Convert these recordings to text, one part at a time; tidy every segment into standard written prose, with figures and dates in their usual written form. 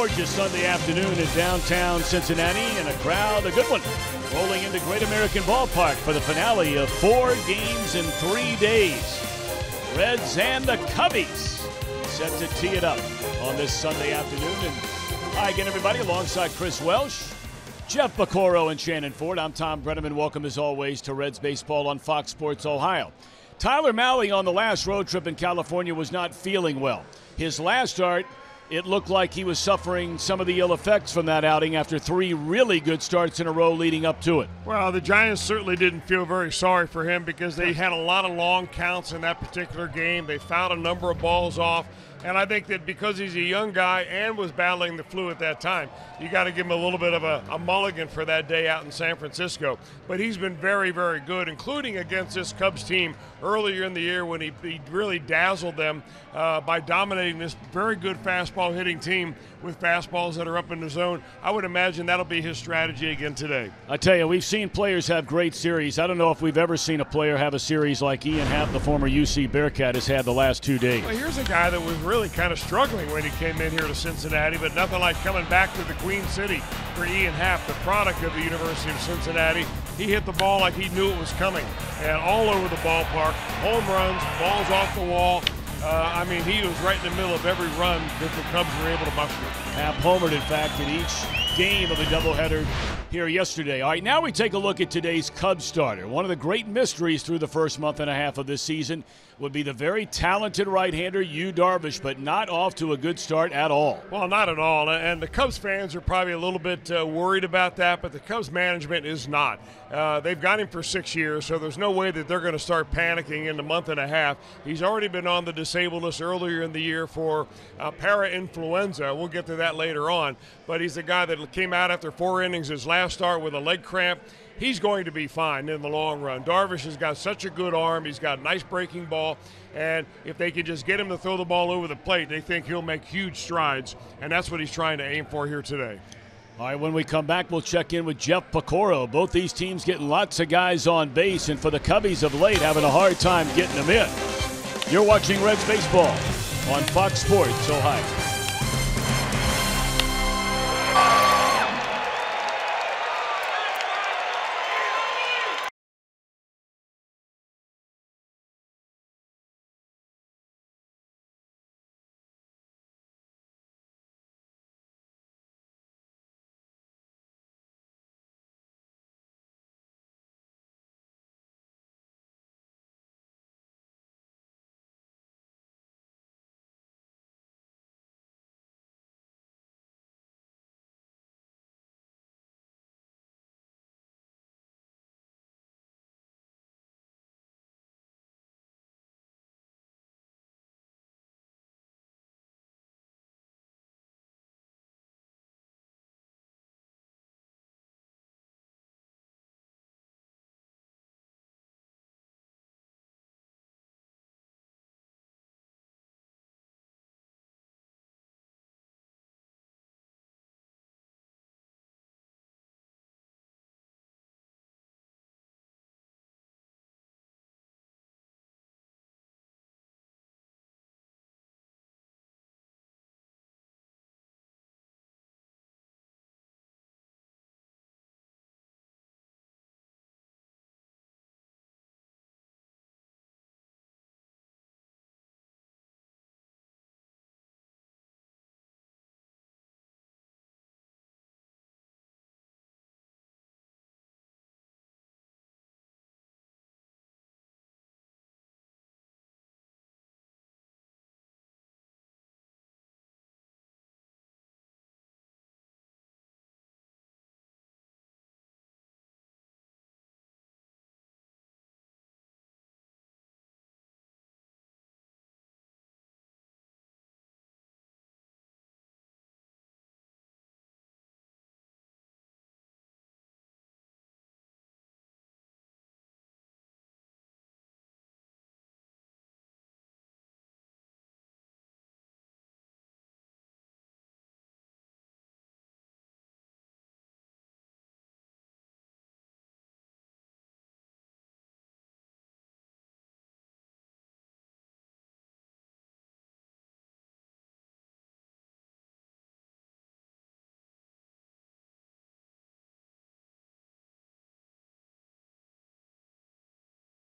gorgeous Sunday afternoon in downtown Cincinnati, and a crowd, a good one, rolling into Great American Ballpark for the finale of 4 games in 3 days. Reds and the Cubbies set to tee it up on this Sunday afternoon. And hi again, everybody, alongside Chris Welsh, Jeff Bacoro, and Shannon Ford. I'm Tom Brenneman. Welcome, as always, to Reds Baseball on Fox Sports Ohio. Tyler Mahle on the last road trip in California was not feeling well. His last start, it looked like he was suffering some of the ill effects from that outing after 3 really good starts in a row leading up to it. Well, the Giants certainly didn't feel very sorry for him because they had a lot of long counts in that particular game. They fouled a number of balls off. And I think that because he's a young guy and was battling the flu at that time, you got to give him a little bit of a mulligan for that day out in San Francisco. But he's been very, very good, including against this Cubs team earlier in the year when he really dazzled them by dominating this very good fastball hitting team with fastballs that are up in the zone. I would imagine that'll be his strategy again today. I tell you, we've seen players have great series. I don't know if we've ever seen a player have a series like Ian Happ, the former UC Bearcat, has had the last 2 days. Well, here's a guy that was really kind of struggling when he came in here to Cincinnati, but nothing like coming back to the Queen City for Ian Happ, the product of the University of Cincinnati. He hit the ball like he knew it was coming, and all over the ballpark, home runs, balls off the wall. I mean, he was right in the middle of every run that the Cubs were able to muster. Happ homered, in fact, in each game of the doubleheader here yesterday. All right, now we take a look at today's Cubs starter. One of the great mysteries through the first month and a half of this season would be the very talented right-hander Yu Darvish, but not off to a good start at all. Well, not at all, and the Cubs fans are probably a little bit worried about that, but the Cubs management is not. They've got him for 6 years, so there's no way that they're going to start panicking in a month and a half. He's already been on the disabled list earlier in the year for para-influenza. We'll get to that later on, but he's the guy that came out after 4 innings his last start with a leg cramp. He's going to be fine in the long run. Darvish has got such a good arm. He's got a nice breaking ball. And if they can just get him to throw the ball over the plate, they think he'll make huge strides. And that's what he's trying to aim for here today. All right, when we come back, we'll check in with Jeff Bacoro. Both these teams getting lots of guys on base, and for the Cubbies of late, having a hard time getting them in. You're watching Reds Baseball on Fox Sports Ohio.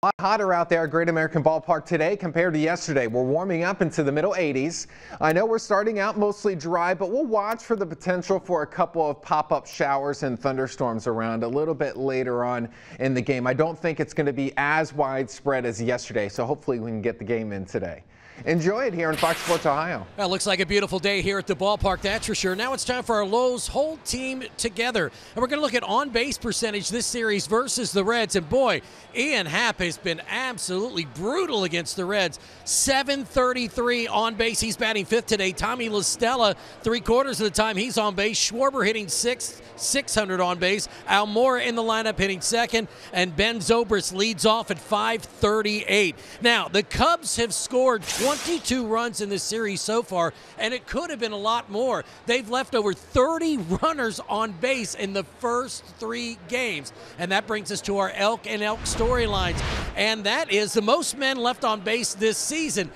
A lot hotter out there at Great American Ballpark today compared to yesterday. We're warming up into the middle 80s. I know we're starting out mostly dry, but we'll watch for the potential for a couple of pop-up showers and thunderstorms around a little bit later on in the game. I don't think it's going to be as widespread as yesterday, so hopefully we can get the game in today. Enjoy it here on Fox Sports Ohio. Well, looks like a beautiful day here at the ballpark, that's for sure. Now it's time for our Lowe's whole team together. And we're going to look at on-base percentage this series versus the Reds. And boy, Ian Happ has been absolutely brutal against the Reds. .733 on base. He's batting fifth today. Tommy LaStella, 3/4 of the time he's on base. Schwarber hitting sixth, 600 on base. Almora in the lineup hitting second. And Ben Zobrist leads off at .538. Now, the Cubs have scored 22 runs in this series so far, and it could have been a lot more. They've left over 30 runners on base in the first 3 games, and that brings us to our Elk and Elk storylines, and that is the most men left on base this season.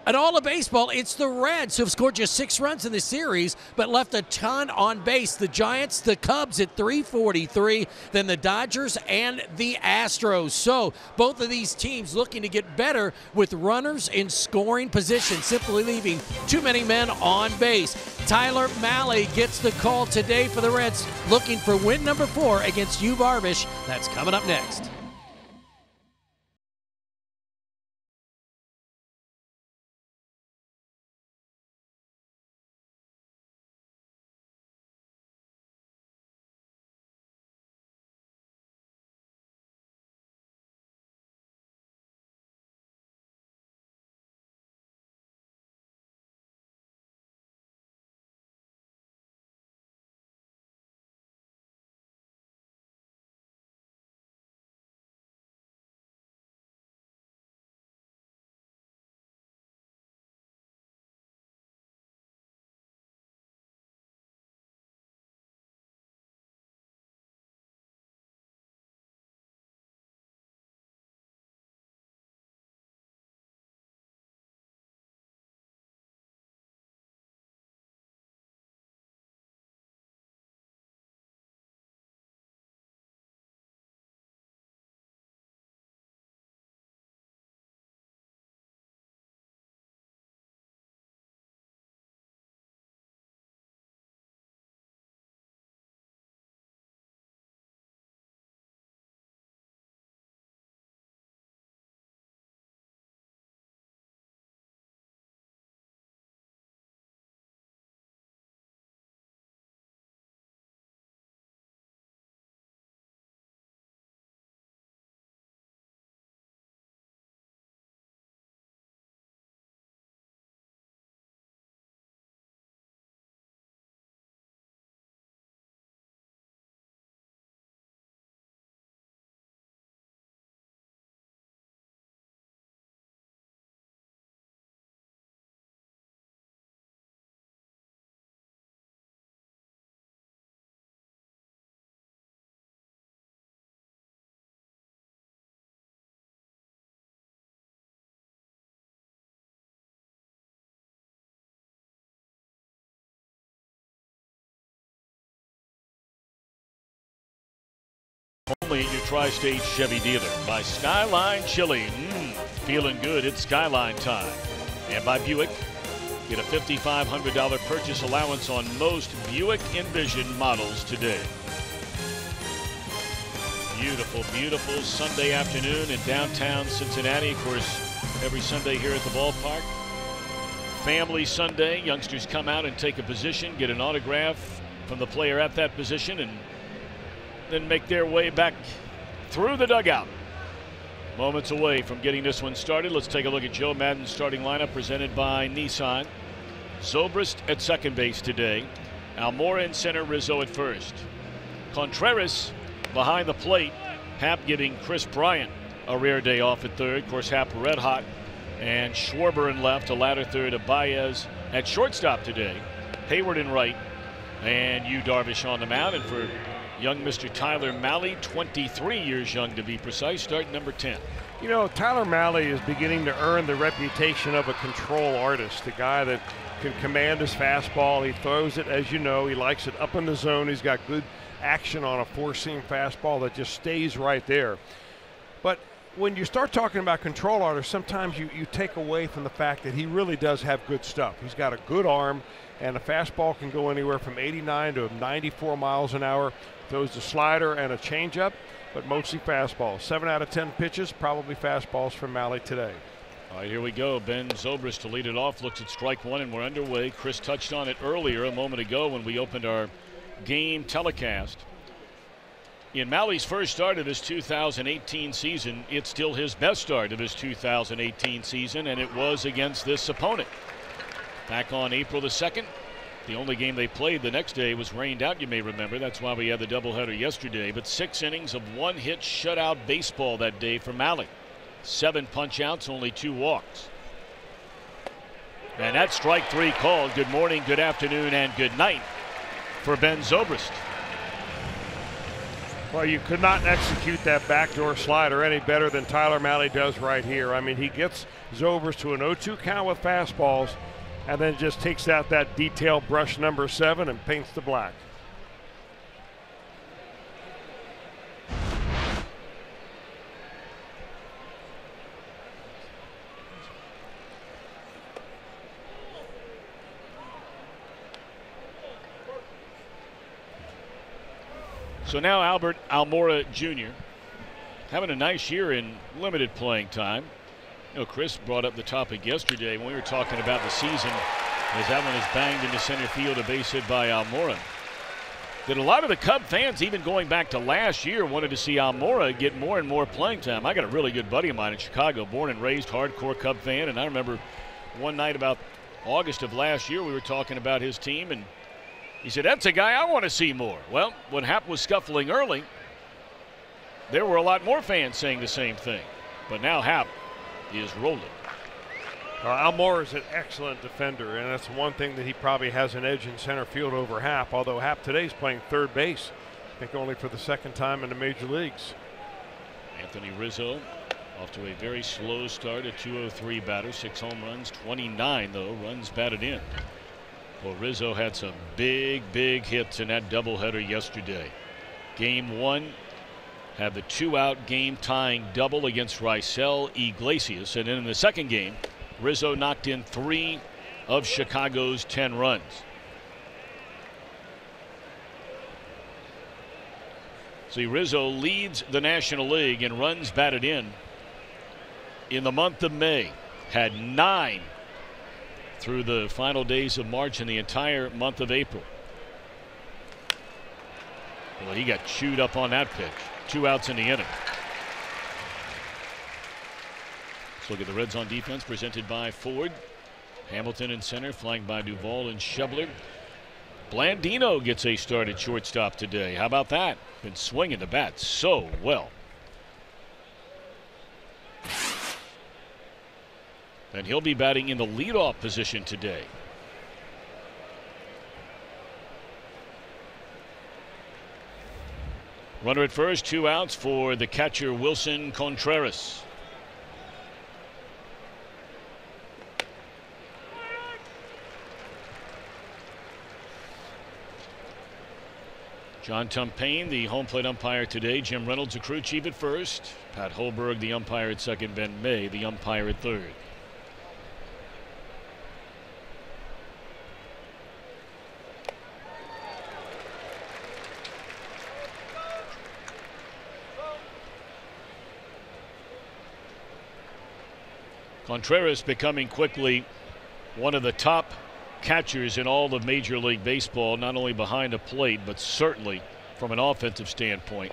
At all of baseball, it's the Reds who have scored just 6 runs in the series, but left a ton on base. The Giants, the Cubs at 343, then the Dodgers and the Astros. So both of these teams looking to get better with runners in scoring position, simply leaving too many men on base. Tyler Mahle gets the call today for the Reds, looking for win number 4 against Yu Darvish. That's coming up next. Only in your tri-state Chevy dealer. By Skyline Chili. Feeling good, it's Skyline time. And by Buick, get a $5,500 purchase allowance on most Buick Envision models today. Beautiful, beautiful Sunday afternoon in downtown Cincinnati. Of course, every Sunday here at the ballpark. Family Sunday. Youngsters come out and take a position, get an autograph from the player at that position, and then make their way back through the dugout. Moments away from getting this one started. Let's take a look at Joe Maddon's starting lineup presented by Nissan. Zobrist at second base today. Almora in center, Rizzo at first. Contreras behind the plate. Happ giving Chris Bryant a rare day off at third. Of course, Happ red hot. And Schwarber in left, a ladder third of Baez at shortstop today. Hayward in right. And Yu Darvish on the mound. And for young Mr. Tyler Mahle, 23 years young to be precise, starting number 10. You know, Tyler Mahle is beginning to earn the reputation of a control artist, a guy that can command his fastball. He throws it, as you know, he likes it up in the zone. He's got good action on a four-seam fastball that just stays right there. But when you start talking about control artists, sometimes you take away from the fact that he really does have good stuff. He's got a good arm, and a fastball can go anywhere from 89 to 94 miles an hour. Throws a slider and a changeup, but mostly fastballs. 7 out of 10 pitches, probably fastballs from Malley today. All right, here we go. Ben Zobrist to lead it off. Looks at strike one, and we're underway. Chris touched on it earlier a moment ago when we opened our game telecast. In Malley's first start of his 2018 season, it's still his best start of his 2018 season, and it was against this opponent. Back on April the 2nd, the only game they played the next day was rained out, you may remember. That's why we had the doubleheader yesterday. But 6 innings of 1-hit shutout baseball that day for Malley. 7 punch-outs, only 2 walks. And that's strike 3 called. Good morning, good afternoon, and good night for Ben Zobrist. Well, you could not execute that backdoor slider any better than Tyler Malley does right here. I mean, he gets Zobrist to an 0-2 count with fastballs and then just takes out that detail brush number 7 and paints the black. So now Albert Almora Jr. having a nice year in limited playing time. You know, Chris brought up the topic yesterday when we were talking about the season as that one is banged into center field, a base hit by Almora. That a lot of the Cub fans, even going back to last year, wanted to see Almora get more and more playing time. I got a really good buddy of mine in Chicago, born and raised hardcore Cub fan, and I remember one night about August of last year we were talking about his team, and he said, that's a guy I want to see more. Well, when Happ was scuffling early, there were a lot more fans saying the same thing. But now Happ is rolling. Almora is an excellent defender, and that's one thing that he probably has an edge in center field over Happ, although Happ today is playing third base, I think only for the 2nd time in the major leagues. Anthony Rizzo off to a very slow start, a 203 batter, 6 home runs, 29 though runs batted in. Well, Rizzo had some big hits in that doubleheader yesterday. Game 1 had the 2-out game tying double against Raisel Iglesias, and then in the second game Rizzo knocked in 3 of Chicago's 10 runs. See, Rizzo leads the National League in runs batted in the month of May, had 9 through the final days of March and the entire month of April. Well, he got chewed up on that pitch. 2 outs in the inning. Let's look at the Reds on defense, presented by Ford. Hamilton in center, flanked by Duvall and Shebler. Blandino gets a start at shortstop today. How about that? Been swinging the bat so well. And he'll be batting in the leadoff position today. Runner at first, 2 outs for the catcher Wilson Contreras. John Tumpane, the home plate umpire today. Jim Reynolds, a crew chief at first. Pat Holberg, the umpire at second. Ben May, the umpire at third. Contreras becoming quickly one of the top catchers in all of Major League Baseball, not only behind the plate, but certainly from an offensive standpoint.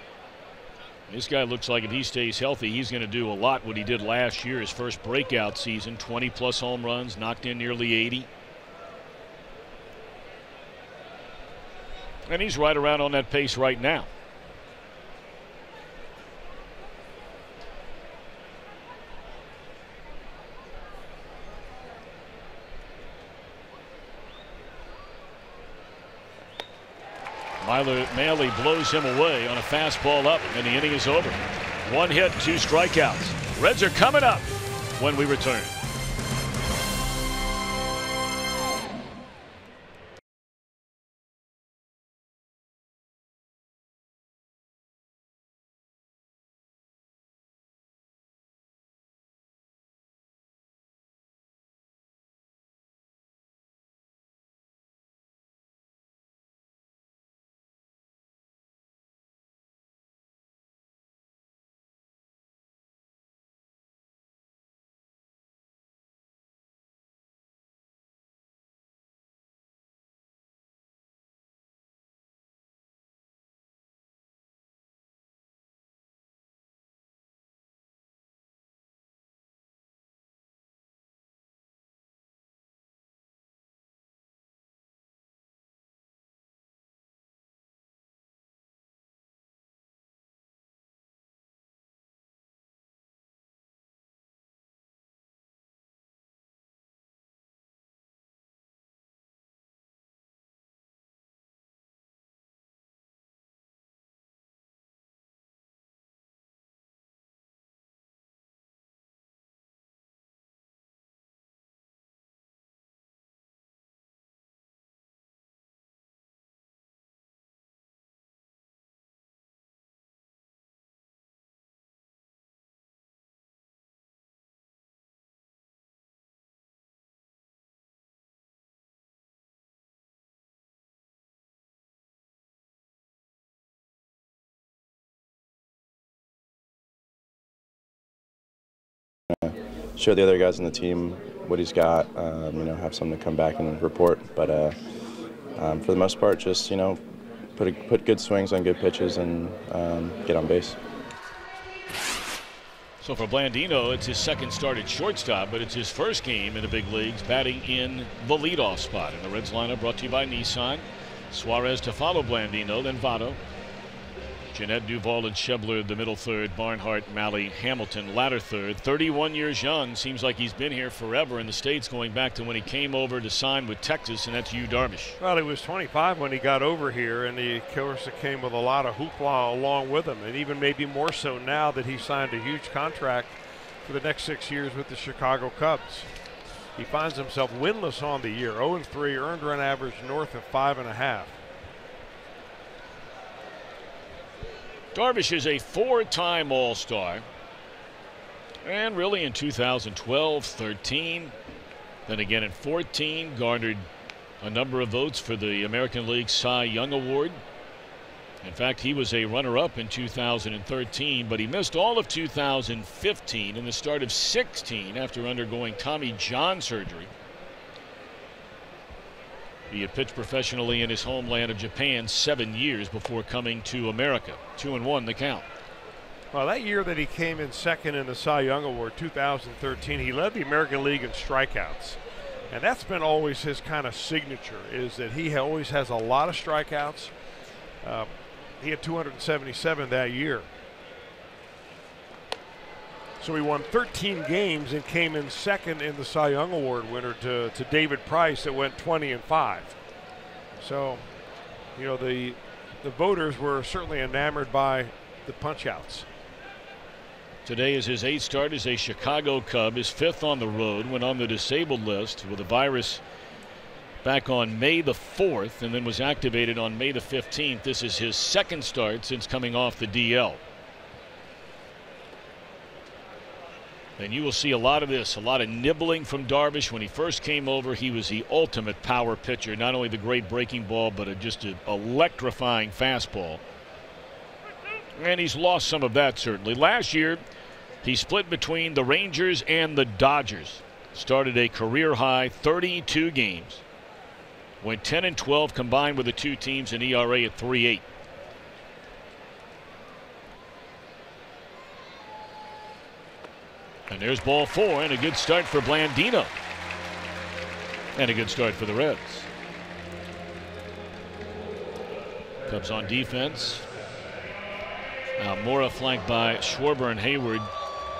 This guy looks like if he stays healthy, he's going to do a lot what he did last year, his first breakout season, 20+ home runs, knocked in nearly 80. And he's right around on that pace right now. Malley blows him away on a fastball up, and the inning is over. 1 hit, 2 strikeouts. Reds are coming up when we return. of show the other guys on the team what he's got, you know, have something to come back and report. But for the most part, just, you know, put good swings on good pitches and get on base. So for Blandino, it's his second start at shortstop, but it's his first game in the big leagues batting in the leadoff spot. And the Reds lineup brought to you by Nissan. Suarez to follow Blandino, then Votto. Jeanette, Duvall, and Shebler, the middle third. Barnhart, Malley, Hamilton, latter third. 31 years young. Seems like he's been here forever in the States, going back to when he came over to sign with Texas, and that's Yu Darvish. Well, he was 25 when he got over here, and of course it came with a lot of hoopla along with him, and even maybe more so now that he signed a huge contract for the next 6 years with the Chicago Cubs. He finds himself winless on the year, 0-3, earned run average north of 5.5. Darvish is a four-time All-Star, and really in 2012, 13, then again in 14, garnered a number of votes for the American League Cy Young Award. In fact, he was a runner-up in 2013, but he missed all of 2015 and the start of 16 after undergoing Tommy John surgery. He had pitched professionally in his homeland of Japan 7 years before coming to America. 2-1 the count. Well, that year that he came in second in the Cy Young Award, 2013, he led the American League in strikeouts. And that's been always his kind of signature, is that he always has a lot of strikeouts. He had 277 that year. So he won 13 games and came in second in the Cy Young Award winner to David Price that went 20-5. So, you know, the voters were certainly enamored by the punch-outs. Today is his 8th start as a Chicago Cub, his 5th on the road, went on the disabled list with a virus back on May the 4th and then was activated on May the 15th. This is his 2nd start since coming off the DL. And you will see a lot of this, a lot of nibbling from Darvish. When he first came over, he was the ultimate power pitcher. Not only the great breaking ball, but just an electrifying fastball. And he's lost some of that, certainly. Last year, he split between the Rangers and the Dodgers. Started a career-high 32 games. Went 10-12 combined with the two teams, an ERA at 3.8. And there's ball 4, and a good start for Blandino. And a good start for the Reds. Cubs on defense. Now Mora flanked by Schwarber and Hayward.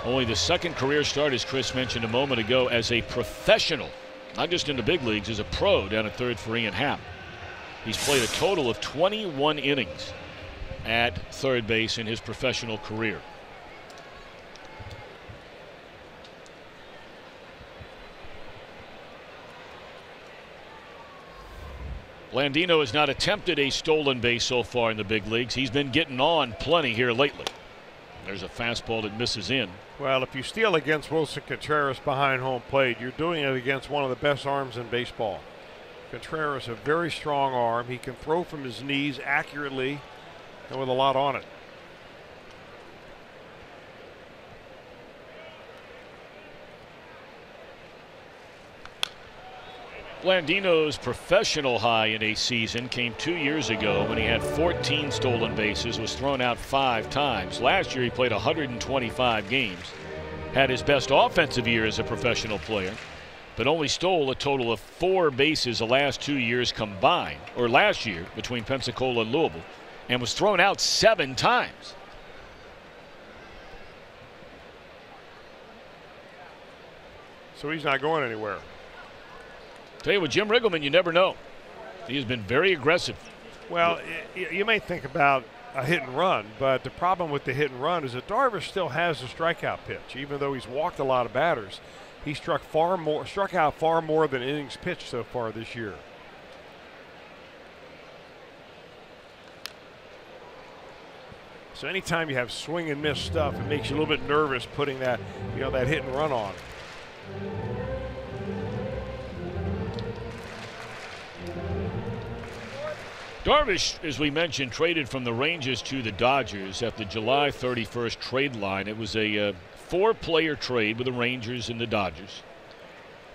Only the 2nd career start, as Chris mentioned a moment ago, as a professional. Not just in the big leagues, as a pro down at third for Ian Happ. He's played a total of 21 innings at third base in his professional career. Blandino has not attempted a stolen base so far in the big leagues. He's been getting on plenty here lately. There's a fastball that misses in. Well, if you steal against Wilson Contreras behind home plate, you're doing it against one of the best arms in baseball. Contreras, a very strong arm. He can throw from his knees accurately and with a lot on it. Blandino's professional high in a season came 2 years ago when he had 14 stolen bases, was thrown out 5 times. Last year he played 125 games, had his best offensive year as a professional player, but only stole a total of 4 bases the last 2 years combined, or last year between Pensacola and Louisville, and was thrown out 7 times. So he's not going anywhere. Tell you what, Jim Riggleman, you never know. He has been very aggressive. Well, you may think about a hit and run, but the problem with the hit and run is that Darvish still has a strikeout pitch. Even though he's walked a lot of batters, he struck out far more than innings pitched so far this year. So anytime you have swing and miss stuff, it makes you a little bit nervous putting that, that hit and run on. Darvish, as we mentioned, traded from the Rangers to the Dodgers at the July 31st trade line. It was a 4-player trade with the Rangers and the Dodgers.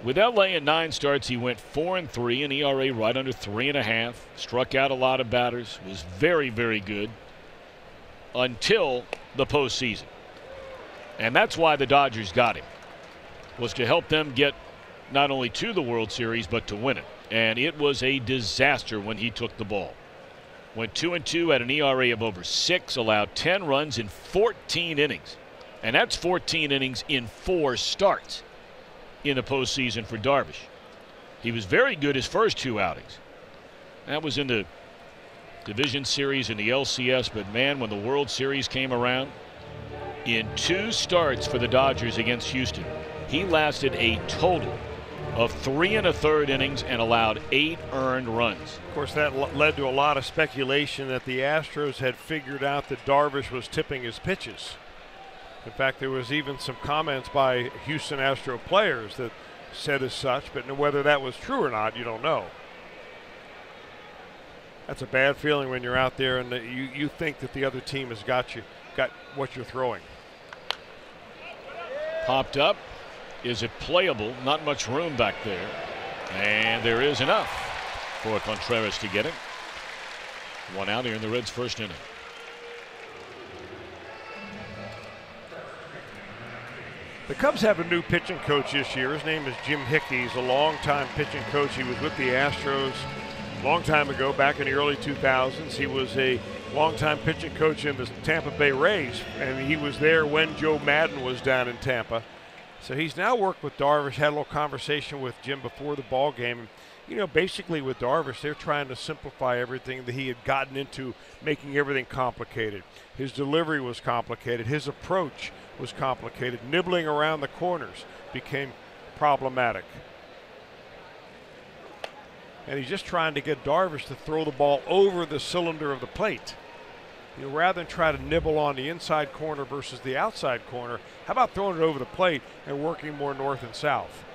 With LA in 9 starts, he went 4-3, an ERA right under 3.5. Struck out a lot of batters. Was very, very good until the postseason. And that's why the Dodgers got him, was to help them get not only to the World Series, but to win it. And it was a disaster when he took the ball. Went 2-2 at an ERA of over 6, allowed 10 runs in 14 innings. And that's 14 innings in 4 starts in the postseason for Darvish. He was very good his first 2 outings. That was in the Division Series and the LCS, but man, when the World Series came around, in 2 starts for the Dodgers against Houston, he lasted a total of 3 1/3 innings and allowed 8 earned runs. Of course, that led to a lot of speculation that the Astros had figured out that Darvish was tipping his pitches. In fact, there was even some comments by Houston Astro players that said as such, but whether that was true or not, you don't know. That's a bad feeling when you're out there and you think that the other team has got what you're throwing. Popped up. Is it playable? Not much room back there. And there is enough for Contreras to get it. 1 out here in the Reds' first inning. The Cubs have a new pitching coach this year. His name is Jim Hickey. He's a longtime pitching coach. He was with the Astros a long time ago, back in the early 2000s. He was a longtime pitching coach in the Tampa Bay Rays, and he was there when Joe Madden was down in Tampa. So he's now worked with Darvish, had a little conversation with Jim before the ball game. You know, basically with Darvish, they're trying to simplify everything that he had gotten into, making everything complicated. His delivery was complicated. His approach was complicated. Nibbling around the corners became problematic. And he's just trying to get Darvish to throw the ball over the cylinder of the plate. You know, rather than try to nibble on the inside corner versus the outside corner, how about throwing it over the plate and working more north and south?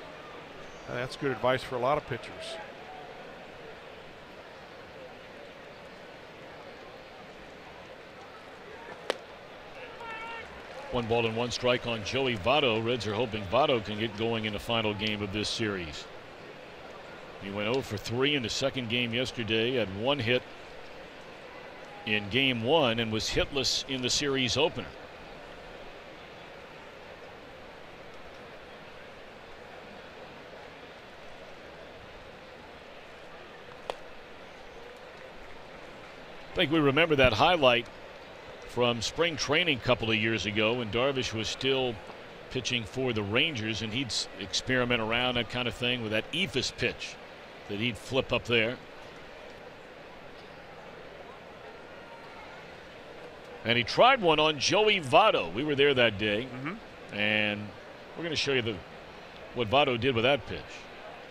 That's good advice for a lot of pitchers. One ball and 1 strike on Joey Votto. Reds are hoping Votto can get going in the final game of this series. He went 0 for 3 in the second game yesterday, had 1 hit in game 1 and was hitless in the series opener. I think we remember that highlight from spring training a couple of years ago when Darvish was still pitching for the Rangers, and he'd experiment around that kind of thing with that ephus pitch that he'd flip up there. And he tried one on Joey Votto. We were there that day. And we're going to show you what Votto did with that pitch.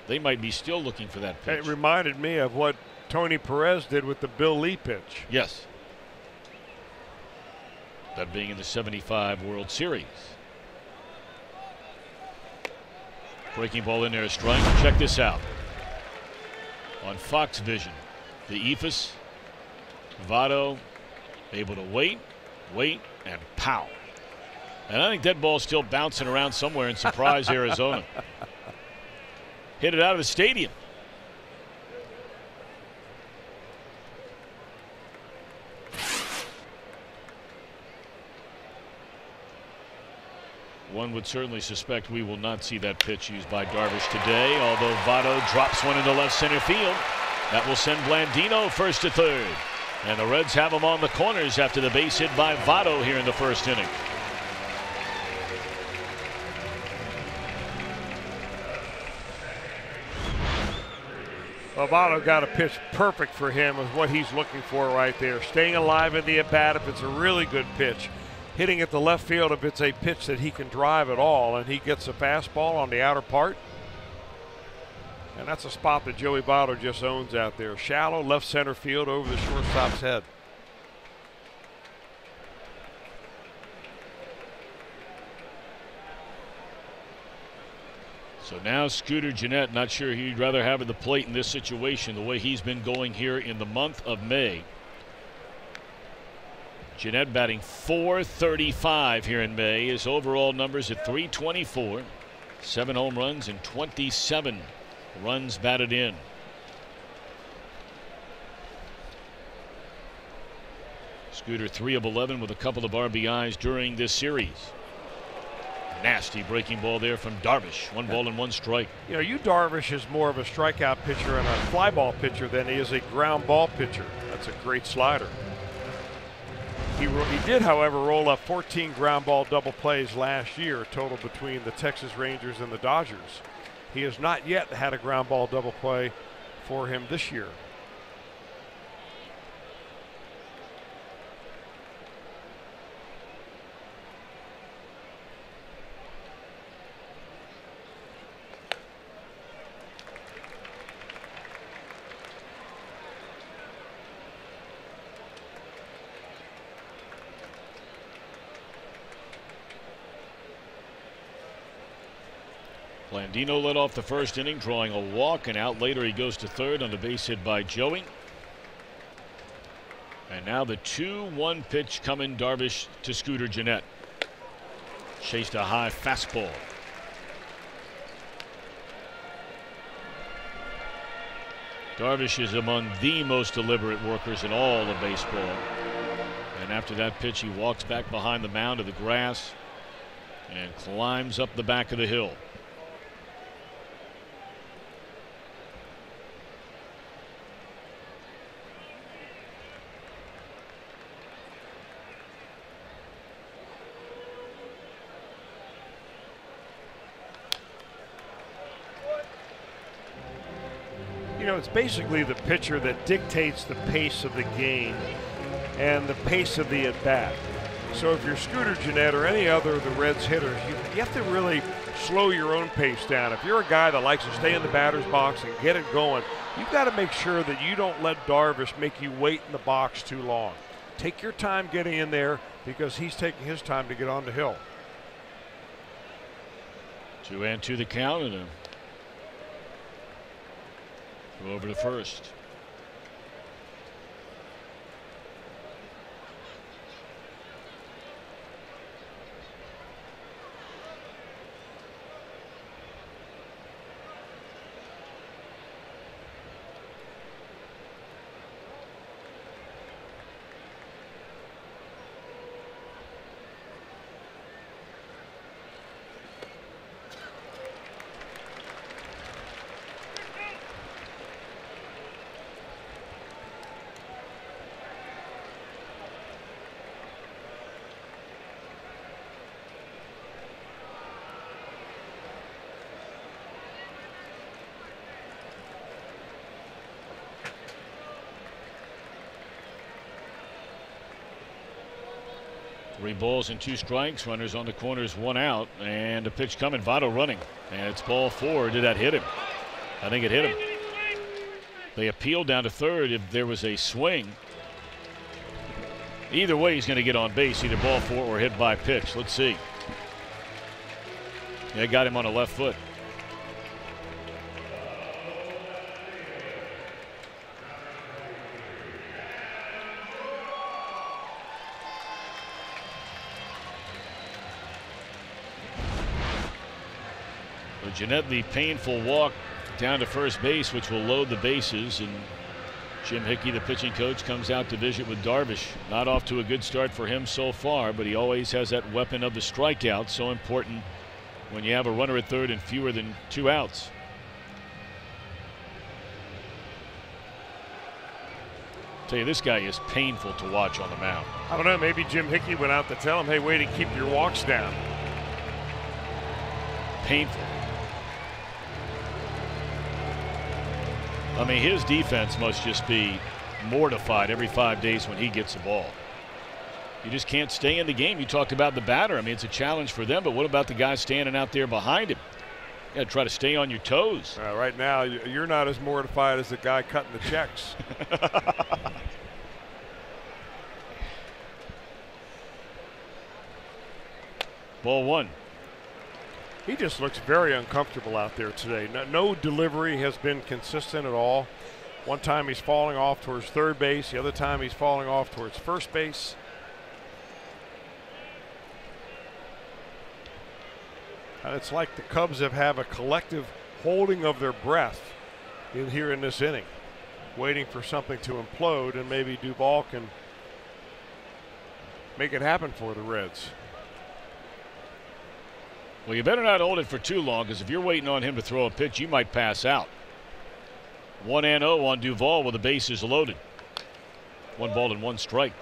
They might be still looking for that pitch. It reminded me of what Tony Perez did with the Bill Lee pitch. Yes. That being in the '75 World Series. Breaking ball in there, a strike. Check this out. On Fox Vision, the ephus, Votto able to wait, and pow. And I think that ball's still bouncing around somewhere in Surprise, Arizona. Hit it out of the stadium. One would certainly suspect we will not see that pitch used by Darvish today, although Votto drops one into left center field. That will send Blandino first to third. And the Reds have him on the corners after the base hit by Votto here in the first inning. Well, Votto got a pitch perfect for him with what he's looking for right there. Staying alive in the at-bat if it's a really good pitch. Hitting at the left field if it's a pitch that he can drive at all, and he gets a fastball on the outer part. And that's a spot that Joey Votto just owns out there. Shallow left center field over the shortstop's head. So now Scooter Gennett, not sure he'd rather have at the plate in this situation, the way he's been going here in the month of May. Gennett batting .435 here in May. His overall numbers at .324, 7 home runs and 27 runs batted in. Scooter 3 of 11 with a couple of RBIs during this series. Nasty breaking ball there from Darvish. 1 ball and 1 strike. You know, Darvish is more of a strikeout pitcher and a fly ball pitcher than he is a ground ball pitcher. That's a great slider. He did, however, roll up 14 ground ball double plays last year, total between the Texas Rangers and the Dodgers. He has not yet had a ground ball double play for him this year. Blandino led off the first inning, drawing a walk, and out later he goes to third on the base hit by Joey. And now the 2-1 pitch coming, Darvish to Scooter Gennett. Chased a high fastball. Darvish is among the most deliberate workers in all of baseball. And after that pitch, he walks back behind the mound of the grass and climbs up the back of the hill. You know, it's basically the pitcher that dictates the pace of the game and the pace of the at-bat. So if you're Scooter Gennett or any other of the Reds hitters, you have to really slow your own pace down. If you're a guy that likes to stay in the batter's box and get it going, you've got to make sure that you don't let Darvish make you wait in the box too long. Take your time getting in there because he's taking his time to get on the hill. 2-2 the count, and a go over to first. Three balls and 2 strikes. Runners on the corners, 1 out, and a pitch coming. Votto running, and it's ball 4. Did that hit him? I think it hit him. They appealed down to third if there was a swing. Either way, he's going to get on base, either ball 4 or hit by pitch. Let's see. They got him on the left foot. Gennett, the painful walk down to first base, which will load the bases, and Jim Hickey, the pitching coach, comes out to visit with Darvish. Not off to a good start for him so far, but he always has that weapon of the strikeout, so important when you have a runner at third and fewer than 2 outs. Tell you, this guy is painful to watch on the mound. I don't know, maybe Jim Hickey went out to tell him, hey, way to keep your walks down. Painful. I mean, his defense must just be mortified every 5 days when he gets the ball. You just can't stay in the game. You talked about the batter. I mean, it's a challenge for them, but what about the guy standing out there behind him? You got to try to stay on your toes. Right now, you're not as mortified as the guy cutting the checks. Ball 1. He just looks very uncomfortable out there today. No delivery has been consistent at all. One time he's falling off towards third base. The other time he's falling off towards first base. And it's like the Cubs have a collective holding of their breath here in this inning, waiting for something to implode, and maybe Duvall can make it happen for the Reds. Well, you better not hold it for too long, because if you're waiting on him to throw a pitch, you might pass out. 1-0 on Duvall with the bases loaded. 1 ball and 1 strike.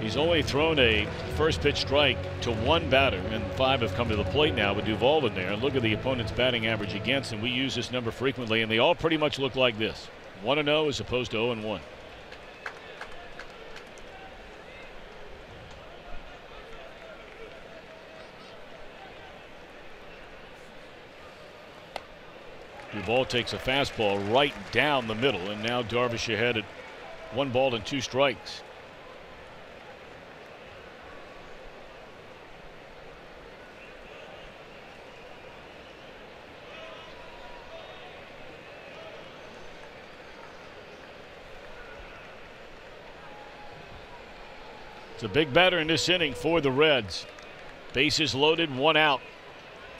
He's only thrown a first pitch strike to 1 batter, and 5 have come to the plate now with Duvall in there. And look at the opponent's batting average against, and we use this number frequently, and they all pretty much look like this: 1-0 as opposed to 0-1. Duvall takes a fastball right down the middle, and now Darvish ahead at 1 ball and 2 strikes. It's a big batter in this inning for the Reds. Bases loaded, 1 out.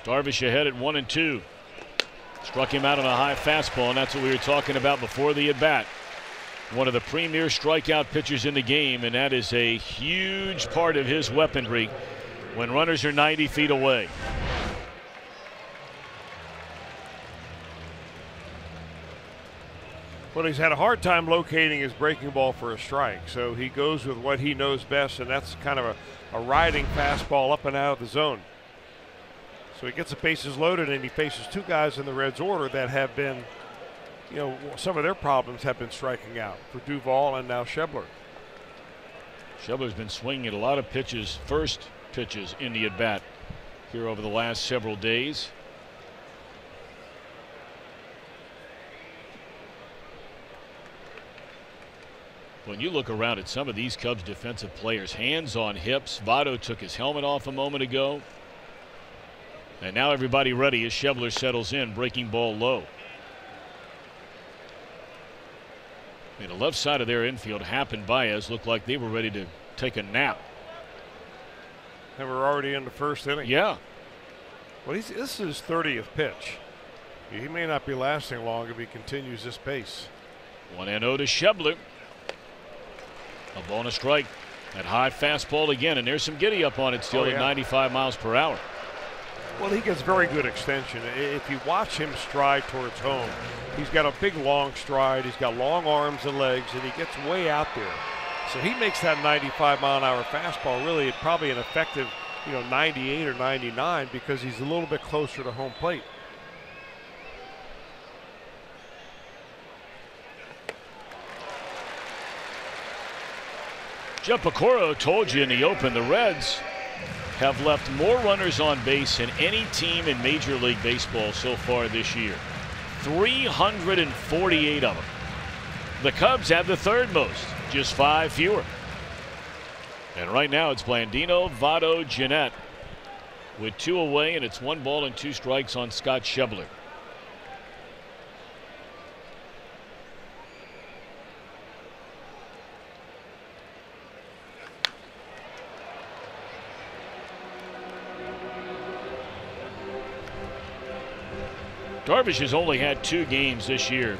Darvish ahead at 1-2. Struck him out on a high fastball, and that's what we were talking about before the at-bat. One of the premier strikeout pitchers in the game, and that is a huge part of his weaponry when runners are 90 feet away. Well, he's had a hard time locating his breaking ball for a strike, so he goes with what he knows best, and that's kind of a riding fastball up and out of the zone. So he gets the bases loaded, and he faces 2 guys in the Reds order that have been, you know, some of their problems have been striking out, for Duvall and now Schebler. Schebler's been swinging at a lot of pitches, first pitches in the at-bat here over the last several days. When you look around at some of these Cubs defensive players, hands on hips. Votto took his helmet off a moment ago. And now everybody ready as Schebler settles in, breaking ball low. And the left side of their infield, Happ and Baez, looked like they were ready to take a nap. And we're already in the first inning. Yeah. Well, this is his 30th pitch. He may not be lasting long if he continues this pace. 1-0 to Schebler. A ball and a strike. That high fastball again, and there's some giddy up on it still at 95 miles per hour. Well, he gets very good extension. If you watch him stride towards home, he's got a big long stride. He's got long arms and legs, and he gets way out there. So he makes that 95-mile-an-hour fastball really probably an effective, 98 or 99, because he's a little bit closer to home plate. Jeff Piccolo told you in the open, the Reds have left more runners on base than any team in Major League Baseball so far this year. 348 of them. The Cubs have the 3rd most, just 5 fewer. And right now it's Blandino, Votto, Gennett with 2 away, and it's 1 ball and 2 strikes on Scott Schebler. Darvish has only had 2 games this year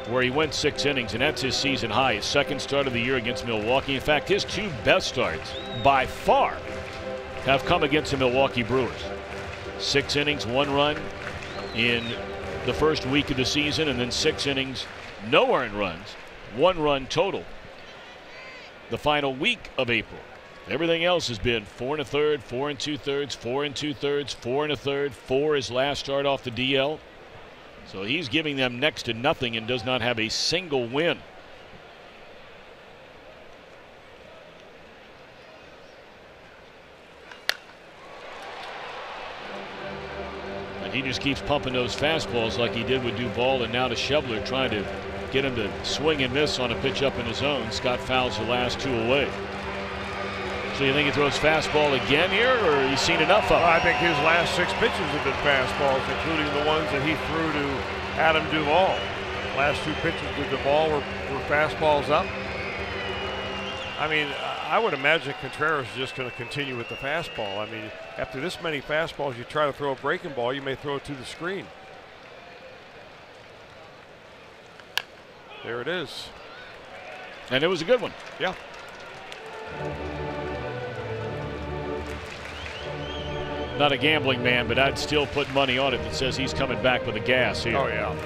where he went 6 innings, and that's his season high. His 2nd start of the year against Milwaukee. In fact, his 2 best starts by far have come against the Milwaukee Brewers. 6 innings, 1 run in the first week of the season, and then 6 innings, no earned runs, 1 run total the final week of April. Everything else has been 4 1/3, 4 2/3, 4 2/3, 4 1/3, 4 his last start off the DL. So he's giving them next to nothing and does not have a single win. And he just keeps pumping those fastballs like he did with Duvall, and now to Schebler, trying to get him to swing and miss on a pitch up in his zone. Scott fouls the last 2 away. So you think he throws fastball again here, or he's seen enough of it? Well, I think his last 6 pitches have been fastballs, including the ones that he threw to Adam Duvall. Last 2 pitches to Duvall were fastballs up. I mean, I would imagine Contreras is just going to continue with the fastball. I mean, after this many fastballs, you try to throw a breaking ball, you may throw it to the screen. There it is. And it was a good one. Yeah. Not a gambling man, but I'd still put money on it that says he's coming back with a gas here. Oh, yeah.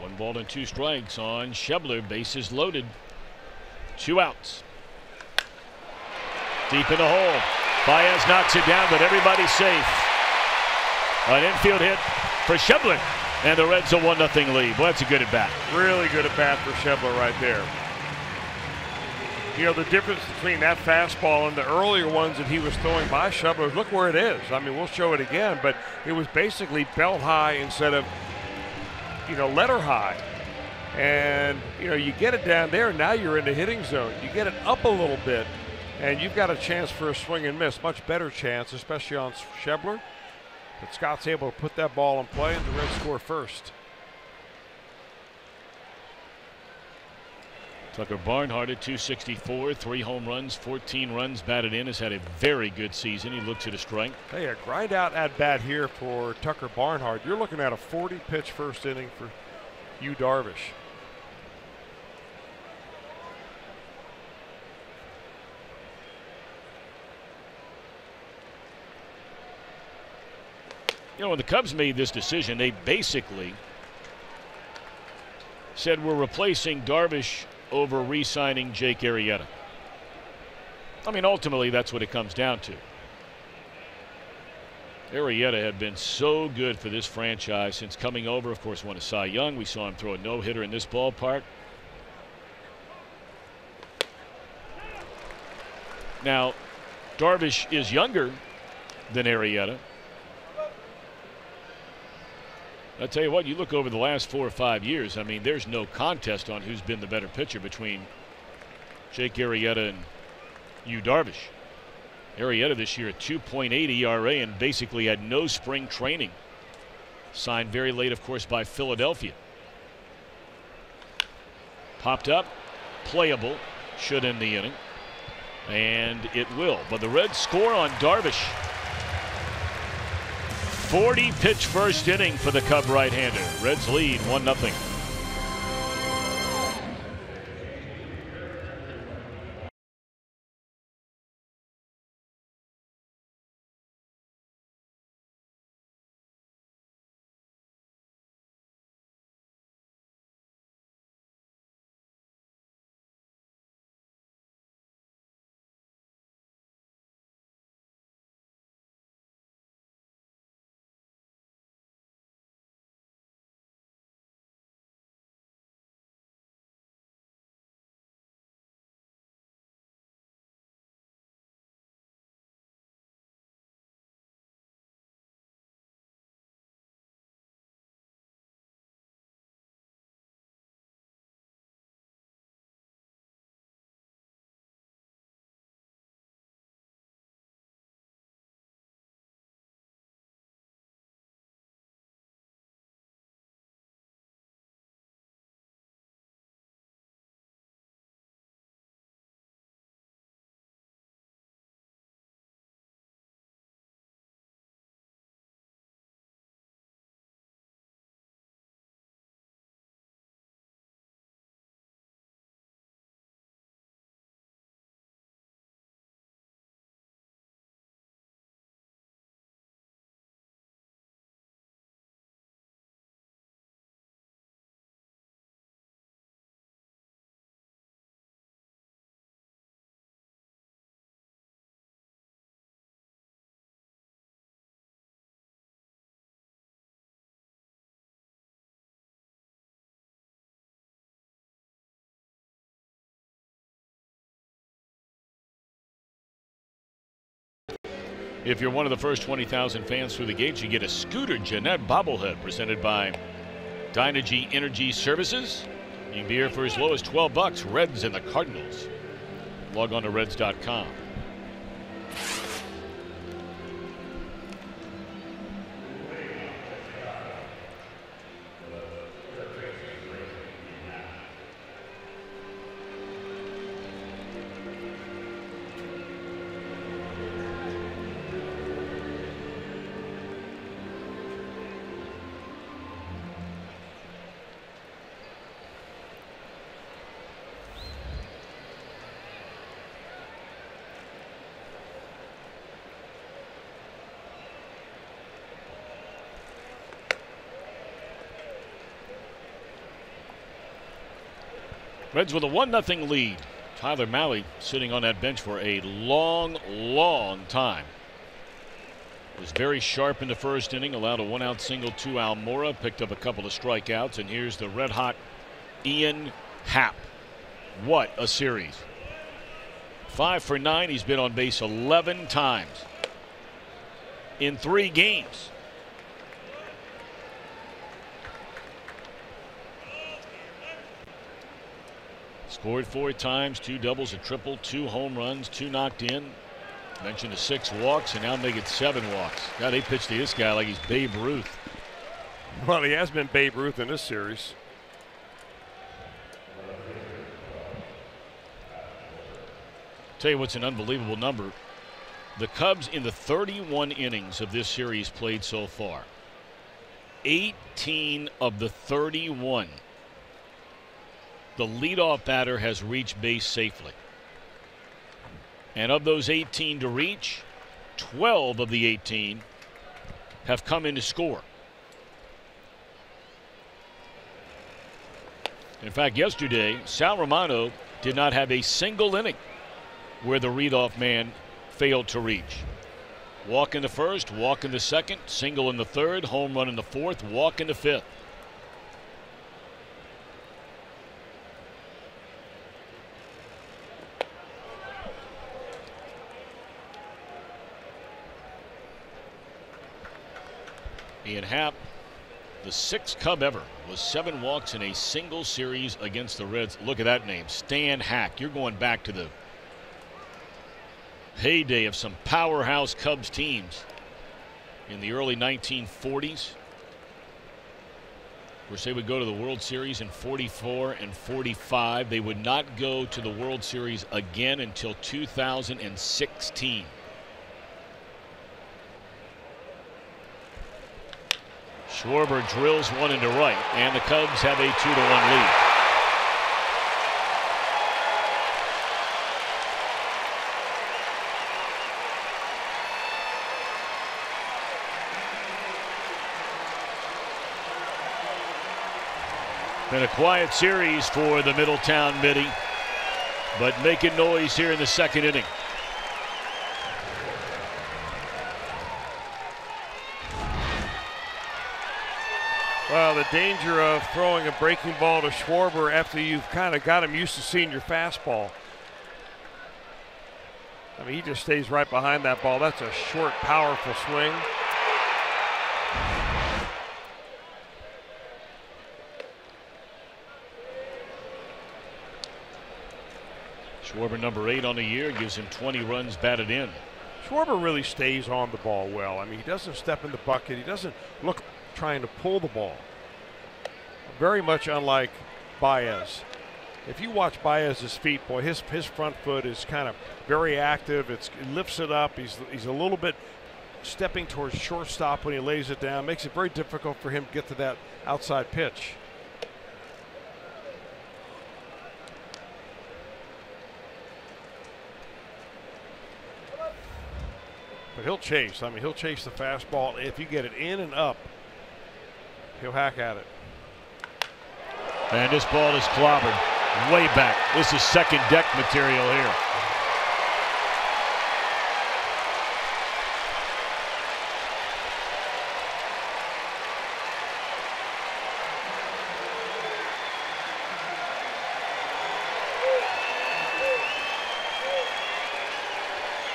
One ball and 2 strikes on Schebler. Bases loaded. 2 outs. Deep in the hole. Baez knocks it down, but everybody's safe. An infield hit for Schebler. And the Reds a 1-0 lead. Boy, that's a good at bat. Really good at bat for Schebler right there. You know, the difference between that fastball and the earlier ones that he was throwing by Schebler, look where it is. I mean, we'll show it again, but it was basically belt high instead of, you know, letter high. And, you know, you get it down there, now you're in the hitting zone. You get it up a little bit, and you've got a chance for a swing and miss. Much better chance, especially on Schebler. But Scott's able to put that ball in play, and the Reds score first. Tucker Barnhart at .264, 3 home runs, 14 runs batted in, has had a very good season. He looks at a strike. Hey, a grind out at bat here for Tucker Barnhart. You're looking at a 40-pitch first inning for Yu Darvish. You know, when the Cubs made this decision, they basically said we're replacing Darvish over re-signing Jake Arrieta. I mean, ultimately, that's what it comes down to. Arrieta had been so good for this franchise since coming over. Of course, won a Cy Young. We saw him throw a no-hitter in this ballpark. Now, Darvish is younger than Arrieta. I tell you what, you look over the last 4 or 5 years, I mean, there's no contest on who's been the better pitcher between Jake Arrieta and Yu Darvish. Arrieta this year at 2.8 ERA and basically had no spring training. Signed very late, of course, by Philadelphia. Popped up, playable, should end the inning. And it will. But the Reds score on Darvish. 40-pitch first inning for the Cub right-hander. Reds lead 1-0. If you're one of the first 20,000 fans through the gates, you get a Scooter Jeanette bobblehead presented by Dynegy Energy Services. You can be here for as low as $12. Reds and the Cardinals. Log on to Reds.com. Reds with a 1-0 lead. Tyler Mahle sitting on that bench for a long, long time. Was very sharp in the first inning, allowed a 1-out single to Almora, picked up a couple of strikeouts, and here's the red-hot Ian Happ. What a series. 5 for 9. He's been on base 11 times in 3 games. Scored 4 times, 2 doubles, a triple, 2 home runs, 2 knocked in. Mentioned the 6 walks, and now make it 7 walks. God, they pitched to this guy like he's Babe Ruth. Well, he has been Babe Ruth in this series. Tell you what's an unbelievable number. The Cubs in the 31 innings of this series played so far, 18 of the 31, the leadoff batter has reached base safely. And of those 18 to reach, 12 of the 18 have come in to score. In fact, yesterday, Sal Romano did not have a single inning where the leadoff man failed to reach. Walk in the first, walk in the second, single in the third, home run in the fourth, walk in the fifth. Ian Happ, the 6th Cub ever, was 7 walks in a single series against the Reds. Look at that name, Stan Hack. You're going back to the heyday of some powerhouse Cubs teams in the early 1940s. Of course, they would go to the World Series in 44 and 45. They would not go to the World Series again until 2016. Schwarber drills one into right, and the Cubs have a 2-1 lead. Been a quiet series for the Middletown Midi, but making noise here in the 2nd inning. Well, the danger of throwing a breaking ball to Schwarber after you've kind of got him used to seeing your fastball. I mean, he just stays right behind that ball. That's a short, powerful swing. Schwarber, number 8 on the year, gives him 20 runs batted in. Schwarber really stays on the ball well. I mean, he doesn't step in the bucket. He doesn't look trying to pull the ball. Very much unlike Baez. If you watch Baez's feet, boy, his front foot is kind of very active. It lifts it up. He's a little bit stepping towards shortstop when he lays it down. Makes it very difficult for him to get to that outside pitch. But he'll chase. I mean, he'll chase the fastball. If you get it in and up, he'll hack at it. And this ball is clobbered way back. This is second deck material here.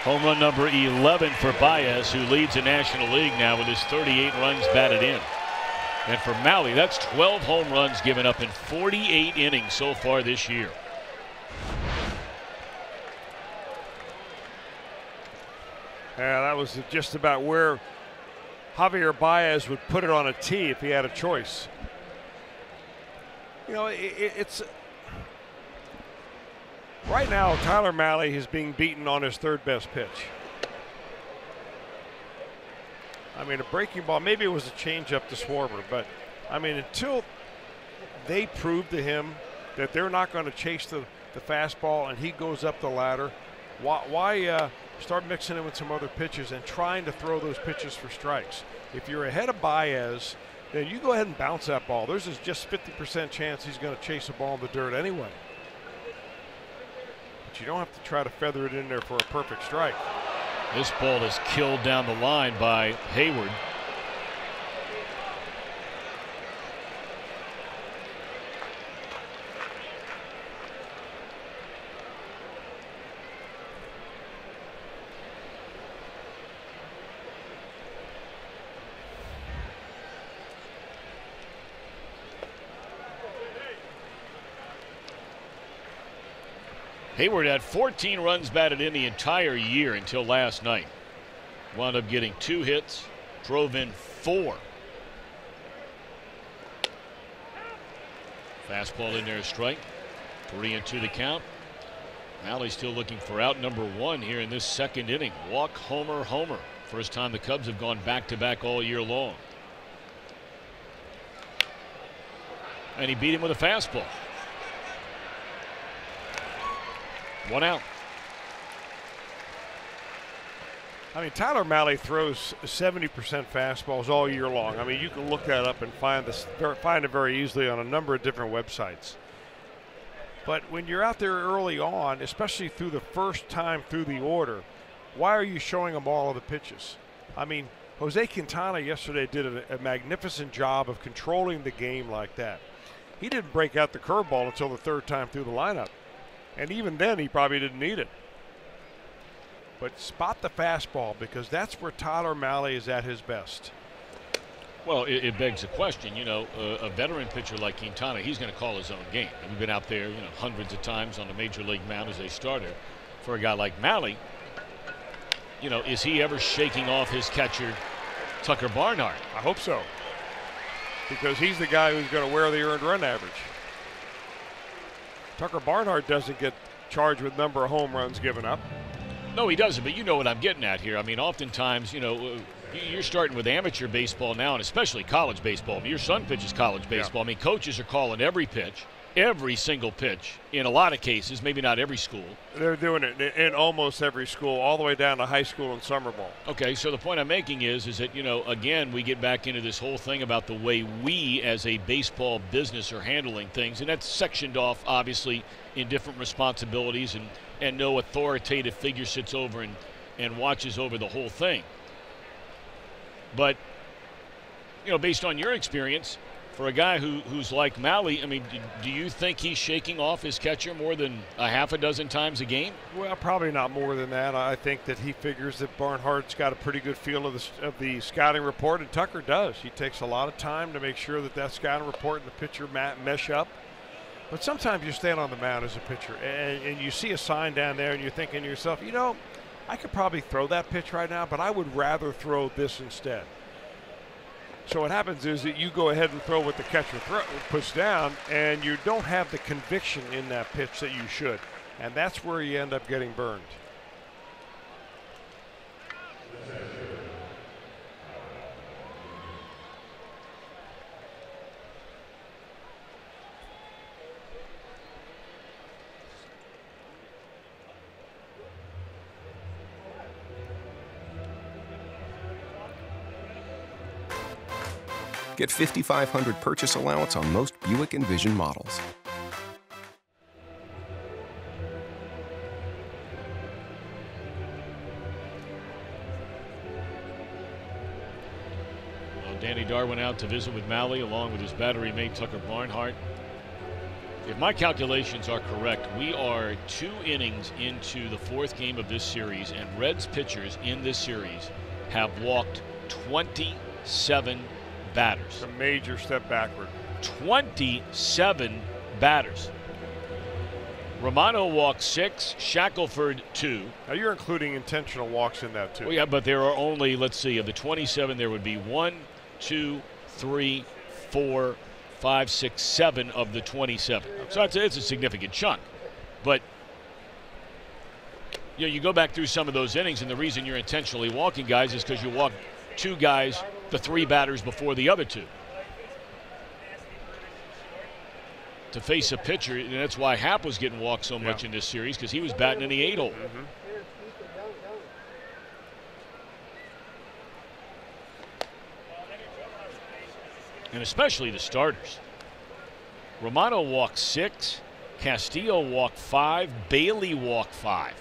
Home run number 11 for Baez, who leads the National League now with his 38 runs batted in. And for Mahle, that's 12 home runs given up in 48 innings so far this year. Yeah, that was just about where Javier Baez would put it on a tee if he had a choice. You know, it's right now Tyler Mahle is being beaten on his third best pitch. I mean, a breaking ball, maybe it was a changeup to Schwarber, but I mean, until they prove to him that they're not going to chase the fastball and he goes up the ladder, why start mixing in with some other pitches and trying to throw those pitches for strikes? If you're ahead of Baez, then you go ahead and bounce that ball. There's just 50% chance he's going to chase a ball in the dirt anyway. But you don't have to try to feather it in there for a perfect strike. This ball is killed down the line by Hayward. Hayward had 14 runs batted in the entire year until last night. Wound up getting 2 hits, drove in 4. Fastball in there, strike. 3-2 the count. Mahle's still looking for out number 1 here in this second inning. Walk, homer, homer. First time the Cubs have gone back-to-back all year long. And he beat him with a fastball. 1 out. I mean, Tyler Mahle throws 70% fastballs all year long. I mean, you can look that up and find it very easily on a number of different websites. But when you're out there early on, especially through the first time through the order, why are you showing them all of the pitches? I mean, Jose Quintana yesterday did a magnificent job of controlling the game like that. He didn't break out the curveball until the third time through the lineup. And even then, he probably didn't need it. But spot the fastball, because that's where Tyler Mahle is at his best. Well, it begs the question, you know, a veteran pitcher like Quintana, he's going to call his own game. We've been out there, you know, hundreds of times on the major league mound as a starter. For a guy like Mahle, you know, is he ever shaking off his catcher, Tucker Barnhart? I hope so, because he's the guy who's going to wear the earned run average. Tucker Barnhart doesn't get charged with number of home runs given up. No, he doesn't, but you know what I'm getting at here. I mean, oftentimes, you know, you're starting with amateur baseball now, and especially college baseball. I mean, your son pitches college baseball. Yeah. I mean, coaches are calling every pitch, every single pitch, in a lot of cases, maybe not every school. They're doing it in almost every school, all the way down to high school and summer ball. Okay, so the point I'm making is that, you know, again, we get back into this whole thing about the way we as a baseball business are handling things, and that's sectioned off, obviously, in different responsibilities, and no authoritative figure sits over and watches over the whole thing. But, you know, based on your experience, for a guy who's like Mahle, I mean, do you think he's shaking off his catcher more than a half a dozen times a game? Well, probably not more than that. I think that he figures that Barnhart's got a pretty good feel of the scouting report, and Tucker does. He takes a lot of time to make sure that scouting report and the pitcher mesh up. But sometimes you stand on the mound as a pitcher, and you see a sign down there, and you're thinking to yourself, you know, I could probably throw that pitch right now, but I would rather throw this instead. So what happens is that you go ahead and throw what the catcher puts down, and you don't have the conviction in that pitch that you should. And that's where you end up getting burned. Get $5,500 purchase allowance on most Buick Envision models. Well, Danny Darwin out to visit with Mahle along with his battery mate Tucker Barnhart. If my calculations are correct, we are 2 innings into the 4th game of this series, and Reds pitchers in this series have walked 27 batters. A major step backward. 27 batters. Romano walked 6, Shackelford 2. Now you're including intentional walks in that too. Well, yeah, but there are only, let's see, of the 27, there would be 1, 2, 3, 4, 5, 6, 7 of the 27. So it's a significant chunk. But you know, you go back through some of those innings, and the reason you're intentionally walking guys is because you walk 2 guys, the 3 batters before the other 2. To face a pitcher, and that's why Happ was getting walked so much in this series, because he was batting in the 8-hole. And especially the starters. Romano walked 6, Castillo walked 5, Bailey walked 5.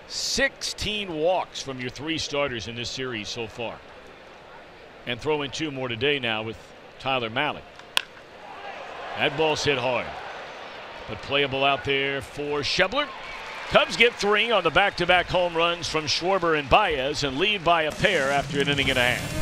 16 walks from your 3 starters in this series so far. And throw in 2 more today now with Tyler Mahle. That ball's hit hard, but playable out there for Schebler. Cubs get 3 on the back-to-back home runs from Schwarber and Baez and lead by a pair after an inning and a half.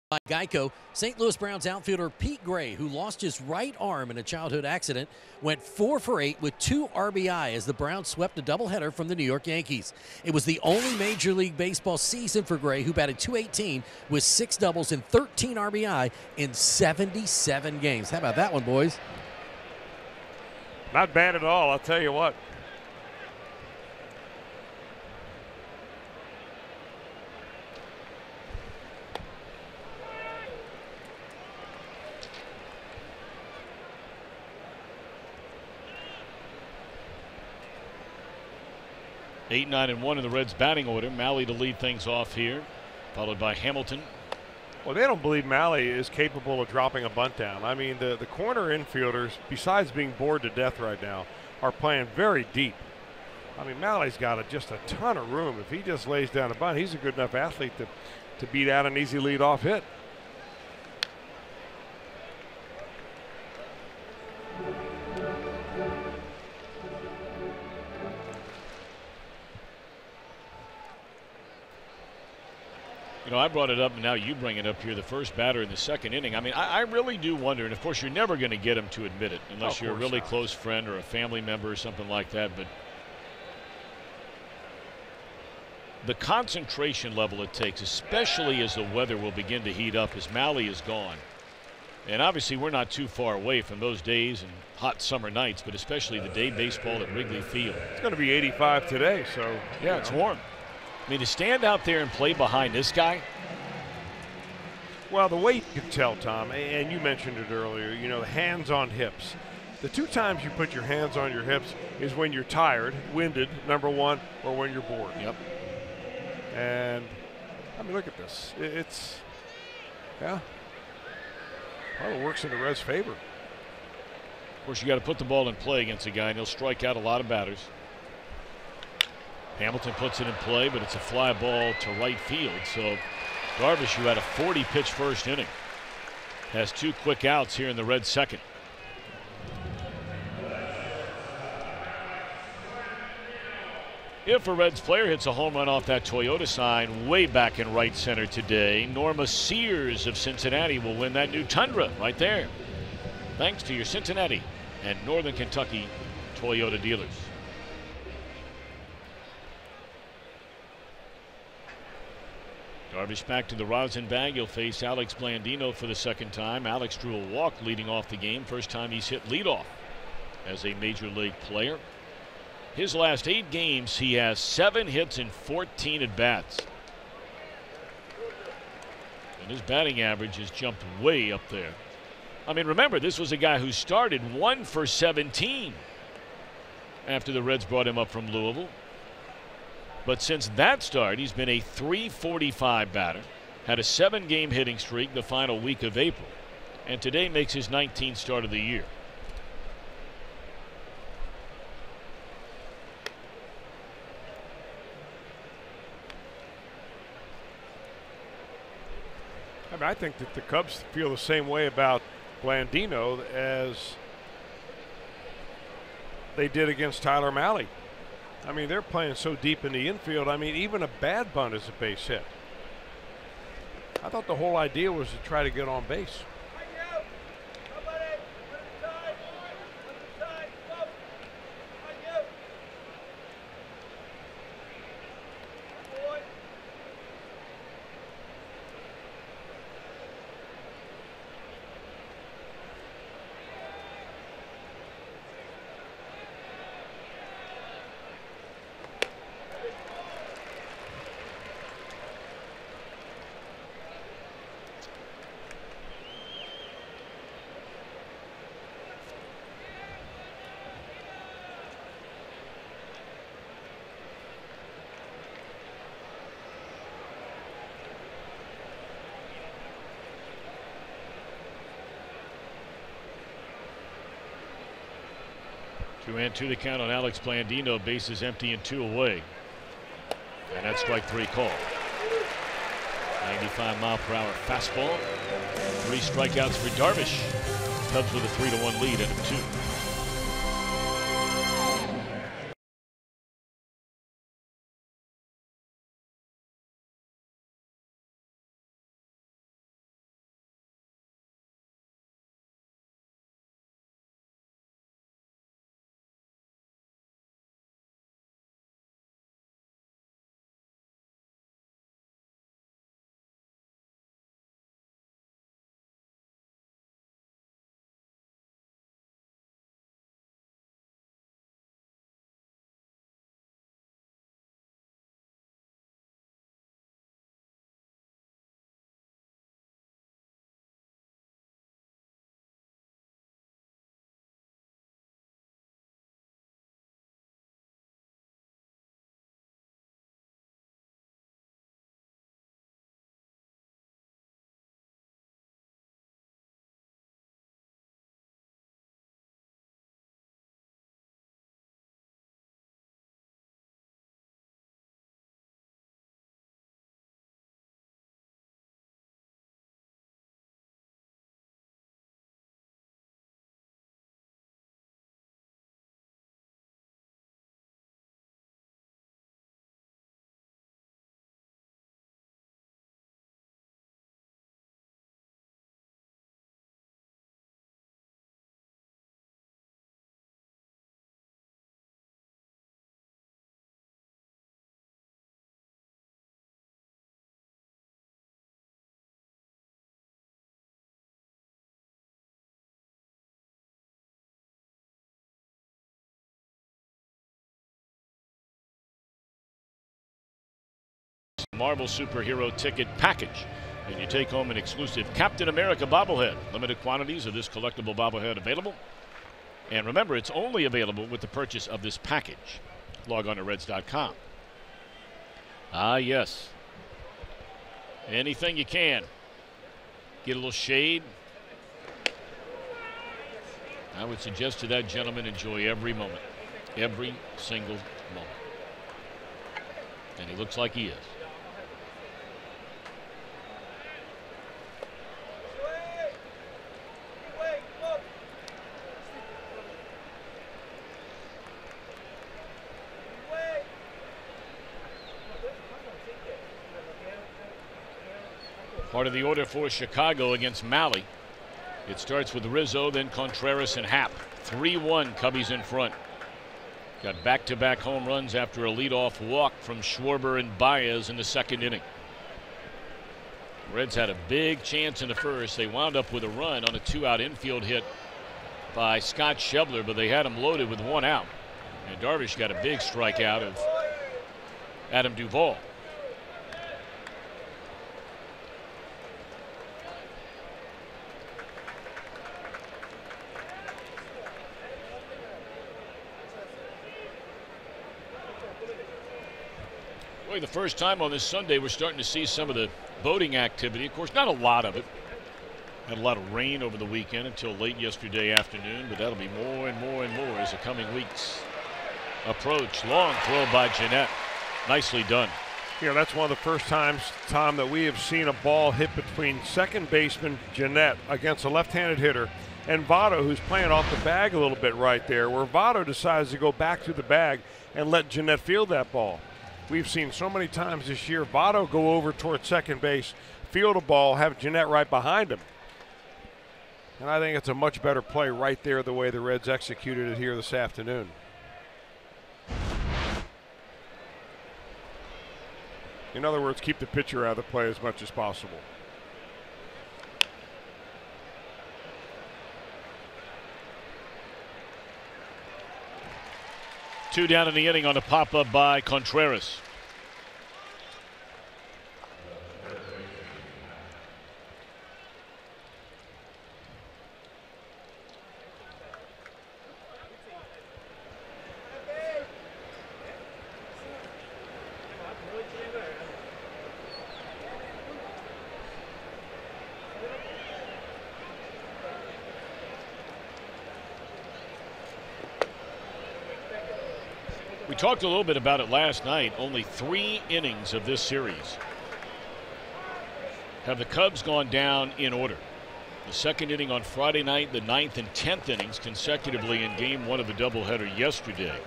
By Geico, St. Louis Browns outfielder Pete Gray, who lost his right arm in a childhood accident, went 4 for 8 with 2 RBI as the Browns swept a doubleheader from the New York Yankees. It was the only Major League Baseball season for Gray, who batted .218 with 6 doubles and 13 RBI in 77 games. How about that one, boys? Not bad at all, I'll tell you what. Eight, 9, and 1 in the Reds batting order. Mahle to lead things off here, followed by Hamilton. Well, they don't believe Mahle is capable of dropping a bunt down. I mean, the corner infielders, besides being bored to death right now, are playing very deep. I mean, Mahle's got just a ton of room. If he just lays down a bunt, he's a good enough athlete to beat out an easy leadoff hit. You know, I brought it up, and now you bring it up here, the first batter in the 2nd inning. I mean, I really do wonder, and of course you're never going to get him to admit it unless you're a really close friend or a family member or something like that, but the concentration level it takes, especially as the weather will begin to heat up as Mahle is gone. And obviously we're not too far away from those days and hot summer nights, but especially the day baseball at Wrigley Field. It's going to be 85 today, so yeah, it's warm. I mean, to stand out there and play behind this guy. Well, the way you can tell, Tom, and you mentioned it earlier, you know, hands on hips. The two times you put your hands on your hips is when you're tired, winded, number one, or when you're bored. Yep. And, I mean, look at this. Yeah. Well, it works in the Reds' favor. Of course, you got to put the ball in play against a guy, and he'll strike out a lot of batters. Hamilton puts it in play, but it's a fly ball to right field. So Darvish, who had a 40-pitch first inning, has 2 quick outs here in the Reds' second. If a Reds player hits a home run off that Toyota sign way back in right center today, Norma Sears of Cincinnati will win that new Tundra right there. Thanks to your Cincinnati and Northern Kentucky Toyota dealers. Darvish back to the rosin bag. He'll face Alex Blandino for the second time. Alex drew a walk leading off the game. First time he's hit leadoff as a major league player. His last 8 games, he has 7 hits and 14 at-bats. And his batting average has jumped way up there. I mean, remember, this was a guy who started 1 for 17 after the Reds brought him up from Louisville. But since that start, he's been a .345 batter, had a 7-game hitting streak the final week of April, and today makes his 19th start of the year. I mean, I think that the Cubs feel the same way about Blandino as they did against Tyler Mahle. I mean, they're playing so deep in the infield. I mean, even a bad bunt is a base hit. I thought the whole idea was to try to get on base. Two and two the count on Alex Blandino. Bases empty and 2 away. And that's strike 3 call. 95-mile-per-hour fastball. 3 strikeouts for Darvish. Cubs with a 3-1 lead out of 2. Marvel Superhero Ticket Package. And you take home an exclusive Captain America bobblehead. Limited quantities of this collectible bobblehead available. And remember, it's only available with the purchase of this package. Log on to Reds.com. Ah, yes. Anything you can. Get a little shade. I would suggest to that gentleman, enjoy every moment. Every single moment. And he looks like he is. Part of the order for Chicago against Mahle. It starts with Rizzo, then Contreras and Happ. 3-1, Cubbies in front. Got back-to-back home runs after a leadoff walk from Schwarber and Baez in the second inning. Reds had a big chance in the first. They wound up with a run on a 2-out infield hit by Scott Schebler, but they had him loaded with 1 out. And Darvish got a big strikeout of Adam Duvall. Boy, the first time on this Sunday, we're starting to see some of the boating activity. Of course, not a lot of it. Had a lot of rain over the weekend until late yesterday afternoon, but that'll be more and more and more as the coming weeks approach. Long throw by Jeanette. Nicely done. Yeah, that's one of the first times, Tom, that we have seen a ball hit between second baseman Jeanette against a left-handed hitter and Votto, who's playing off the bag a little bit right there, where Votto decides to go back to the bag and let Jeanette field that ball. We've seen so many times this year Votto go over towards second base, field a ball, have Jeanette right behind him. And I think it's a much better play right there the way the Reds executed it here this afternoon. In other words, keep the pitcher out of the play as much as possible. Two down in the inning on a pop-up by Contreras. We talked a little bit about it last night. Only 3 innings of this series have the Cubs gone down in order. The second inning on Friday night, the 9th and 10th innings consecutively in game 1 of the doubleheader yesterday.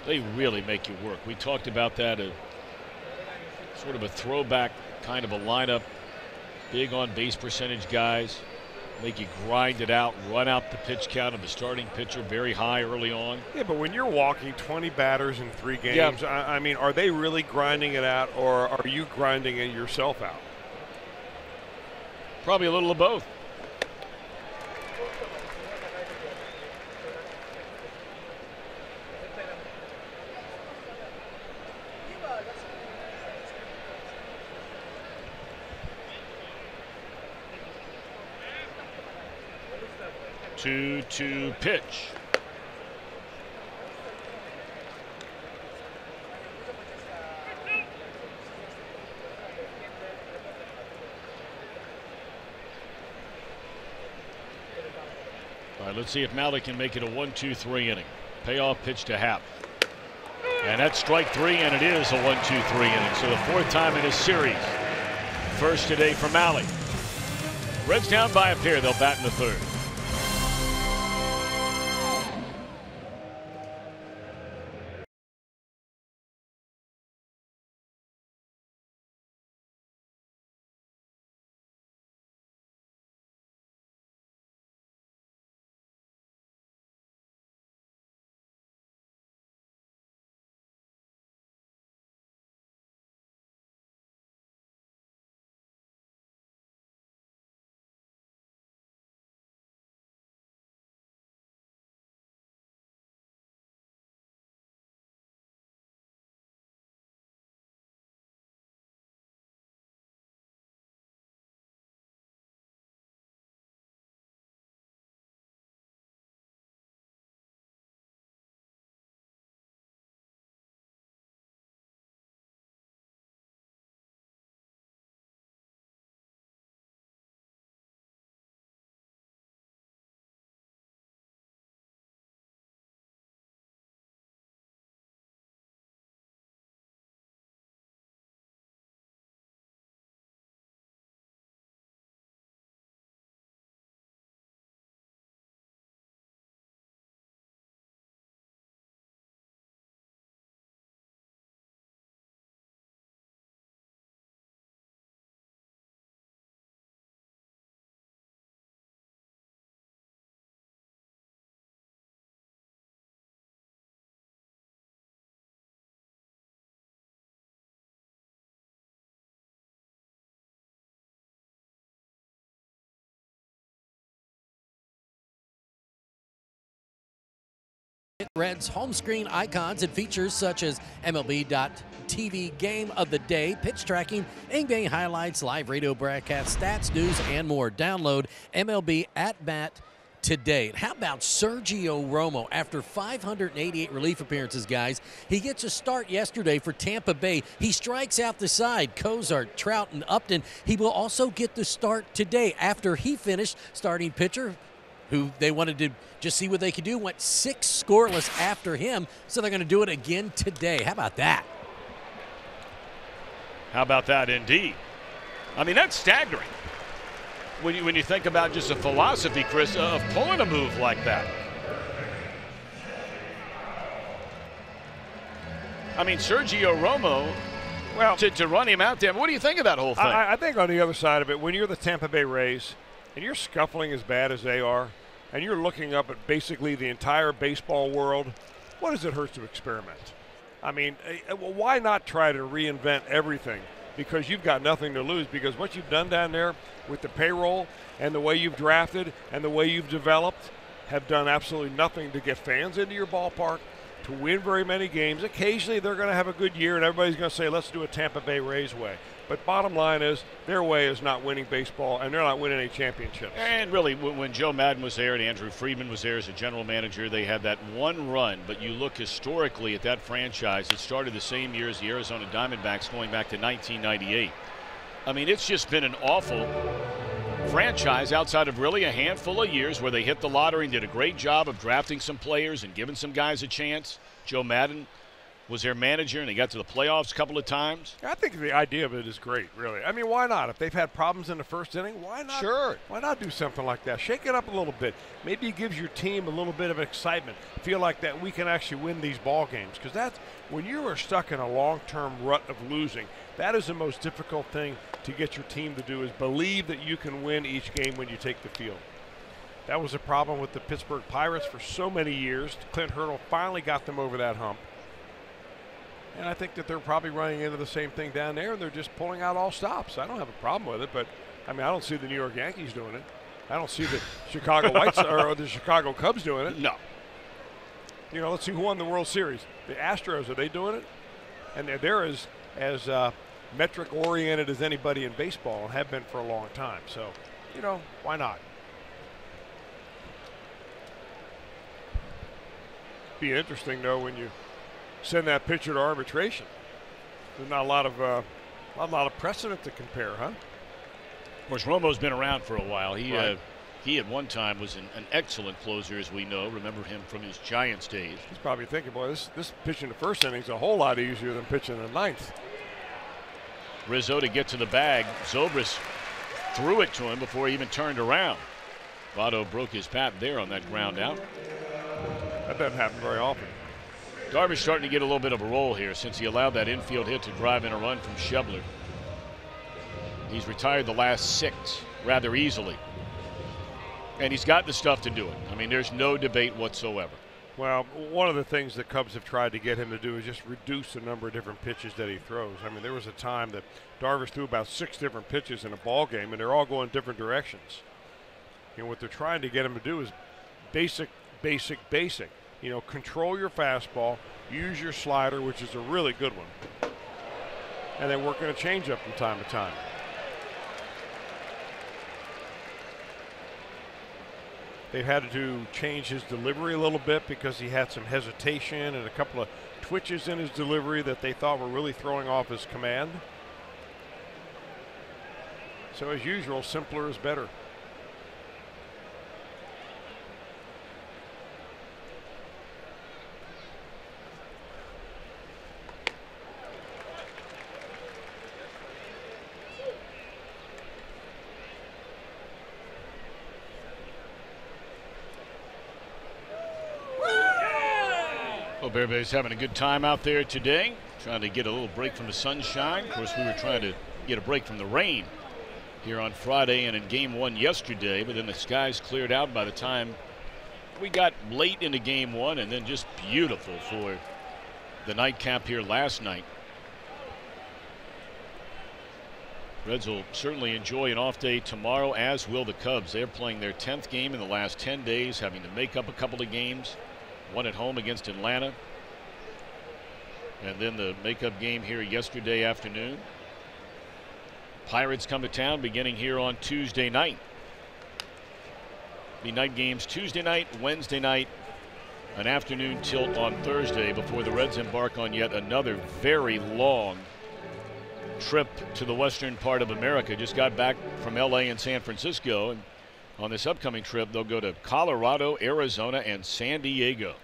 They really make you work. We talked about that, sort of a throwback kind of a lineup. Big on base percentage guys. Make you grind it out, run out the pitch count of the starting pitcher very high early on. Yeah, but when you're walking 20 batters in 3 games, yeah. I mean, are they really grinding it out, or are you grinding it yourself out? Probably a little of both. To pitch. All right, let's see if Mahle can make it a 1-2-3 inning. Payoff pitch to Happ. And that's strike 3, and it is a 1-2-3 inning. So the 4th time in his series. First today for Mahle. Reds down by a pair. They'll bat in the 3rd. Reds home screen icons and features such as MLB.TV Game of the Day, pitch tracking, in-game highlights, live radio broadcast, stats, news, and more. Download MLB At Bat today. How about Sergio Romo? After 588 relief appearances, guys, he gets a start yesterday for Tampa Bay. He strikes out the side. Cozart, Trout, and Upton. He will also get the start today after he finished starting pitcher, who they wanted to just see what they could do, went 6 scoreless after him, so they're going to do it again today. How about that? How about that, indeed? I mean, that's staggering when you think about just a philosophy, Chris, of pulling a move like that. I mean, Sergio Romo, well, to run him out there, what do you think of that whole thing? I think on the other side of it, when you're the Tampa Bay Rays and you're scuffling as bad as they are, and you're looking up at basically the entire baseball world, what does it hurt to experiment? I mean, why not try to reinvent everything? Because you've got nothing to lose. Because what you've done down there with the payroll and the way you've drafted and the way you've developed have done absolutely nothing to get fans into your ballpark, to win very many games. Occasionally they're going to have a good year and everybody's going to say, let's do a Tampa Bay Rays way. But bottom line is, their way is not winning baseball, and they're not winning any championships. And really, when Joe Madden was there and Andrew Friedman was there as a general manager, they had that one run. But you look historically at that franchise, it started the same year as the Arizona Diamondbacks going back to 1998. I mean, it's just been an awful franchise outside of really a handful of years where they hit the lottery and did a great job of drafting some players and giving some guys a chance. Joe Madden was their manager, and they got to the playoffs a couple of times. I think the idea of it is great, really. I mean, why not? If they've had problems in the first inning, why not? Sure. Why not do something like that? Shake it up a little bit. Maybe it gives your team a little bit of excitement. Feel like that we can actually win these ball games. Because that's when you are stuck in a long-term rut of losing, that is the most difficult thing to get your team to do, is believe that you can win each game when you take the field. That was a problem with the Pittsburgh Pirates for so many years. Clint Hurdle finally got them over that hump. And I think that they're probably running into the same thing down there, and they're just pulling out all stops. I don't have a problem with it, but I mean, I don't see the New York Yankees doing it. I don't see the Chicago White Sox or the Chicago Cubs doing it. No. You know, let's see who won the World Series. The Astros, are they doing it? And they're as metric-oriented as anybody in baseball and have been for a long time. So, you know, why not? Be interesting, though, when you send that pitcher to arbitration. There's not a lot of precedent to compare, huh? Of course, Romo's been around for a while. He at one time was an excellent closer, as we know. Remember him from his Giants days. He's probably thinking, boy, this pitching the first inning is a whole lot easier than pitching the ninth. Rizzo to get to the bag. Zobrist threw it to him before he even turned around. Votto broke his pat there on that ground out. That doesn't happen very often. Darvish starting to get a little bit of a roll here since he allowed that infield hit to drive in a run from Schebler. He's retired the last 6 rather easily. And he's got the stuff to do it. I mean, there's no debate whatsoever. Well, one of the things the Cubs have tried to get him to do is just reduce the number of different pitches that he throws. I mean, there was a time that Darvish threw about 6 different pitches in a ball game, and they're all going different directions. You know, what they're trying to get him to do is basic. You know, control your fastball, use your slider, which is a really good one, and then working a changeup from time to time. They've had to change his delivery a little bit because he had some hesitation and a couple of twitches in his delivery that they thought were really throwing off his command. So as usual, simpler is better. Well, Bear Bear's having a good time out there today, trying to get a little break from the sunshine. Of course, we were trying to get a break from the rain here on Friday and in Game 1 yesterday, but then the skies cleared out by the time we got late into Game 1, and then just beautiful for the nightcap here last night. Reds will certainly enjoy an off day tomorrow, as will the Cubs. They're playing their 10th game in the last 10 days, having to make up a couple of games. One at home against Atlanta. And then the makeup game here yesterday afternoon. Pirates come to town beginning here on Tuesday night. The night games Tuesday night, Wednesday night, an afternoon tilt on Thursday before the Reds embark on yet another very long trip to the western part of America. Just got back from LA and San Francisco, and on this upcoming trip they'll go to Colorado, Arizona, and San Diego.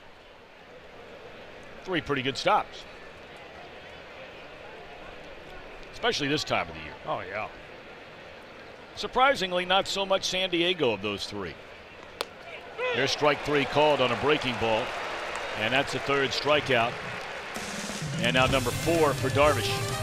3 pretty good stops, especially this time of the year. Oh, yeah. Surprisingly, not so much San Diego of those 3. There's strike 3 called on a breaking ball, and that's the 3rd strikeout. And now number 4 for Darvish.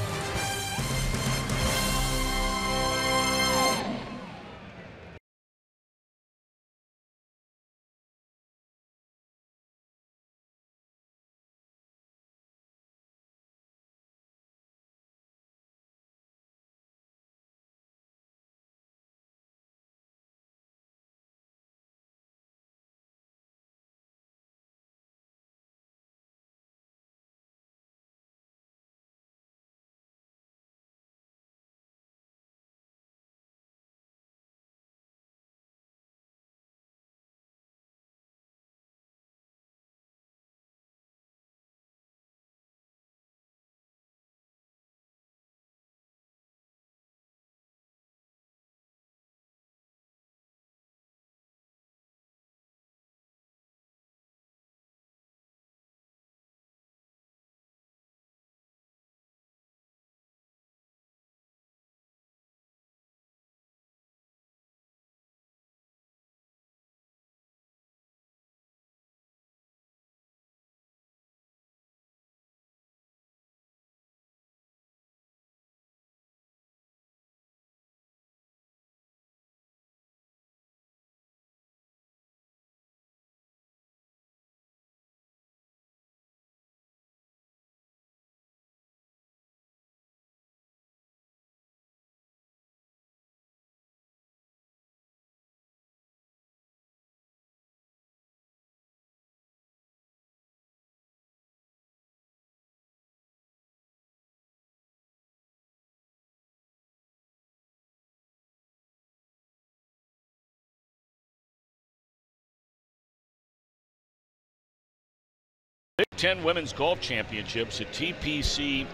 Big Ten Women's Golf Championships at TPC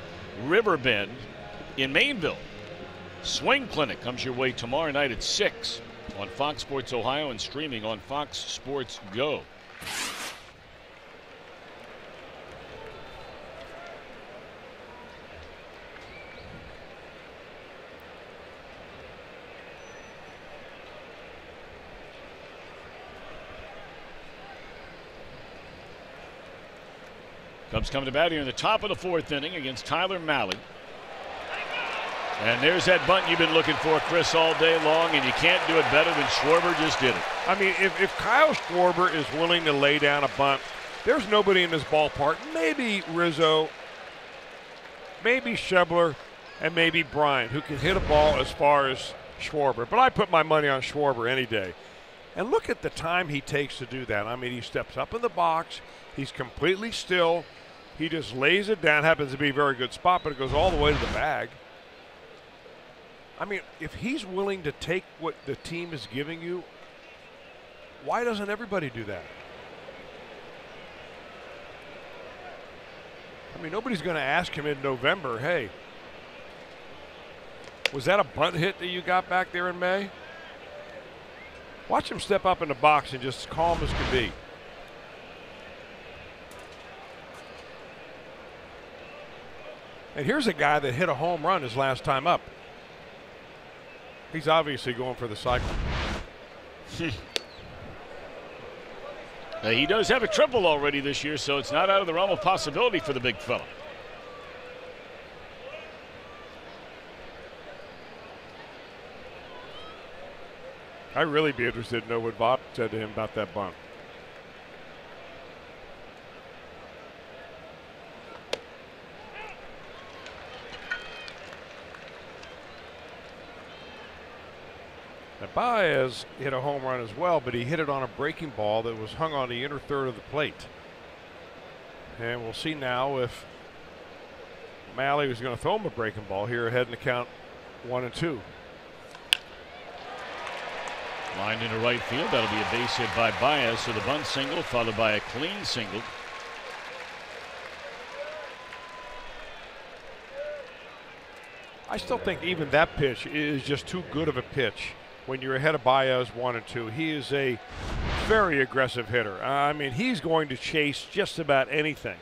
Riverbend in Mainville. Swing Clinic comes your way tomorrow night at 6 on Fox Sports Ohio and streaming on Fox Sports Go. Cubs coming to bat here in the top of the 4th inning against Tyler Malley. And there's that bunt you've been looking for, Chris, all day long, and you can't do it better than Schwarber just did it. I mean, if Kyle Schwarber is willing to lay down a bunt, there's nobody in this ballpark. Maybe Rizzo, maybe Schebler, and maybe Bryant who can hit a ball as far as Schwarber. But I put my money on Schwarber any day. And look at the time he takes to do that. I mean, he steps up in the box. He's completely still. He just lays it down. Happens to be a very good spot, but it goes all the way to the bag. I mean, if he's willing to take what the team is giving you, why doesn't everybody do that? I mean, nobody's going to ask him in November, hey, was that a bunt hit that you got back there in May? Watch him step up in the box and just calm as can be. And here's a guy that hit a home run his last time up. He's obviously going for the cycle. He does have a triple already this year, so it's not out of the realm of possibility for the big fella. I'd really be interested to know what Bob said to him about that bunt. Now Baez hit a home run as well, but he hit it on a breaking ball that was hung on the inner third of the plate. And we'll see now if Malley was going to throw him a breaking ball here ahead in the count 1-2. Lined into right field. That'll be a base hit by Baez. So the bunt single followed by a clean single. I still think even that pitch is just too good of a pitch when you're ahead of Baez 1-2. He is a very aggressive hitter. I mean, he's going to chase just about anything.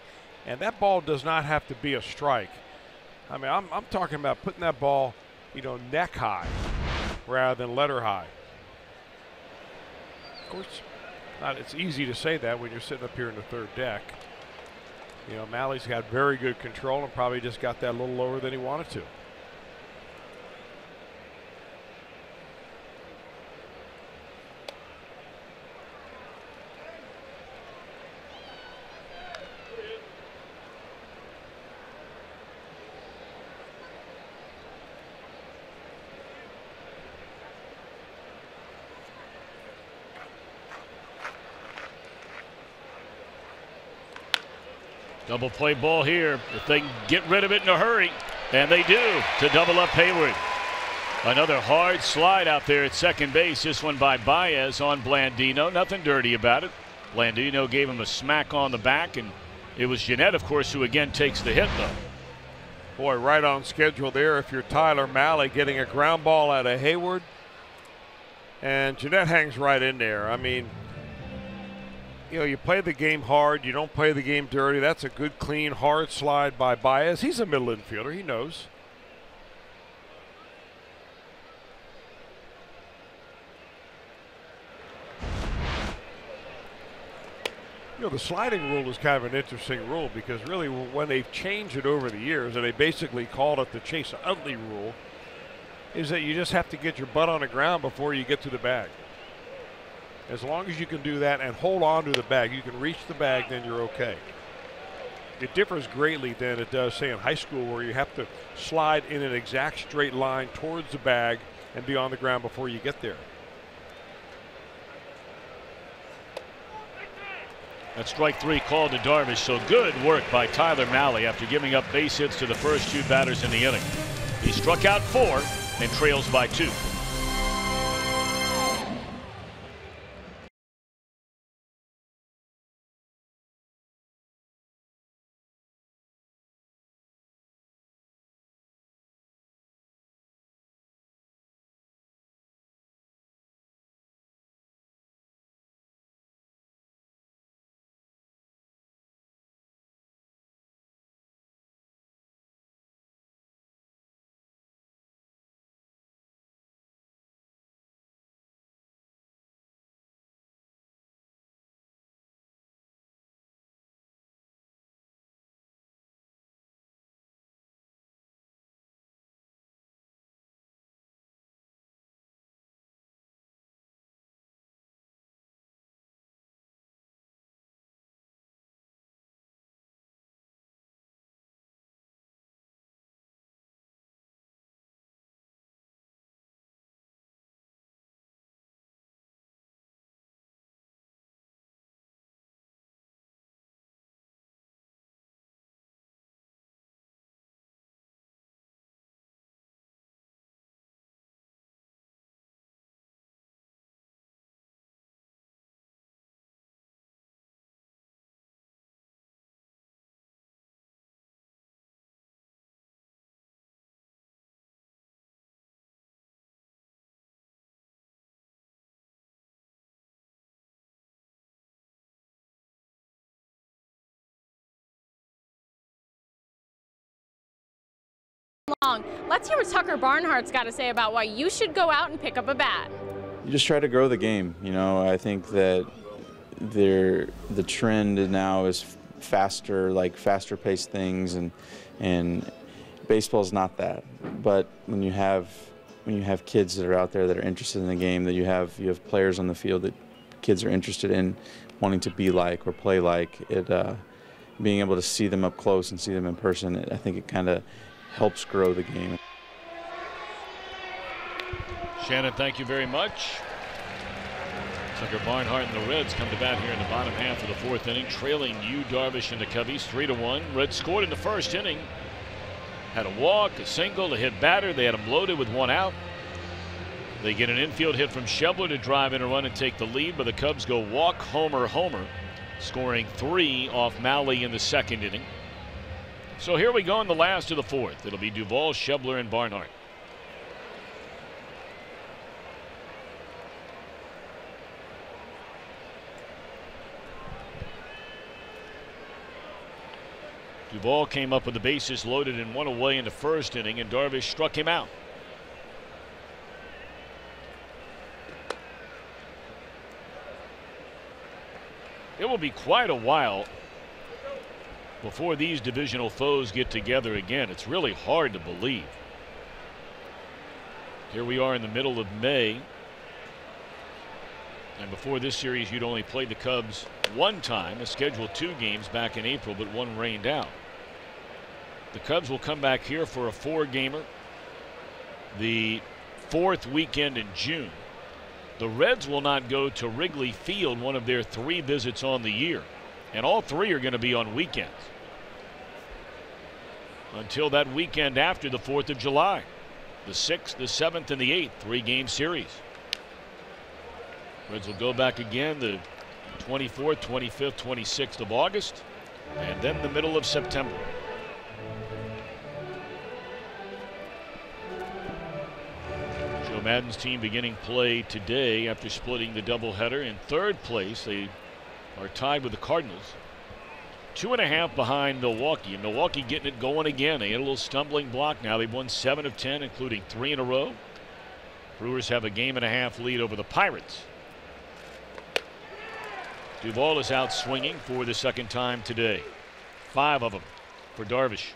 And that ball does not have to be a strike. I mean, I'm talking about putting that ball, you know, neck high rather than letter high. Of course, it's easy to say that when you're sitting up here in the third deck. You know, Malley's got very good control and probably just got that a little lower than he wanted to. Double play ball here. If they can get rid of it in a hurry, and they do, to double up Hayward. Another hard slide out there at second base. This one by Baez on Blandino. Nothing dirty about it. Blandino gave him a smack on the back, and it was Jeanette, of course, who again takes the hit, though. Boy, right on schedule there if you're Tyler Malley, getting a ground ball out of Hayward. And Jeanette hangs right in there. I mean, you know, you play the game hard, you don't play the game dirty. That's a good, clean, hard slide by Baez. He's a middle infielder, he knows. You know, the sliding rule is kind of an interesting rule because really when they've changed it over the years, and they basically called it the Chase Utley rule, is that you just have to get your butt on the ground before you get to the bag. As long as you can do that and hold on to the bag, you can reach the bag, then you're okay. It differs greatly than it does, say, in high school where you have to slide in an exact straight line towards the bag and be on the ground before you get there. That's strike three called to Darvish. So good work by Tyler Malley after giving up base hits to the first two batters in the inning. He struck out 4 and trails by 2. Long. Let's hear what Tucker Barnhart's got to say about why you should go out and pick up a bat. You just try to grow the game. You know, I think that the trend now is faster, like faster paced things, and baseball's not that. But when you have kids that are out there that are interested in the game, that you have players on the field that kids are interested in wanting to be like or play like, it being able to see them up close and see them in person, I think it kind of helps grow the game. Shannon, thank you very much. Tucker Barnhart and the Reds come to bat here in the bottom half of the fourth inning, trailing Yu Darvish and the Cubbies 3-1. Reds scored in the first inning. Had a walk, a single, a hit batter. They had them loaded with one out. They get an infield hit from Schebler to drive in a run and take the lead, but the Cubs go walk, homer, scoring 3 off Malley in the second inning. So here we go in the last of the fourth. It'll be Duvall, Schebler, and Barnhart. Duvall came up with the bases loaded and one away in the first inning, and Darvish struck him out. It will be quite a while before these divisional foes get together again. It's really hard to believe. Here we are in the middle of May. And before this series, you'd only played the Cubs one time, a scheduled 2 games back in April, but one rained out. The Cubs will come back here for a 4-gamer the 4th weekend in June. The Reds will not go to Wrigley Field, one of their 3 visits on the year, and all 3 are going to be on weekends until that weekend after the 4th of July, the 6th, the 7th, and the 8th, 3-game series. Reds will go back again the 24th, 25th, 26th of August, and then the middle of September. Joe Maddon's team beginning play today after splitting the doubleheader. In 3rd place, they are tied with the Cardinals. 2.5 behind Milwaukee, and Milwaukee getting it going again. They had a little stumbling block now. They've won 7 of 10, including 3 in a row. Brewers have a 1.5 lead over the Pirates. Duvall is out swinging for the 2nd time today. 5 of them for Darvish.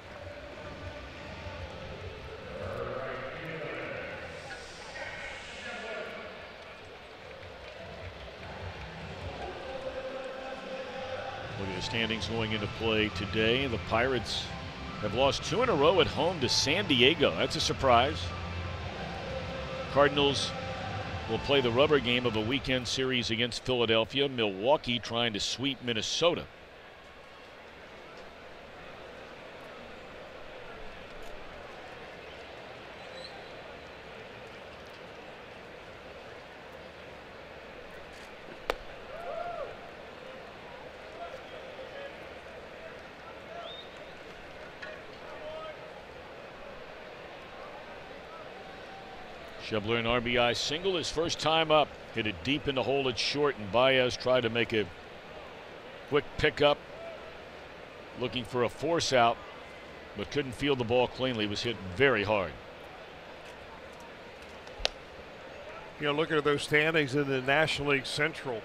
Look at the standings going into play today. The Pirates have lost 2 in a row at home to San Diego. That's a surprise. Cardinals will play the rubber game of a weekend series against Philadelphia. Milwaukee trying to sweep Minnesota. Schebler an RBI single, his first time up. Hit it deep in the hole at short, and Baez tried to make a quick pickup, looking for a force out, but couldn't field the ball cleanly. It was hit very hard. You know, looking at those standings in the National League Central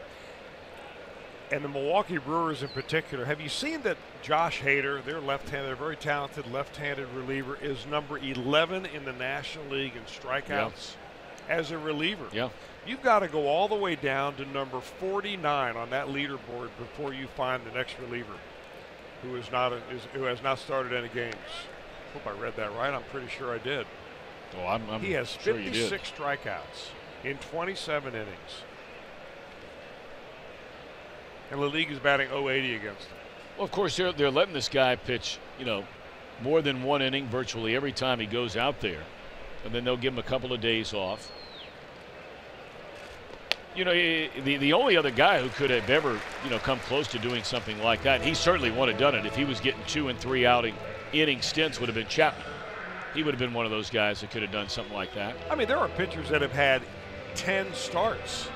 and the Milwaukee Brewers in particular, have you seen that Josh Hader, their left-handed, their very talented left-handed reliever, is number 11 in the National League in strikeouts as a reliever? Yeah. You've got to go all the way down to number 49 on that leaderboard before you find the next reliever who has not started any games. Hope I read that right. I'm pretty sure I did. Oh, he has sure 56 strikeouts in 27 innings. And the league is batting .080 against him. Well, of course, they're letting this guy pitch, you know, more than 1 inning virtually every time he goes out there. And then they'll give him a couple of days off. You know, the only other guy who could have ever, you know, come close to doing something like that, he certainly would have done it if he was getting 2 and 3 inning stints, would have been Chapman. He would have been one of those guys that could have done something like that. I mean, there are pitchers that have had 10 starts,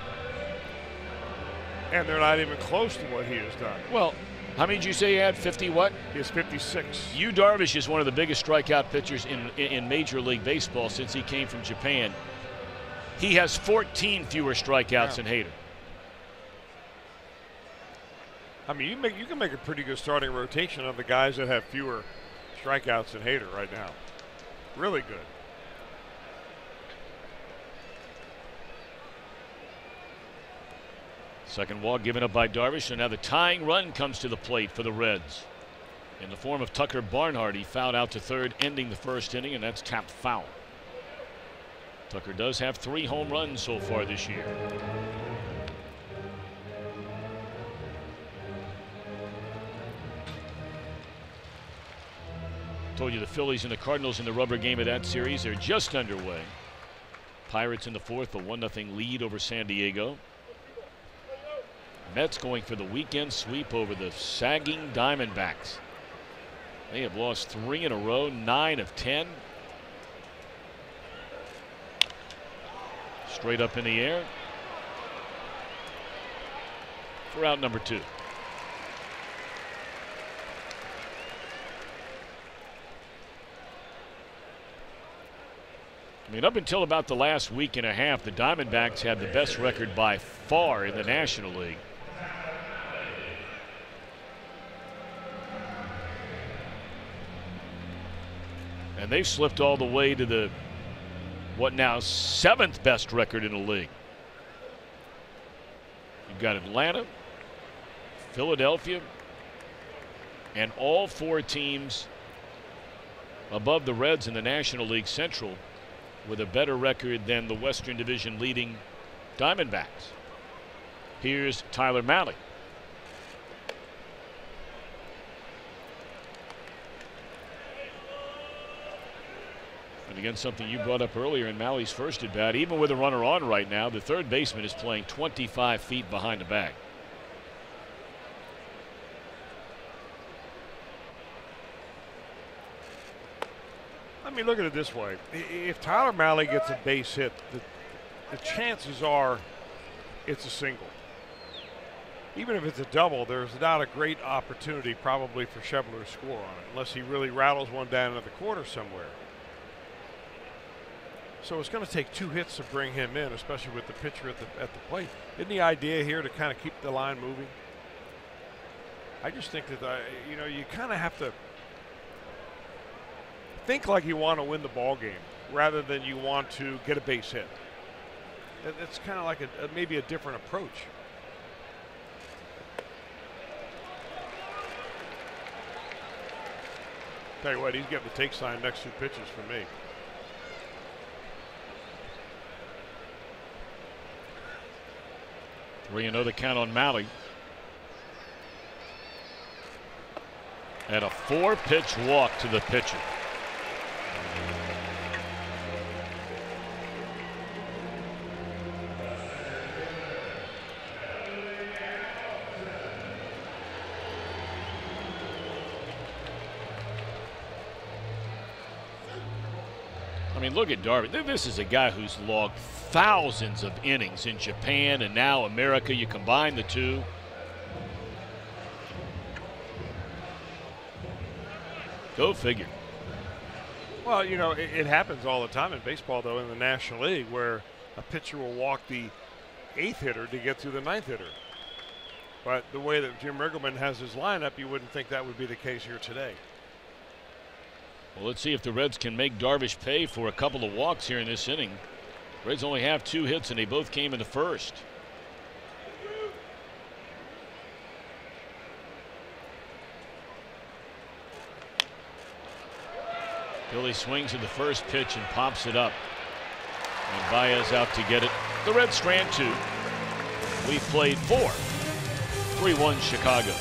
and they're not even close to what he has done. Well, how many did you say he had? 50 what? He has 56. Yu Darvish is one of the biggest strikeout pitchers in Major League Baseball since he came from Japan. He has 14 fewer strikeouts than Hader. I mean, you can make a pretty good starting rotation of the guys that have fewer strikeouts than Hader right now. Really good. Second walk given up by Darvish, and now the tying run comes to the plate for the Reds in the form of Tucker Barnhart. He fouled out to third, ending the first inning, and that's tapped foul. Tucker does have 3 home runs so far this year. Told you the Phillies and the Cardinals in the rubber game of that series. They're just underway. Pirates in the fourth, a 1-0 lead over San Diego. Mets going for the weekend sweep over the sagging Diamondbacks. They have lost 3 in a row, 9 of 10. Straight up in the air for out number 2. I mean, up until about the last week and a half, the Diamondbacks had the best record by far in the National League. And they've slipped all the way to the, what now, 7th best record in the league. You've got Atlanta, Philadelphia, and all 4 teams above the Reds in the National League Central with a better record than the Western Division leading Diamondbacks. Here's Tyler Mahle. And again, something you brought up earlier in Mahle's first at bat, even with a runner on right now, the third baseman is playing 25 feet behind the bag. I mean, look at it this way. If Tyler Mahle gets a base hit, the chances are it's a single. Even if it's a double, there's not a great opportunity probably for Schebler to score on it, unless he really rattles one down into the corner somewhere. So it's going to take 2 hits to bring him in, especially with the pitcher at the plate. Isn't the idea here to kind of keep the line moving? I just think that, you kind of have to think like you want to win the ball game rather than you want to get a base hit. It's kind of like maybe a different approach. Tell you what, he's getting the take sign next 2 pitches for me. Three 3-0 the count on Mahle. And a 4-pitch walk to the pitcher. I mean, look at Darvish. This is a guy who's logged thousands of innings in Japan and now America. You combine the two. Go figure. Well, it happens all the time in baseball, though, in the National League, where a pitcher will walk the 8th hitter to get to the 9th hitter. But the way that Jim Riggleman has his lineup, you wouldn't think that would be the case here today. Well, let's see if the Reds can make Darvish pay for a couple of walks here in this inning. Reds only have 2 hits, and they both came in the first. Billy swings at the first pitch and pops it up. And Baez out to get it. The Reds strand 2. We've played 4. 3-1 Chicago.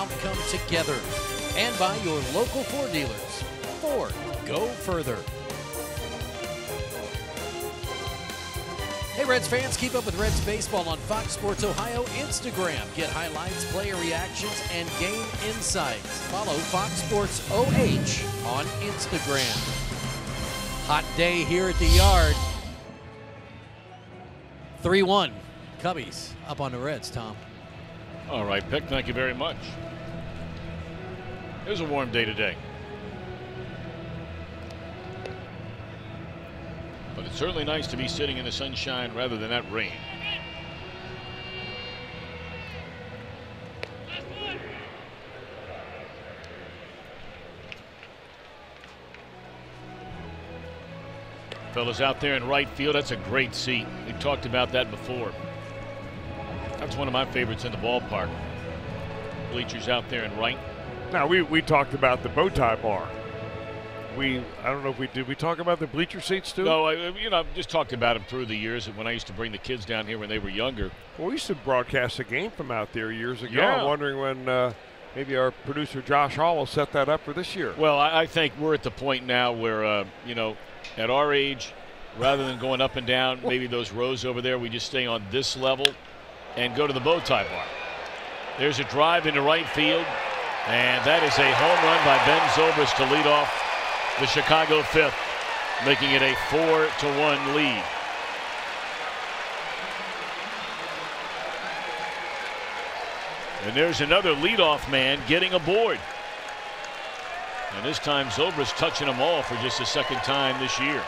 outcome together. And by your local Ford dealers. Ford, go further. Hey Reds fans, keep up with Reds baseball on Fox Sports Ohio Instagram. Get highlights, player reactions, and game insights. Follow Fox Sports OH on Instagram. Hot day here at the yard. 3-1. Cubbies up on the Reds, Tom. All right, Pick, thank you very much. It was a warm day today. But it's certainly nice to be sitting in the sunshine rather than that rain. Fellas out there in right field, that's a great seat. We talked about that before. That's one of my favorites in the ballpark. Bleachers out there in right. Now, we talked about the bow tie bar. I don't know if we did. We talk about the bleacher seats too? No, I've just talked about them through the years when I used to bring the kids down here when they were younger. Well, we used to broadcast a game from out there years ago. Yeah. I'm wondering when maybe our producer Josh Hall will set that up for this year. Well, I think we're at the point now where, at our age, rather than going up and down, maybe those rows over there, we just stay on this level and go to the bow tie bar. There's a drive into right field, and that is a home run by Ben Zobrist to lead off the Chicago fifth, making it a 4-1 lead. And there's another leadoff man getting aboard. And this time Zobrist touching them all for just the second time this year.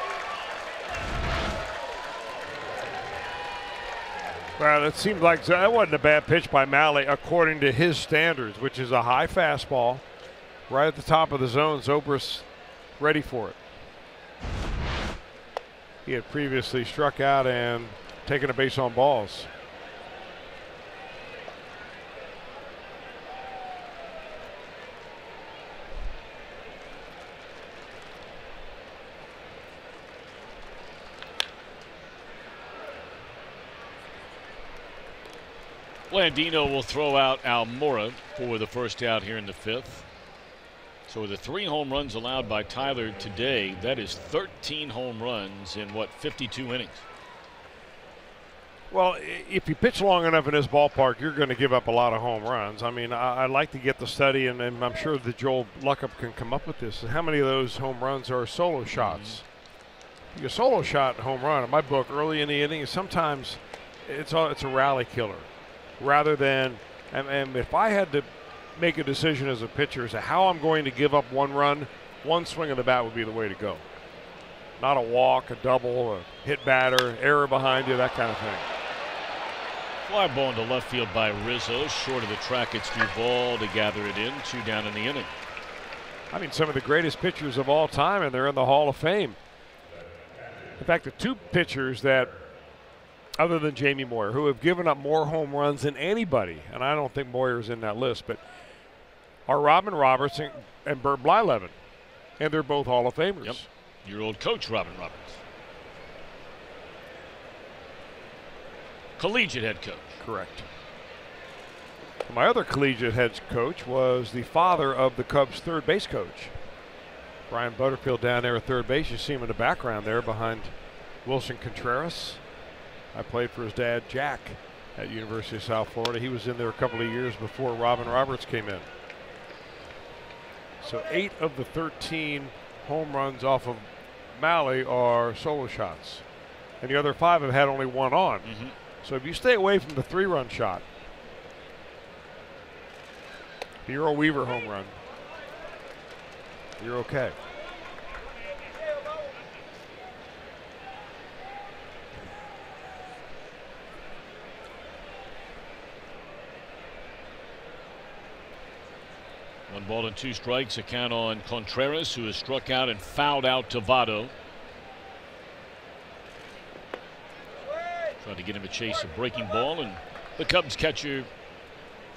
Well, it seemed like that wasn't a bad pitch by Malley according to his standards, which is a high fastball right at the top of the zone. Zobrist ready for it. He had previously struck out and taken a base on balls. Blandino will throw out Almora for the first out here in the fifth. So with the 3 home runs allowed by Tyler today, that is 13 home runs in, 52 innings? Well, if you pitch long enough in this ballpark, you're going to give up a lot of home runs. I mean, I'd like to get the study, and I'm sure that Joel Luckup can come up with this. How many of those home runs are solo shots? A solo shot home run, in my book, early in the inning, sometimes it's a rally killer. Rather than, and if I had to make a decision as a pitcher as to how I'm going to give up one run, one swing of the bat would be the way to go. Not a walk, a double, a hit batter, error behind you, that kind of thing. Fly ball into left field by Rizzo. Short of the track, it's Duvall to gather it in. 2 down in the inning. I mean, some of the greatest pitchers of all time, and they're in the Hall of Fame. In fact, the 2 pitchers that, other than Jamie Moyer, who have given up more home runs than anybody, and I don't think Moyer's in that list, but are Robin Robertson and Bert Blyleven, and they're both Hall of Famers. Yep. Your old coach, Robin Roberts. Collegiate head coach. Correct. My other collegiate head coach was the father of the Cubs' third base coach, Brian Butterfield, down there at third base. You see him in the background there behind Wilson Contreras. I played for his dad, Jack, at University of South Florida. He was in there a couple of years before Robin Roberts came in. So 8 of the 13 home runs off of Malley are solo shots. And the other 5 have had only 1 on. So if you stay away from the 3-run shot, the Earl Weaver home run, you're okay. One ball and 2 strikes. A count on Contreras, who has struck out and fouled out Tovado. Trying to get him a chase of breaking ball, and the Cubs catcher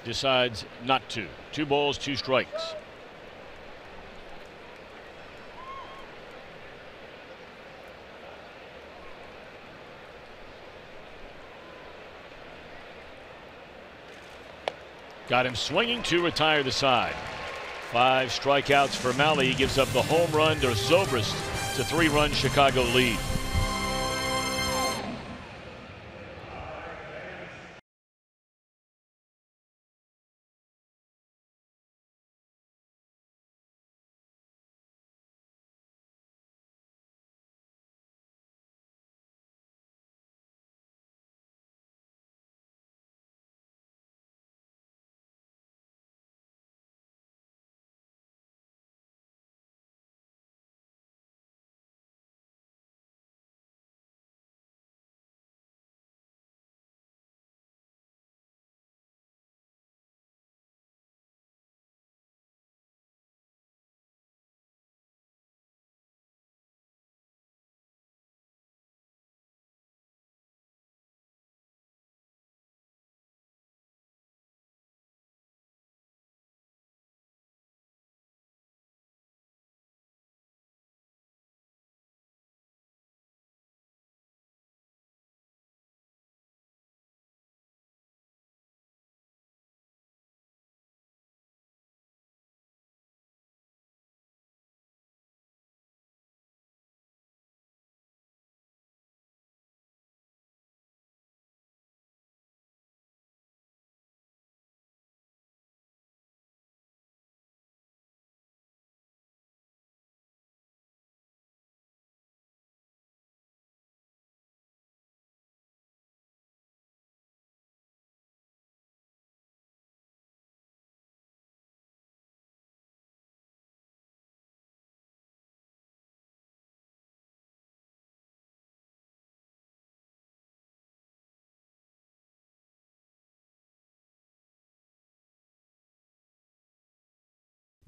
decides not to. 2 balls, 2 strikes. Got him swinging to retire the side. 5 strikeouts for Malley. He gives up the home run to Zobrist. It's a 3-run Chicago lead.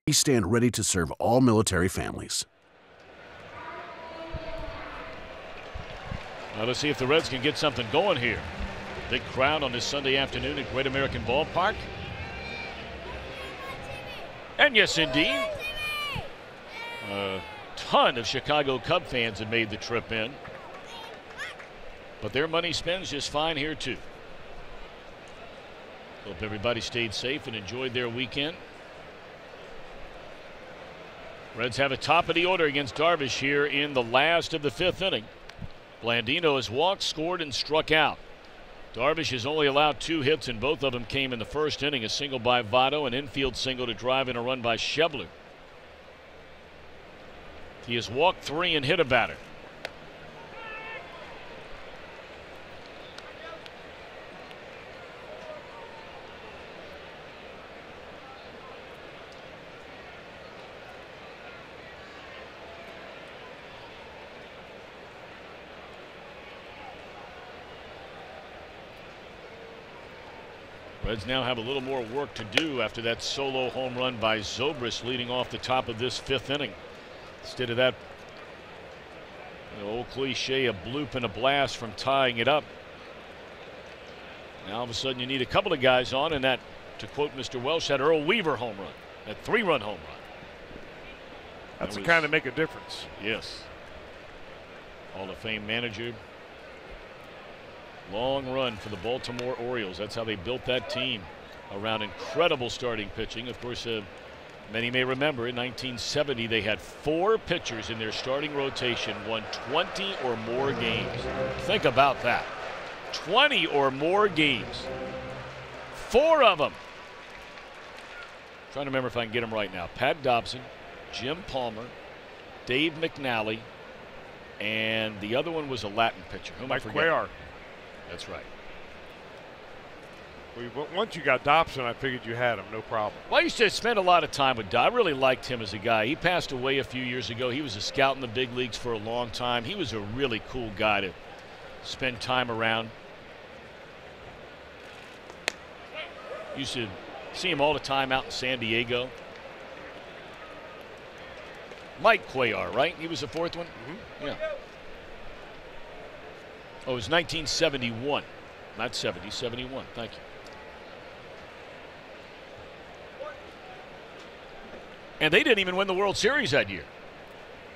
We stand ready to serve all military families. Now let's see if the Reds can get something going here. Big crowd on this Sunday afternoon at Great American Ballpark. And yes, indeed, a ton of Chicago Cub fans have made the trip in. But their money spends just fine here, too. Hope everybody stayed safe and enjoyed their weekend. Reds have a top of the order against Darvish here in the last of the 5th inning. Blandino has walked, scored, and struck out. Darvish has only allowed 2 hits, and both of them came in the first inning. A single by Votto, an infield single to drive in a run by Schebler. He has walked 3 and hit a batter. Reds now have a little more work to do after that solo home run by Zobrist leading off the top of this 5th inning. Instead of that old cliche, a bloop and a blast from tying it up. Now all of a sudden you need a couple of guys on, and that, to quote Mr. Welsh, that Earl Weaver home run, that 3-run home run. That's the kind of make a difference. Yes. Hall of Fame manager. Long run for the Baltimore Orioles. That's how they built that team around incredible starting pitching. Of course, many may remember in 1970 they had 4 pitchers in their starting rotation won 20 or more games. Think about that. 20 or more games. 4 of them. Trying to remember if I can get them right now. Pat Dobson, Jim Palmer, Dave McNally, and the other one was a Latin pitcher. Who am I forgetting? Cuellar. That's right. Well, once you got Dobson, I figured you had him, no problem. Well, I used to spend a lot of time with Dob. I really liked him as a guy. He passed away a few years ago. He was a scout in the big leagues for a long time. He was a really cool guy to spend time around. Used to see him all the time out in San Diego. Mike Cuellar, right? He was the 4th one? Mm-hmm. Yeah. Oh, it was 1971, not 70, 71. Thank you. And they didn't even win the World Series that year.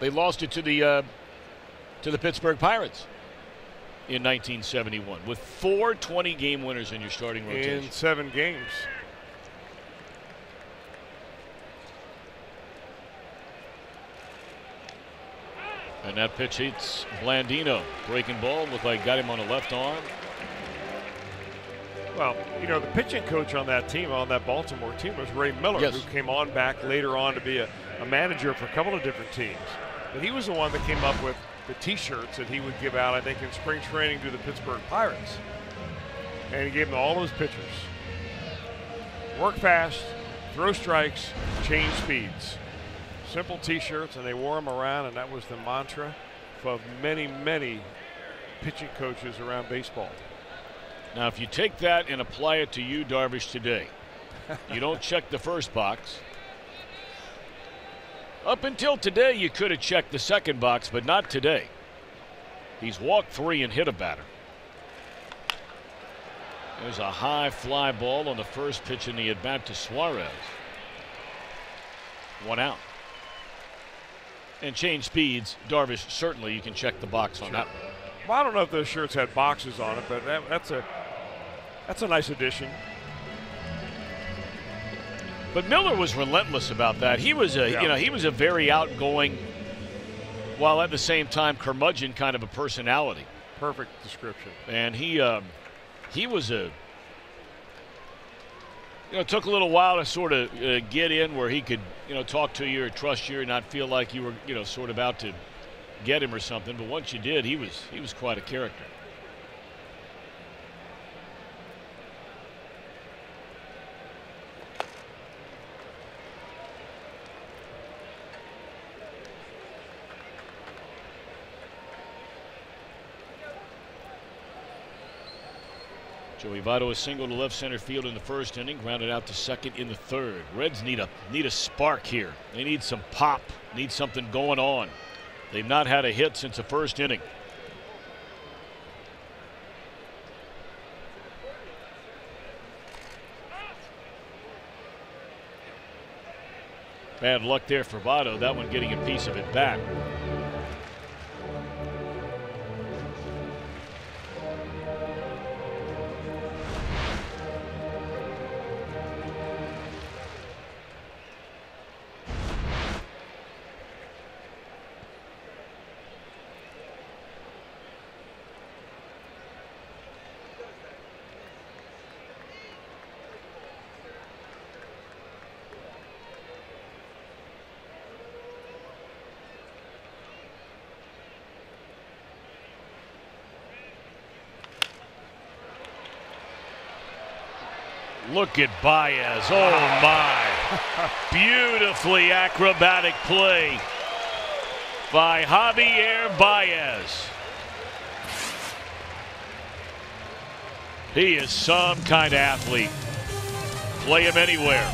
They lost it to the Pittsburgh Pirates in 1971 with 4 20-game winners in your starting rotation. In 7 games. And that pitch hits Blandino. Breaking ball, looked like got him on the left arm. Well, you know, the pitching coach on that team, on that Baltimore team, was Ray Miller, Yes. who came on back later on to be a manager for a couple of different teams. But he was the one that came up with the T-shirts that he would give out, I think, in spring training to the Pittsburgh Pirates. And he gave them all those pitchers. Work fast, throw strikes, change speeds. Simple T-shirts, and they wore them around, and that was the mantra of many, many pitching coaches around baseball. Now, if you take that and apply it to you, Darvish, today, you don't check the first box. Up until today, you could have checked the second box, but not today. He's walked 3 and hit a batter. There's a high fly ball on the first pitch in the at-bat to Suarez. 1 out. And change speeds, Darvish, certainly you can check the box on that one. Well, I don't know if those shirts had boxes on it, but that's a nice addition. But Miller was relentless about that. He was he was a very outgoing, while at the same time curmudgeon kind of a personality. Perfect description. And he was a, it took a little while to sort of get in where he could, talk to you or trust you or not feel like you were, sort of out to get him or something. But once you did, he was quite a character. Joey Votto a single to left center field in the first inning, grounded out to second in the third. Reds need a spark here. They need some pop, need something going on. They've not had a hit since the first inning. Bad luck there for Votto, that one getting a piece of it back. Look at Baez. Oh, my. Beautifully acrobatic play by Javier Baez. He is some kind of athlete. Play him anywhere.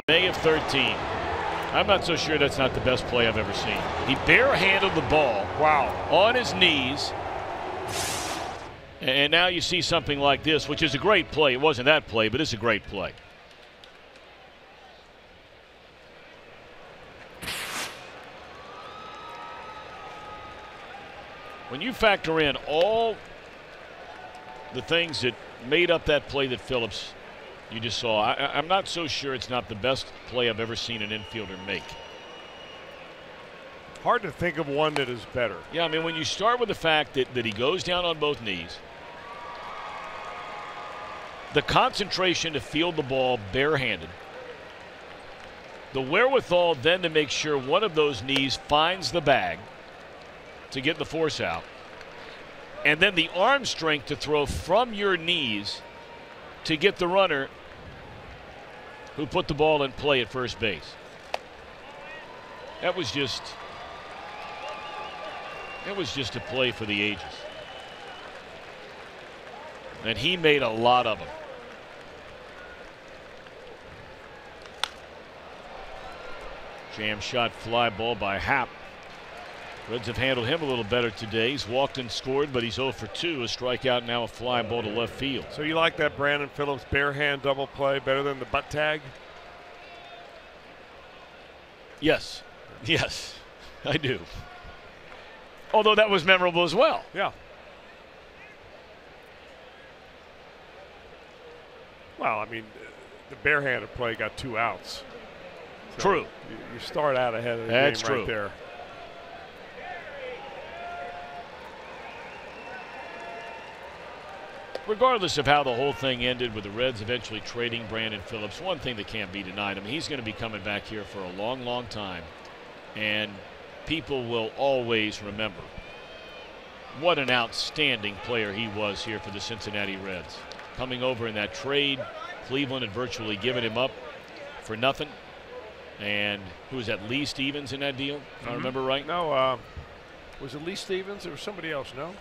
May of 13. I'm not so sure that's not the best play I've ever seen. He barehanded the ball. Wow. On his knees. And now you see something like this, which is a great play. It wasn't that play, but it's a great play. When you factor in all the things that made up that play that Phillips you just saw, I'm not so sure it's not the best play I've ever seen an infielder make. Hard to think of one that is better. Yeah, I mean, when you start with the fact that he goes down on both knees, the concentration to field the ball barehanded, the wherewithal then to make sure one of those knees finds the bag to get the force out, and then the arm strength to throw from your knees to get the runner who put the ball in play at first base. That was just a play for the ages. And he made a lot of them. Jam shot fly ball by Happ. Reds have handled him a little better today. He's walked and scored, but he's 0 for 2. A strikeout, now a fly ball to left field. So you like that Brandon Phillips bare hand double play better than the butt tag? Yes. Yes, I do. Although that was memorable as well. Yeah. Well, I mean, the barehanded play got 2 outs. So true. You start out ahead of the That's game right true. there. Regardless of how the whole thing ended with the Reds eventually trading Brandon Phillips, one thing that can't be denied, I mean, he's going to be coming back here for a long, long time. And people will always remember what an outstanding player he was here for the Cincinnati Reds. Coming over in that trade, Cleveland had virtually given him up for nothing. And who was that, Lee Stevens in that deal, if I remember right? No, was it Lee Stevens or somebody else? No?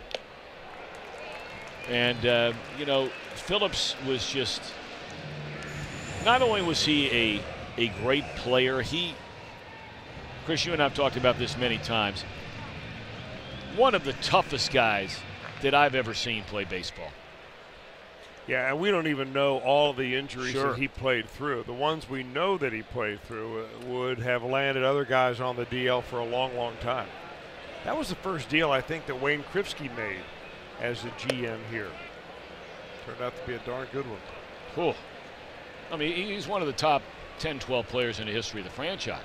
And, you know, Phillips was just, not only was he a great player, Chris, you and I have talked about this many times, one of the toughest guys that I've ever seen play baseball. Yeah, and we don't even know all of the injuries Sure. that he played through. The ones we know that he played through would have landed other guys on the DL for a long, long time. That was the first deal, I think, that Wayne Krivsky made as the GM here. Turned out to be a darn good one. Cool. I mean, he's one of the top 10, 12 players in the history of the franchise.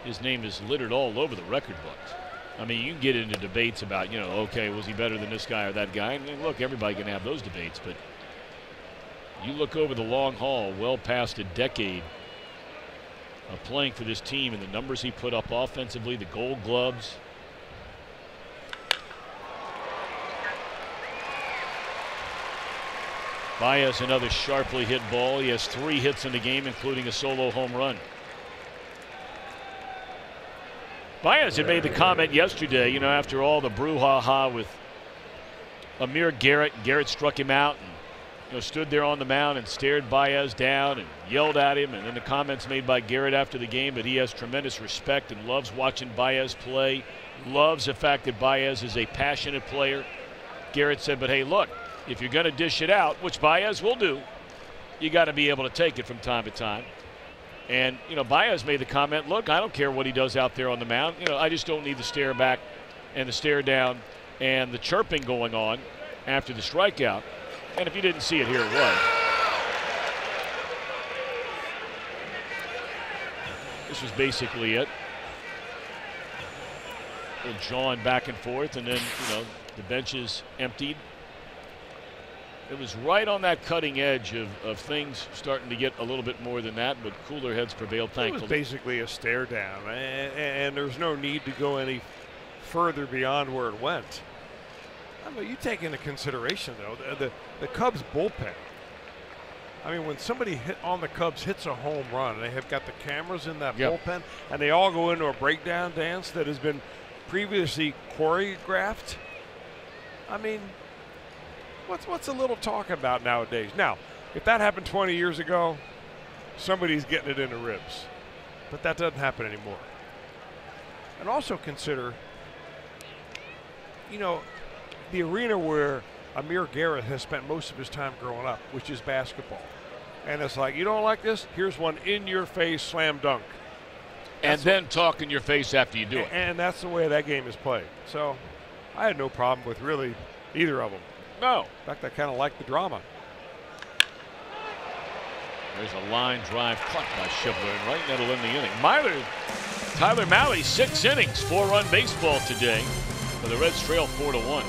His name is littered all over the record books. I mean, you can get into debates about, you know, okay, was he better than this guy or that guy? And look, everybody can have those debates, but you look over the long haul, well past a decade of playing for this team and the numbers he put up offensively, the Gold Gloves. Baez, another sharply hit ball. He has 3 hits in the game, including a solo home run. Baez had made the comment yesterday, you know, after all the brouhaha with Amir Garrett. Garrett struck him out and, you know, stood there on the mound and stared Baez down and yelled at him. And then the comments made by Garrett after the game that he has tremendous respect and loves watching Baez play, loves the fact that Baez is a passionate player. Garrett said, but hey, look, if you're going to dish it out, which Baez will do, you got to be able to take it from time to time. And, you know, Baez made the comment, look, I don't care what he does out there on the mound. You know, I just don't need the stare back and the stare down and the chirping going on after the strikeout. And if you didn't see it, here it was. This was basically it. A little jawing back and forth, and then, you know, the benches emptied. It was right on that cutting edge of things starting to get a little bit more than that, but cooler heads prevailed, thankfully. It was basically a stare down, and there's no need to go any further beyond where it went. I mean, you take into consideration, though, the Cubs bullpen. I mean, when somebody on the Cubs hits a home run, and they have got the cameras in that bullpen, and they all go into a breakdown dance that has been previously choreographed. I mean, what's a little talk about nowadays? Now, if that happened 20 years ago, somebody's getting it in the ribs. but that doesn't happen anymore. And also consider, you know, the arena where Amir Garrett has spent most of his time growing up, which is basketball. And it's like, you don't like this? Here's one in-your-face slam dunk. And then talk in your face after you do it. And that's the way that game is played. So I had no problem with really either of them. No. In fact, I kind of like the drama. There's a line drive caught by Shibler, and right that'll end the inning. Tyler Malley, 6 innings, 4-run baseball today. For the Reds trail 4-1.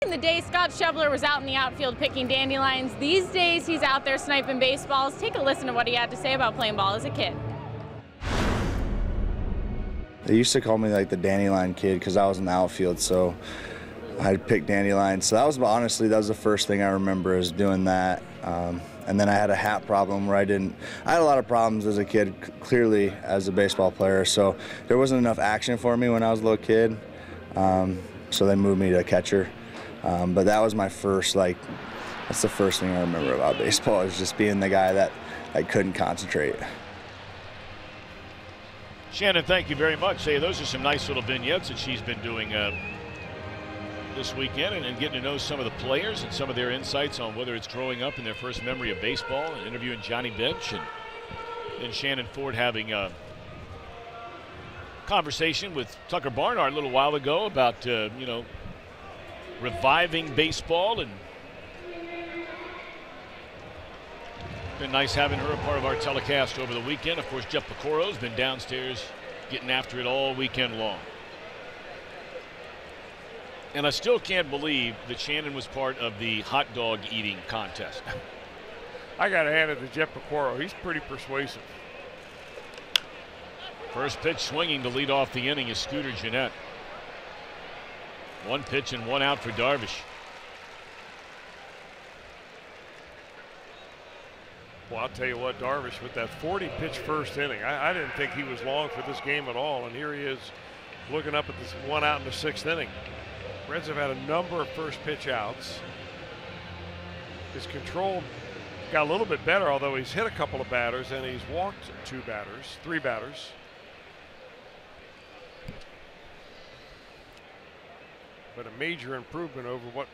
In the day, Scott Shebler was out in the outfield picking dandelions. These days, he's out there sniping baseballs. Take a listen to what he had to say about playing ball as a kid. They used to call me like the dandelion kid because I was in the outfield, so I'd pick dandelions. So that was, honestly, that was the first thing I remember is doing that. And then I had a hat problem where I had a lot of problems as a kid, clearly as a baseball player. So there wasn't enough action for me when I was a little kid. So they moved me to catcher. But that was my first, that's the first thing I remember about baseball is just being the guy that couldn't concentrate. Shannon, thank you very much. Hey, those are some nice little vignettes that she's been doing this weekend and getting to know some of the players and some of their insights on whether it's growing up in their first memory of baseball and interviewing Johnny Bench and then Shannon Ford having a conversation with Tucker Barnhart a little while ago about, reviving baseball, and been nice having her a part of our telecast over the weekend. Of course, Jeff Pecoro's been downstairs getting after it all weekend long. And I still can't believe that Shannon was part of the hot dog eating contest. I got to hand it to Jeff Pecoro. He's pretty persuasive. First pitch swinging to lead off the inning is Scooter Gennett. 1 pitch and 1 out for Darvish. Well, I'll tell you what, Darvish with that 40-pitch first inning, I didn't think he was long for this game at all, and here he is looking up at this 1 out in the 6th inning. Reds have had a number of first pitch outs. His control got a little bit better, although he's hit a couple of batters and he's walked 3 batters. But a major improvement over what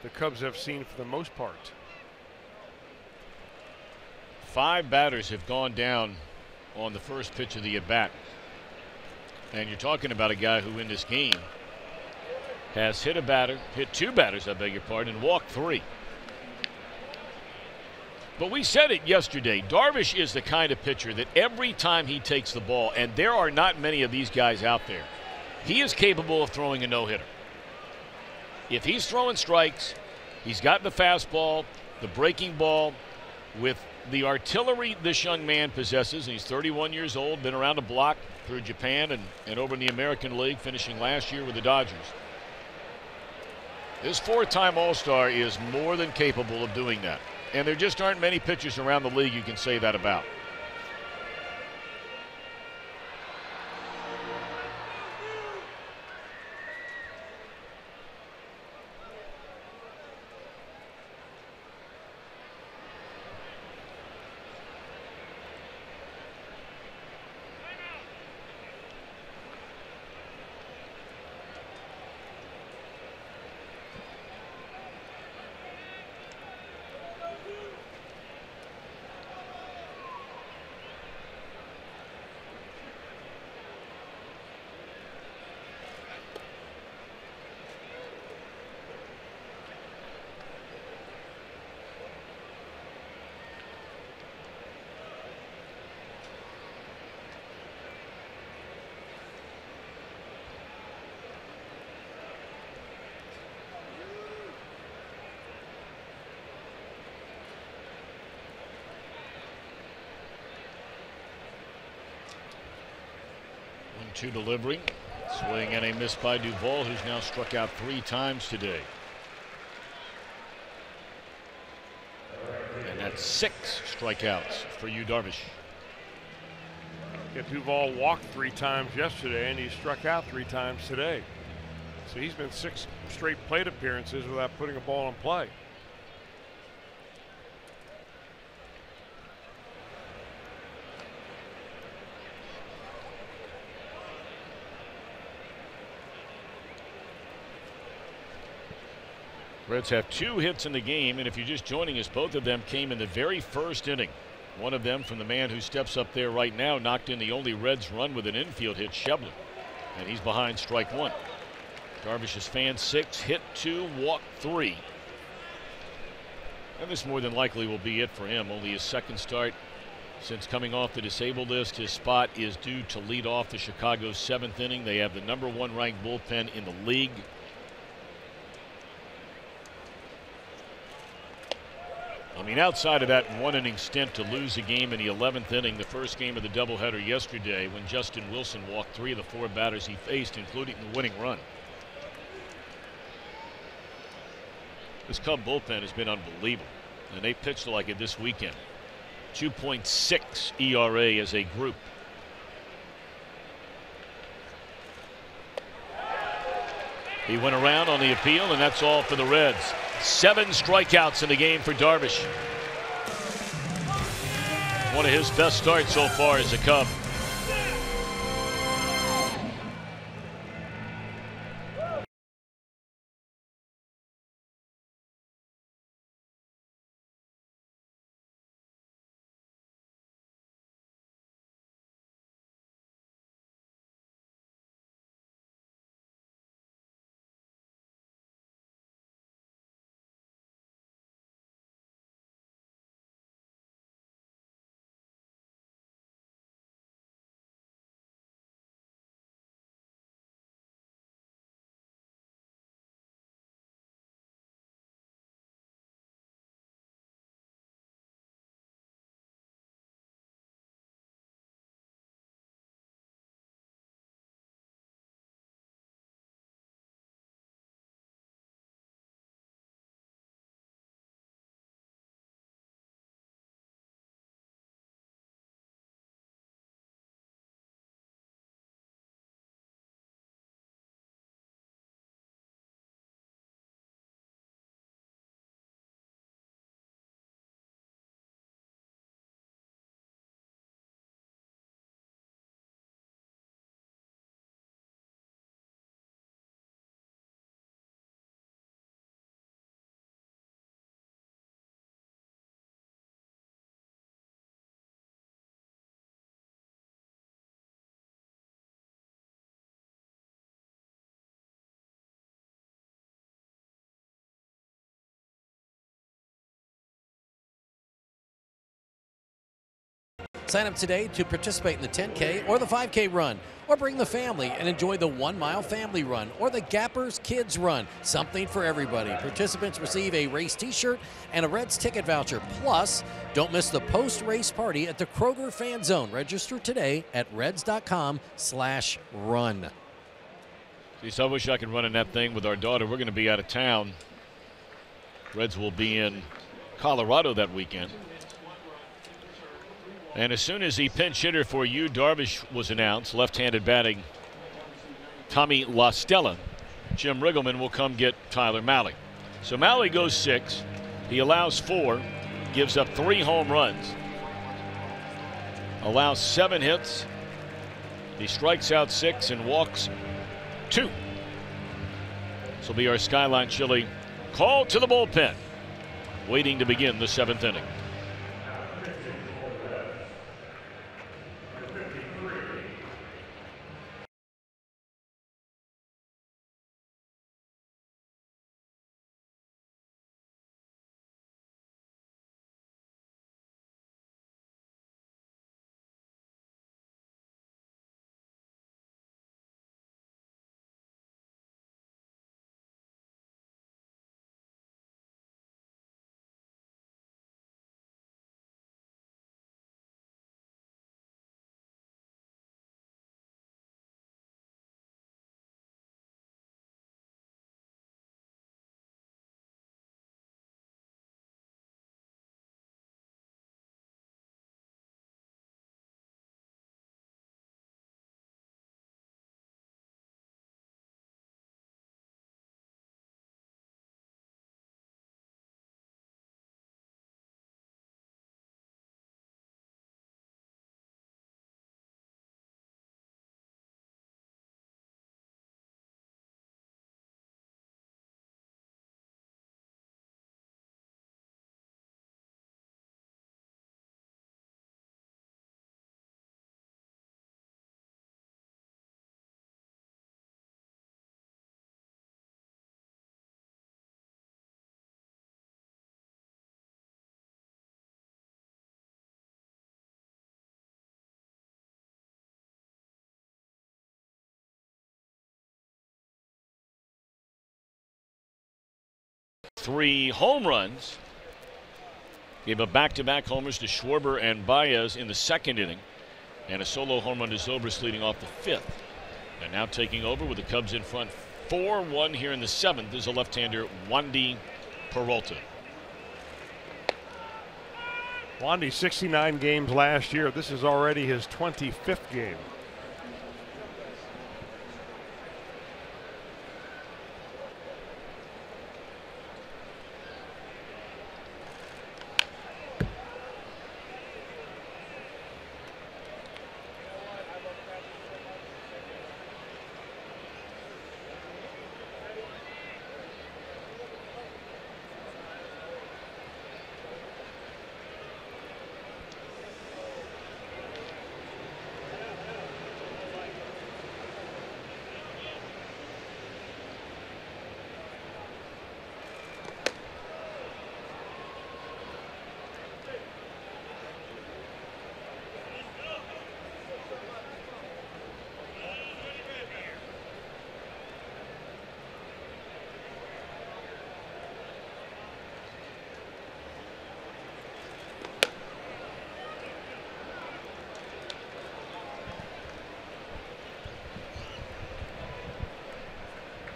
the Cubs have seen for the most part. 5 batters have gone down on the first pitch of the at-bat. And you're talking about a guy who in this game has hit 2 batters, I beg your pardon, and walked 3. But we said it yesterday, Darvish is the kind of pitcher that every time he takes the ball, and there are not many of these guys out there, he is capable of throwing a no-hitter. If he's throwing strikes, he's got the fastball, the breaking ball, with the artillery this young man possesses, and he's 31 years old, been around the block through Japan and over in the American League, finishing last year with the Dodgers. This 4-time All-Star is more than capable of doing that. And there just aren't many pitchers around the league you can say that about. 0-2 delivery. Swing and a miss by Duvall, who's now struck out 3 times today. And that's 6 strikeouts for Yu Darvish. Duvall walked 3 times yesterday, and he struck out 3 times today. So he's been 6 straight plate appearances without putting a ball in play. Reds have 2 hits in the game, and if you're just joining us, both of them came in the very first inning. One of them from the man who steps up there right now, knocked in the only Reds run with an infield hit, Shebler. And he's behind strike 1. Darvish has fanned 6, hit 2, walked 3. And this more than likely will be it for him. Only his second start since coming off the disabled list. His spot is due to lead off the Chicago 7th inning. They have the #1 ranked bullpen in the league. I mean, outside of that 1-inning stint to lose a game in the 11th inning, the first game of the doubleheader yesterday, when Justin Wilson walked 3 of the 4 batters he faced, including the winning run. This Cub bullpen has been unbelievable, and they pitched like it this weekend. 2.6 ERA as a group. He went around on the appeal, and that's all for the Reds. 7 strikeouts in the game for Darvish. One of his best starts so far as a Cub. Sign up today to participate in the 10K or the 5K run, or bring the family and enjoy the 1-mile family run or the Gappers Kids Run. Something for everybody. Participants receive a race t-shirt and a Reds ticket voucher. Plus, don't miss the post-race party at the Kroger Fan Zone. Register today at reds.com/run. Geez, I wish I could run in that thing with our daughter. We're going to be out of town. Reds will be in Colorado that weekend. And as soon as the pinch hitter for Yu Darvish was announced, left-handed batting Tommy La Stella, Jim Riggleman will come get Tyler Mahle. So Mahle goes 6. He allows 4, gives up 3 home runs, allows 7 hits. He strikes out 6 and walks 2. This will be our Skyline Chili call to the bullpen, waiting to begin the 7th inning. 3 home runs. Gave up back-to-back homers to Schwarber and Baez in the 2nd inning, and a solo home run to Zobrist leading off the 5th. And now taking over with the Cubs in front 4-1 here in the 7th is a left-hander, Wandy Peralta. Wandy 69 games last year. This is already his 25th game.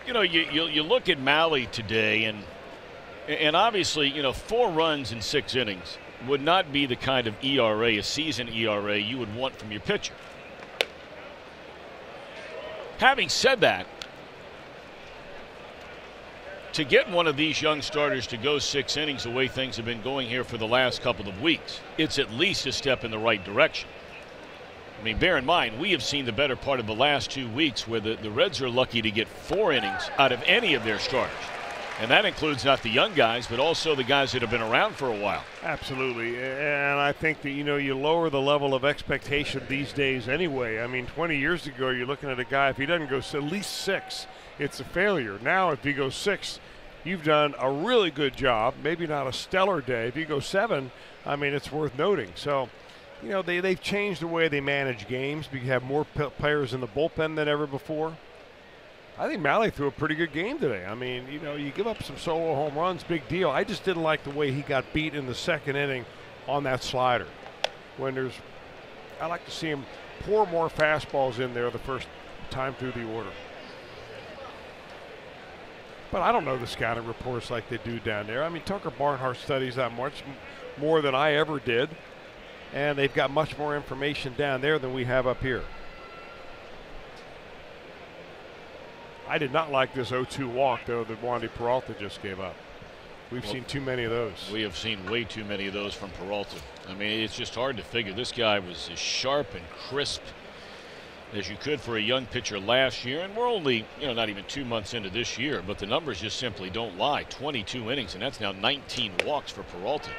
You know, you look at Mahle today, and obviously, you know, 4 runs in 6 innings would not be the kind of ERA, a season ERA, you would want from your pitcher. Having said that, to get one of these young starters to go 6 innings the way things have been going here for the last couple of weeks, it's at least a step in the right direction. I mean, bear in mind, we have seen the better part of the last 2 weeks where the Reds are lucky to get 4 innings out of any of their starters. And that includes not the young guys, but also the guys that have been around for a while. Absolutely. And I think that, you know, you lower the level of expectation these days anyway. I mean, 20 years ago, you're looking at a guy, if he doesn't go at least 6, it's a failure. Now, if he goes 6, you've done a really good job. Maybe not a stellar day. If you go 7, I mean, it's worth noting. So, you know, they've changed the way they manage games. You have more players in the bullpen than ever before. I think Mahle threw a pretty good game today. I mean, you know, you give up some solo home runs, big deal. I just didn't like the way he got beat in the 2nd inning on that slider. I like to see him pour more fastballs in there the first time through the order. But I don't know the scouting reports like they do down there. I mean, Tucker Barnhart studies that much more than I ever did. And they've got much more information down there than we have up here. I did not like this 0-2 walk, though, that Wandy Peralta just gave up. We've seen too many of those. We have seen way too many of those from Peralta. I mean, it's just hard to figure. This guy was as sharp and crisp as you could for a young pitcher last year, and we're only, you know, not even 2 months into this year, but the numbers just simply don't lie. 22 innings, and that's now 19 walks for Peralta.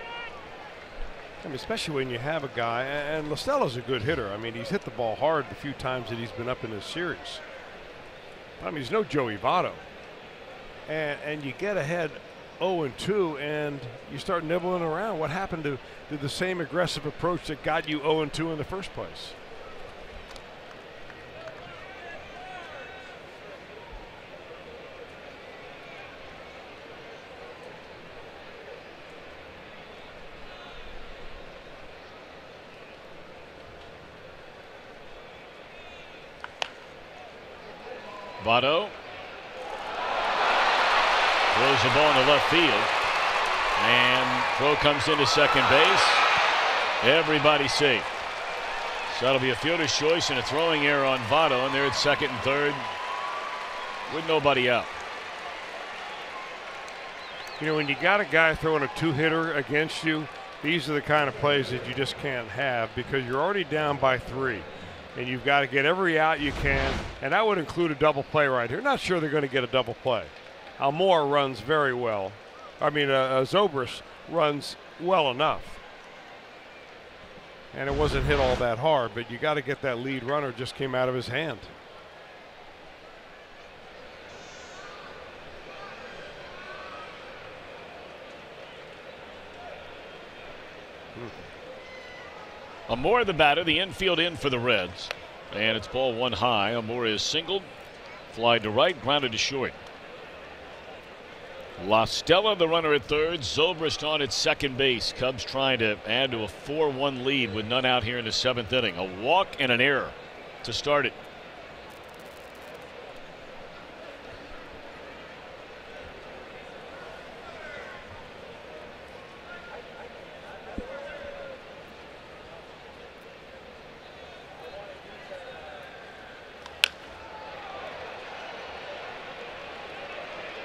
I mean, especially when you have a guy, and Listella's a good hitter. I mean, he's hit the ball hard the few times that he's been up in this series. I mean, he's no Joey Votto. And you get ahead 0-2, and you start nibbling around. What happened to the same aggressive approach that got you 0-2 in the first place? Votto throws the ball into left field, and throw comes into second base. Everybody safe. So that'll be a fielder's choice and a throwing error on Votto, and they're at 2nd and 3rd with nobody out. You know, when you got a guy throwing a 2-hitter against you, these are the kind of plays that you just can't have because you're already down by 3. And you've got to get every out you can, and that would include a double play right here. Not sure they're going to get a double play. Almora runs very well. I mean, Zobrist runs well enough. And it wasn't hit all that hard, but you got to get that lead runner, just came out of his hand. Amore the batter, the infield in for the Reds. And it's ball 1 high. Amore is singled, fly to right, grounded to short. La Stella, the runner at third. Zobrist on at second base. Cubs trying to add to a 4-1 lead with none out here in the 7th inning. A walk and an error to start it.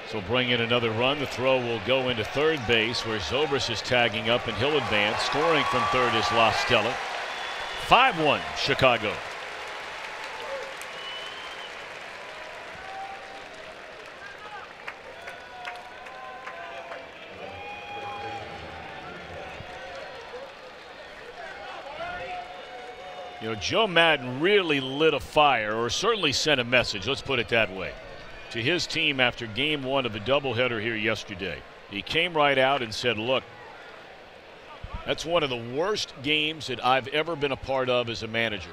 So bring in another run. The throw will go into third base where Zobrist is tagging up and he'll advance. Scoring from third is La Stella. 5-1 Chicago. You know, Joe Madden really lit a fire, or certainly sent a message, let's put it that way, to his team after game 1 of the doubleheader here yesterday. He came right out and said, look, that's one of the worst games that I've ever been a part of as a manager,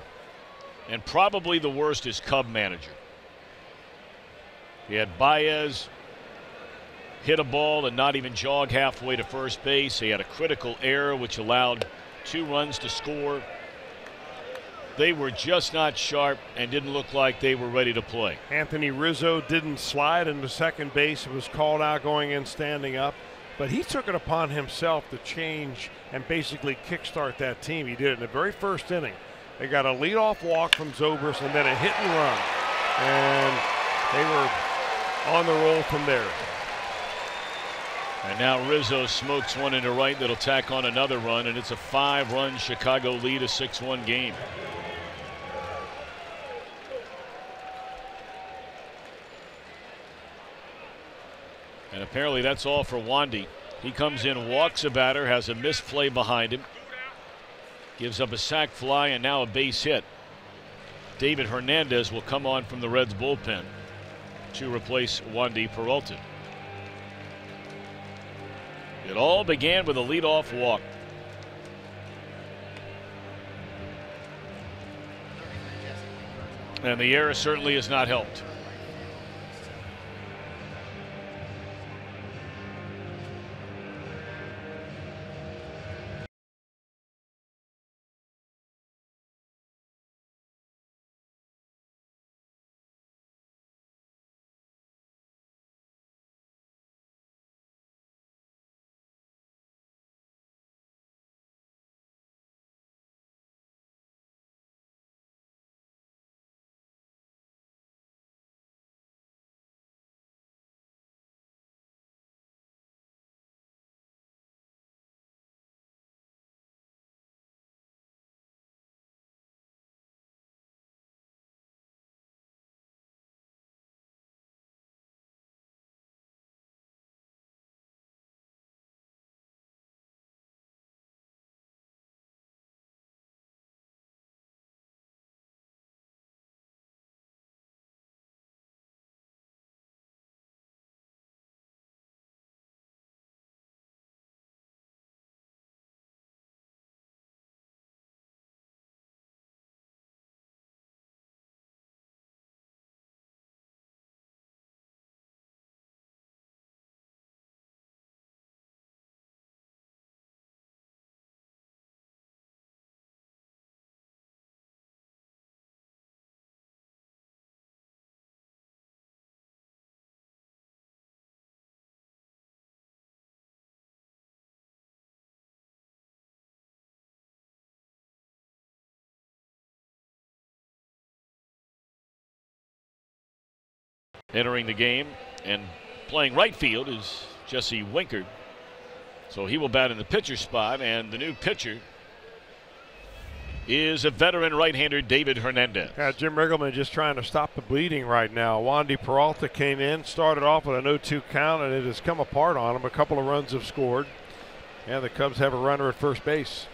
and probably the worst as Cub manager. He had Baez hit a ball and not even jog halfway to first base. He had a critical error which allowed 2 runs to score. They were just not sharp and didn't look like they were ready to play. Anthony Rizzo didn't slide into second base. It was called out going in, standing up. But he took it upon himself to change and basically kickstart that team. He did it in the very first inning. They got a leadoff walk from Zobrist and then a hit and run. And they were on the roll from there. And now Rizzo smokes one into right that'll tack on another run, and it's a 5-run Chicago lead, a 6-1 game. And apparently that's all for Wandy. He comes in, walks a batter, has a missed play behind him, gives up a sac fly and now a base hit. David Hernandez will come on from the Reds bullpen to replace Wandy Peralta. It all began with a leadoff walk. And the error certainly has not helped. Entering the game and playing right field is Jesse Winkard. So he will bat in the pitcher spot, and the new pitcher is a veteran right-hander, David Hernandez. Yeah, Jim Riggleman just trying to stop the bleeding right now. Wandy Peralta came in, started off with an 0-2 count, and it has come apart on him. A couple of runs have scored, and the Cubs have a runner at first base.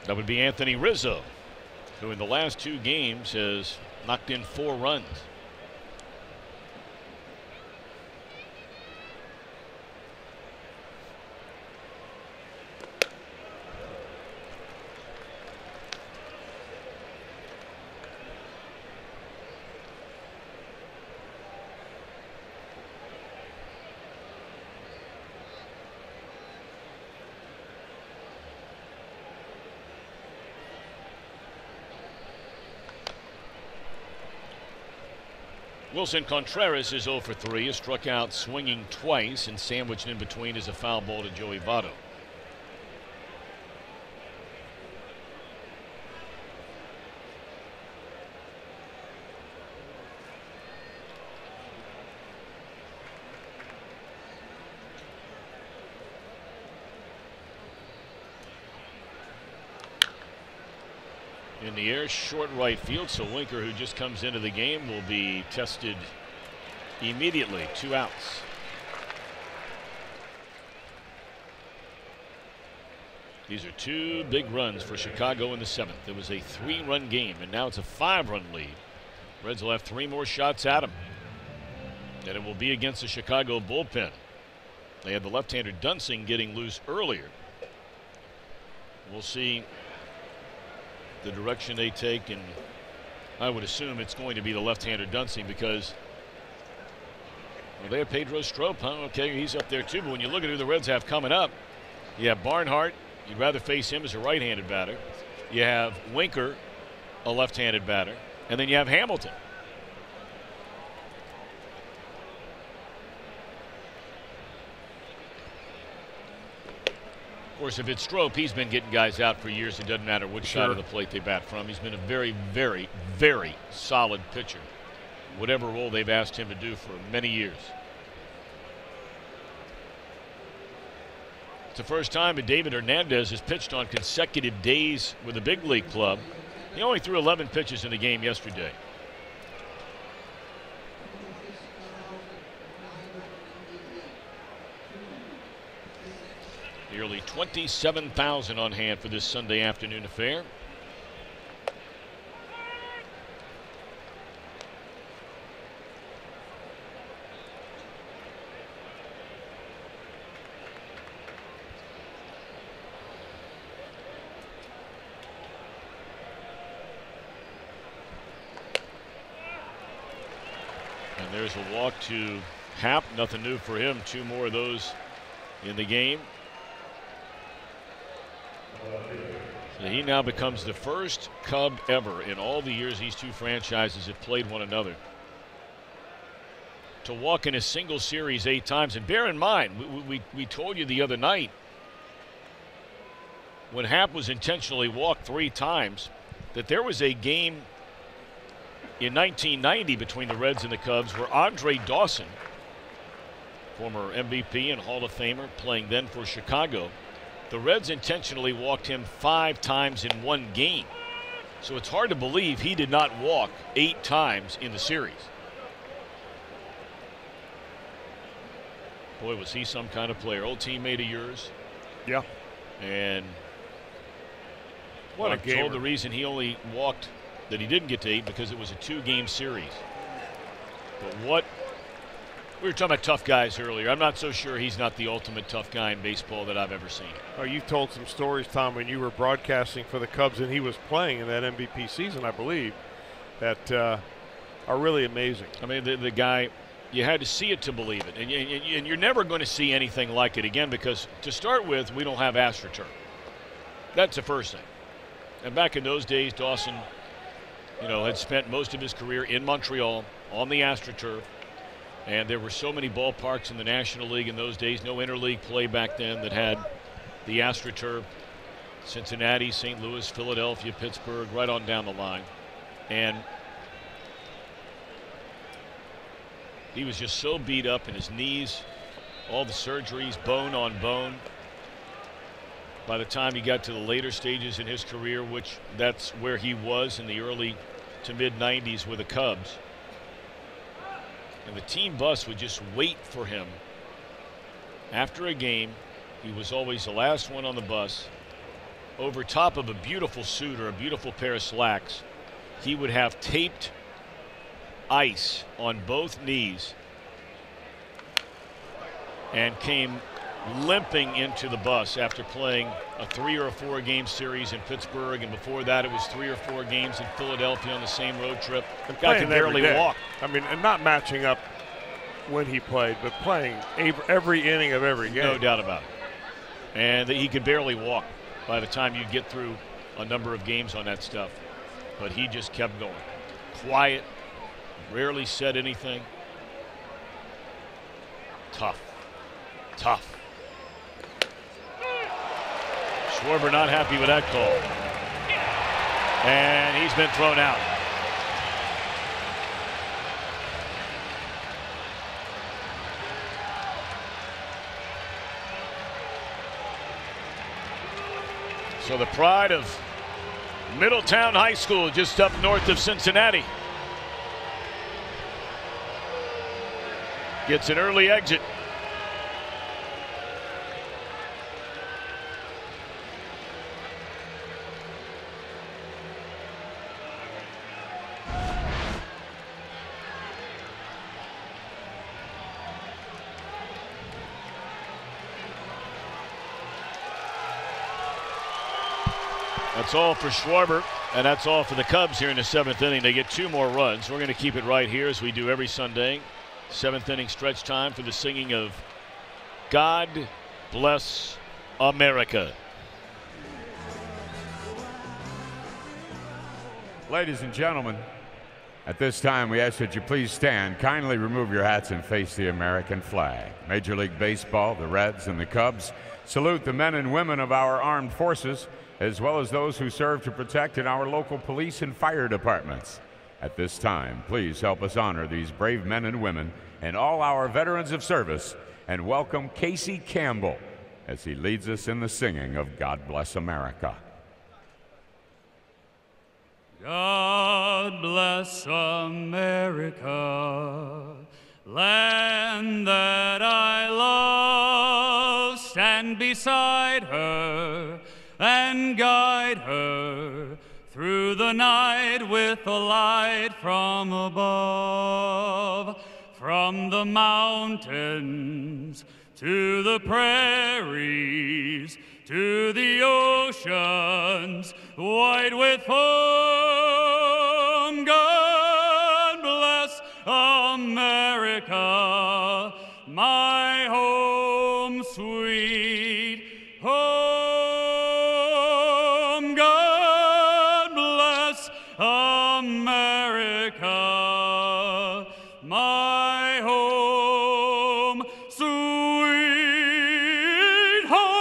That would be Anthony Rizzo, who in the last 2 games has knocked in 4 runs. Wilson Contreras is 0 for 3, is struck out swinging twice, and sandwiched in between is a foul ball to Joey Votto. In the air, short right field, so Winker, who just comes into the game, will be tested immediately. 2 outs. These are 2 big runs for Chicago in the 7th. It was a 3-run game, and now it's a 5-run lead. Reds will have 3 more shots at them, and it will be against the Chicago bullpen. They had the left-hander Dunsing getting loose earlier. We'll see the direction they take, and I would assume it's going to be the left-hander Dunsing because, well, they have Pedro Strop, huh? Okay, he's up there too, but when you look at who the Reds have coming up, you have Barnhart. You'd rather face him as a right-handed batter. You have Winker, a left-handed batter, and then you have Hamilton. Of course, if it's Strop, he's been getting guys out for years. It doesn't matter which side of the plate they bat from. He's been a very, very, very solid pitcher, whatever role they've asked him to do for many years. It's the first time that David Hernandez has pitched on consecutive days with a big league club. He only threw 11 pitches in the game yesterday. Nearly 27,000 on hand for this Sunday afternoon affair. And there's a walk to Happ. Nothing new for him. 2 more of those in the game. So he now becomes the first Cub ever in all the years these 2 franchises have played one another to walk in a single series 8 times. And bear in mind, we told you the other night when Happ was intentionally walked 3 times that there was a game in 1990 between the Reds and the Cubs where Andre Dawson, former MVP and Hall of Famer, playing then for Chicago, the Reds intentionally walked him 5 times in one game. So it's hard to believe he did not walk 8 times in the series. Boy, was he some kind of player. Old teammate of yours. Yeah. And what I'm told the reason he only walked, that he didn't get to 8, because it was a 2-game series. But what, we were talking about tough guys earlier. I'm not so sure he's not the ultimate tough guy in baseball that I've ever seen. Oh, you've told some stories, Tom, when you were broadcasting for the Cubs and he was playing in that MVP season, I believe, that are really amazing. I mean, the guy, you had to see it to believe it. And you're never going to see anything like it again because, to start with, we don't have AstroTurf. That's the first thing. And back in those days, Dawson, had spent most of his career in Montreal on the AstroTurf. And there were so many ballparks in the National League in those days, no interleague play back then that had the AstroTurf. Cincinnati, St. Louis, Philadelphia, Pittsburgh, right on down the line. And he was just so beat up in his knees, all the surgeries, bone on bone. By the time he got to the later stages in his career, which that's where he was in the early to mid 90s with the Cubs. And the team bus would just wait for him. After a game, he was always the last one on the bus. Over top of a beautiful suit or a beautiful pair of slacks, he would have taped ice on both knees and came limping into the bus after playing a 3 or 4 game series in Pittsburgh, and before that it was 3 or 4 games in Philadelphia on the same road trip. The guy could barely walk. I mean, and not matching up when he played, but playing every inning of every game. No doubt about it. And that he could barely walk by the time you get through a number of games on that stuff. But he just kept going. Quiet, Rarely said anything. Tough. Tough. Schwarber not happy with that call. And he's been thrown out. So the pride of Middletown High School, just up north of Cincinnati, gets an early exit. That's all for Schwarber, and that's all for the Cubs here in the 7th inning. They get 2 more runs. We're going to keep it right here as we do every Sunday. 7th inning stretch time for the singing of God Bless America. Ladies and gentlemen, at this time we ask that you please stand, kindly remove your hats and face the American flag. Major League Baseball, the Reds and the Cubs salute the men and women of our armed forces, as well as those who serve to protect in our local police and fire departments. At this time, please help us honor these brave men and women and all our veterans of service, and welcome Casey Campbell as he leads us in the singing of God Bless America. God bless America, land that I love. Stand beside her and guide her through the night with a light from above. From the mountains to the prairies to the oceans white with foam. God bless America, my home sweet home. God bless America, my home sweet home.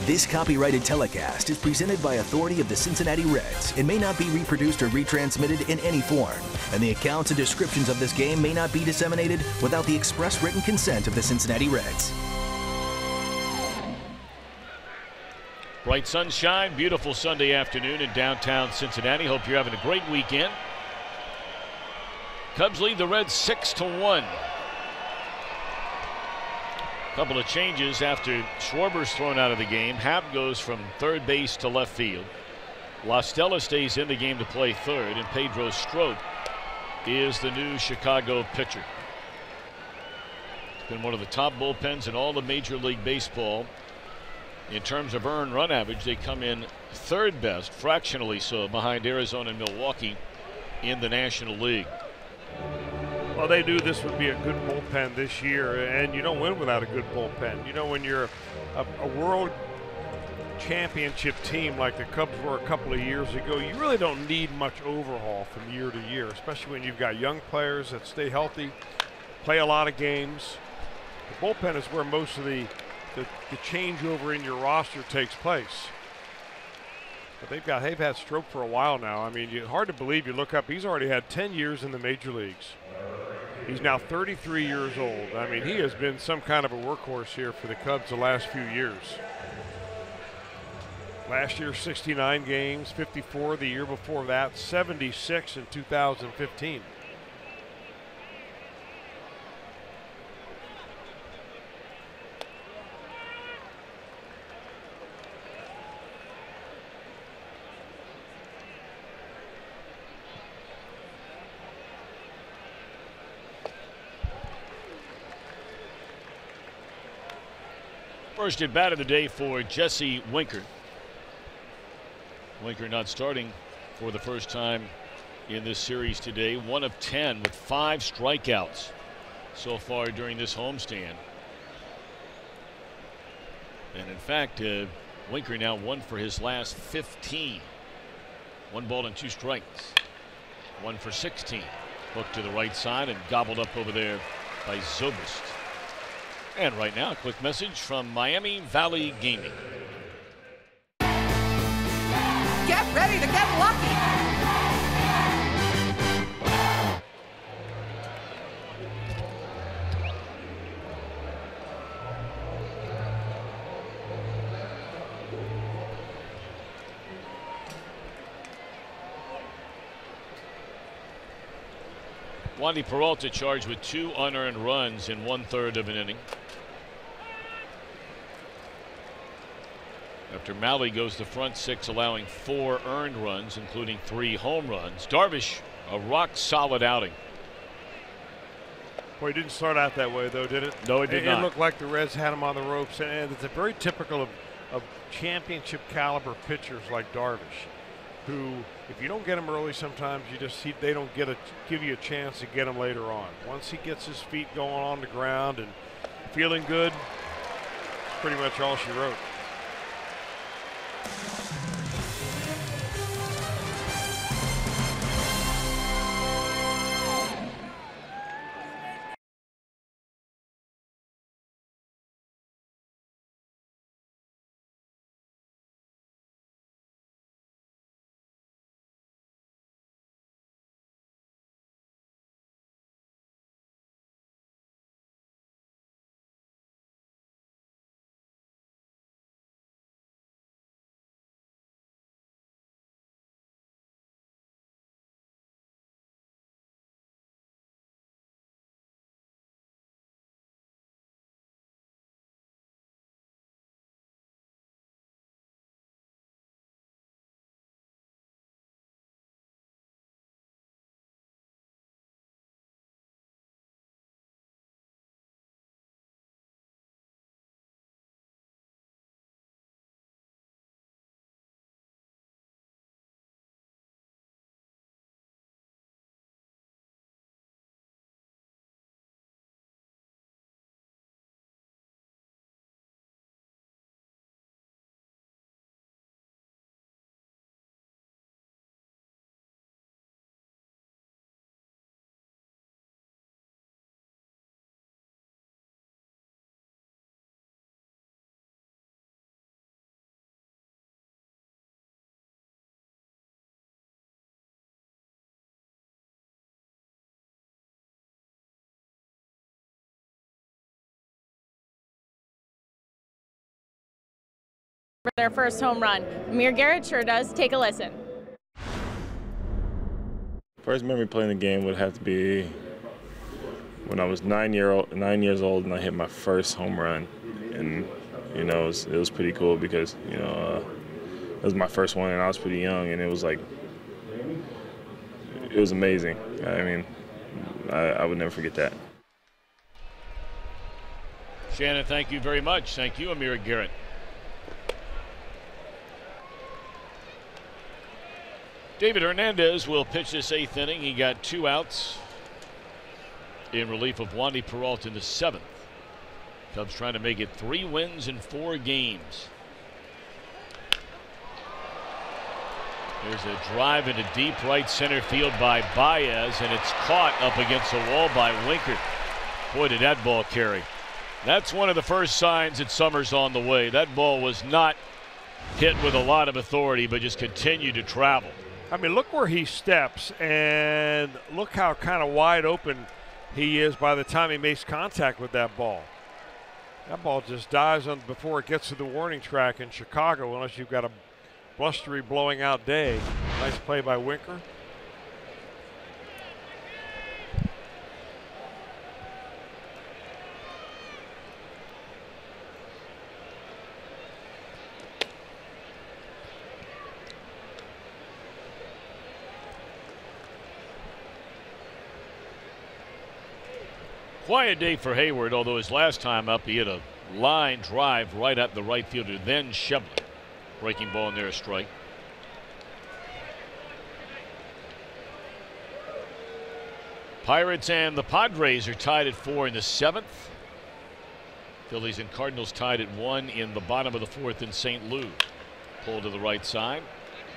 This copyrighted telecast is presented by authority of the Cincinnati Reds and may not be reproduced or retransmitted in any form. And the accounts and descriptions of this game may not be disseminated without the express written consent of the Cincinnati Reds. Bright sunshine, beautiful Sunday afternoon in downtown Cincinnati. Hope you're having a great weekend. Cubs lead the Reds 6-1. Couple of changes after Schwarber's thrown out of the game. Happ goes from third base to left field. La Stella stays in the game to play third, and Pedro Strop is the new Chicago pitcher. It's been one of the top bullpens in all of Major League Baseball. In terms of earned run average, they come in third best, fractionally so, behind Arizona and Milwaukee in the National League. Well, they knew this would be a good bullpen this year, and you don't win without a good bullpen. You know, when you're a world championship team like the Cubs were a couple of years ago, you really don't need much overhaul from year to year, especially when you've got young players that stay healthy, play a lot of games. The bullpen is where most of the changeover in your roster takes place. But they've had Strop for a while now. I mean, hard to believe. You look up, he's already had 10 years in the major leagues. He's now 33 years old. I mean, he has been some kind of a workhorse here for the Cubs the last few years. Last year, 69 games, 54 the year before that, 76 in 2015. First at bat of the day for Jesse Winker. Winker not starting for the first time in this series today. 1 of 10 with 5 strikeouts so far during this homestand. And in fact, Winker now 1 for his last 15. 1 ball and 2 strikes. 1 for 16. Hooked to the right side and gobbled up over there by Zobrist. And right now, a quick message from Miami Valley Gaming. Get ready to get lucky. Wandy Peralta charged with 2 unearned runs in 1/3 of an inning. After Malley goes the front 6, allowing 4 earned runs, including 3 home runs. Darvish, a rock-solid outing. Boy, it didn't start out that way, though, did it? No, it did not. It looked like the Reds had him on the ropes, and it's a very typical of championship caliber pitchers like Darvish, who, if you don't get him early, sometimes they don't give you a chance to get him later on. Once he gets his feet going on the ground and feeling good, that's pretty much all she wrote. For their first home run. Amir Garrett sure does. Take a listen. First memory playing the game would have to be when I was 9 years old, and I hit my first home run, and you know, it was pretty cool because, you know, it was my first one, and I was pretty young, and it was like, it was amazing. I mean, I would never forget that. Shannon, thank you very much. Thank you, Amir Garrett. David Hernandez will pitch this 8th inning. He got 2 outs in relief of Wandy Peralta in the 7th. Cubs trying to make it 3 wins in 4 games. There's a drive into deep right center field by Baez, and it's caught up against the wall by Winker. Boy, did that ball carry. That's one of the first signs that summer's on the way. That ball was not hit with a lot of authority, but just continued to travel. I mean, look where he steps, and look how kind of wide open he is by the time he makes contact with that ball. That ball just dives on before it gets to the warning track in Chicago, unless you've got a blustery, blowing out day. Nice play by Winker. Quiet day for Hayward, although his last time up he hit a line drive right at the right fielder, then Shevlin. Breaking ball in there, a strike. Pirates and the Padres are tied at 4 in the 7th. Phillies and Cardinals tied at 1 in the bottom of the 4th in St. Louis. Pull to the right side,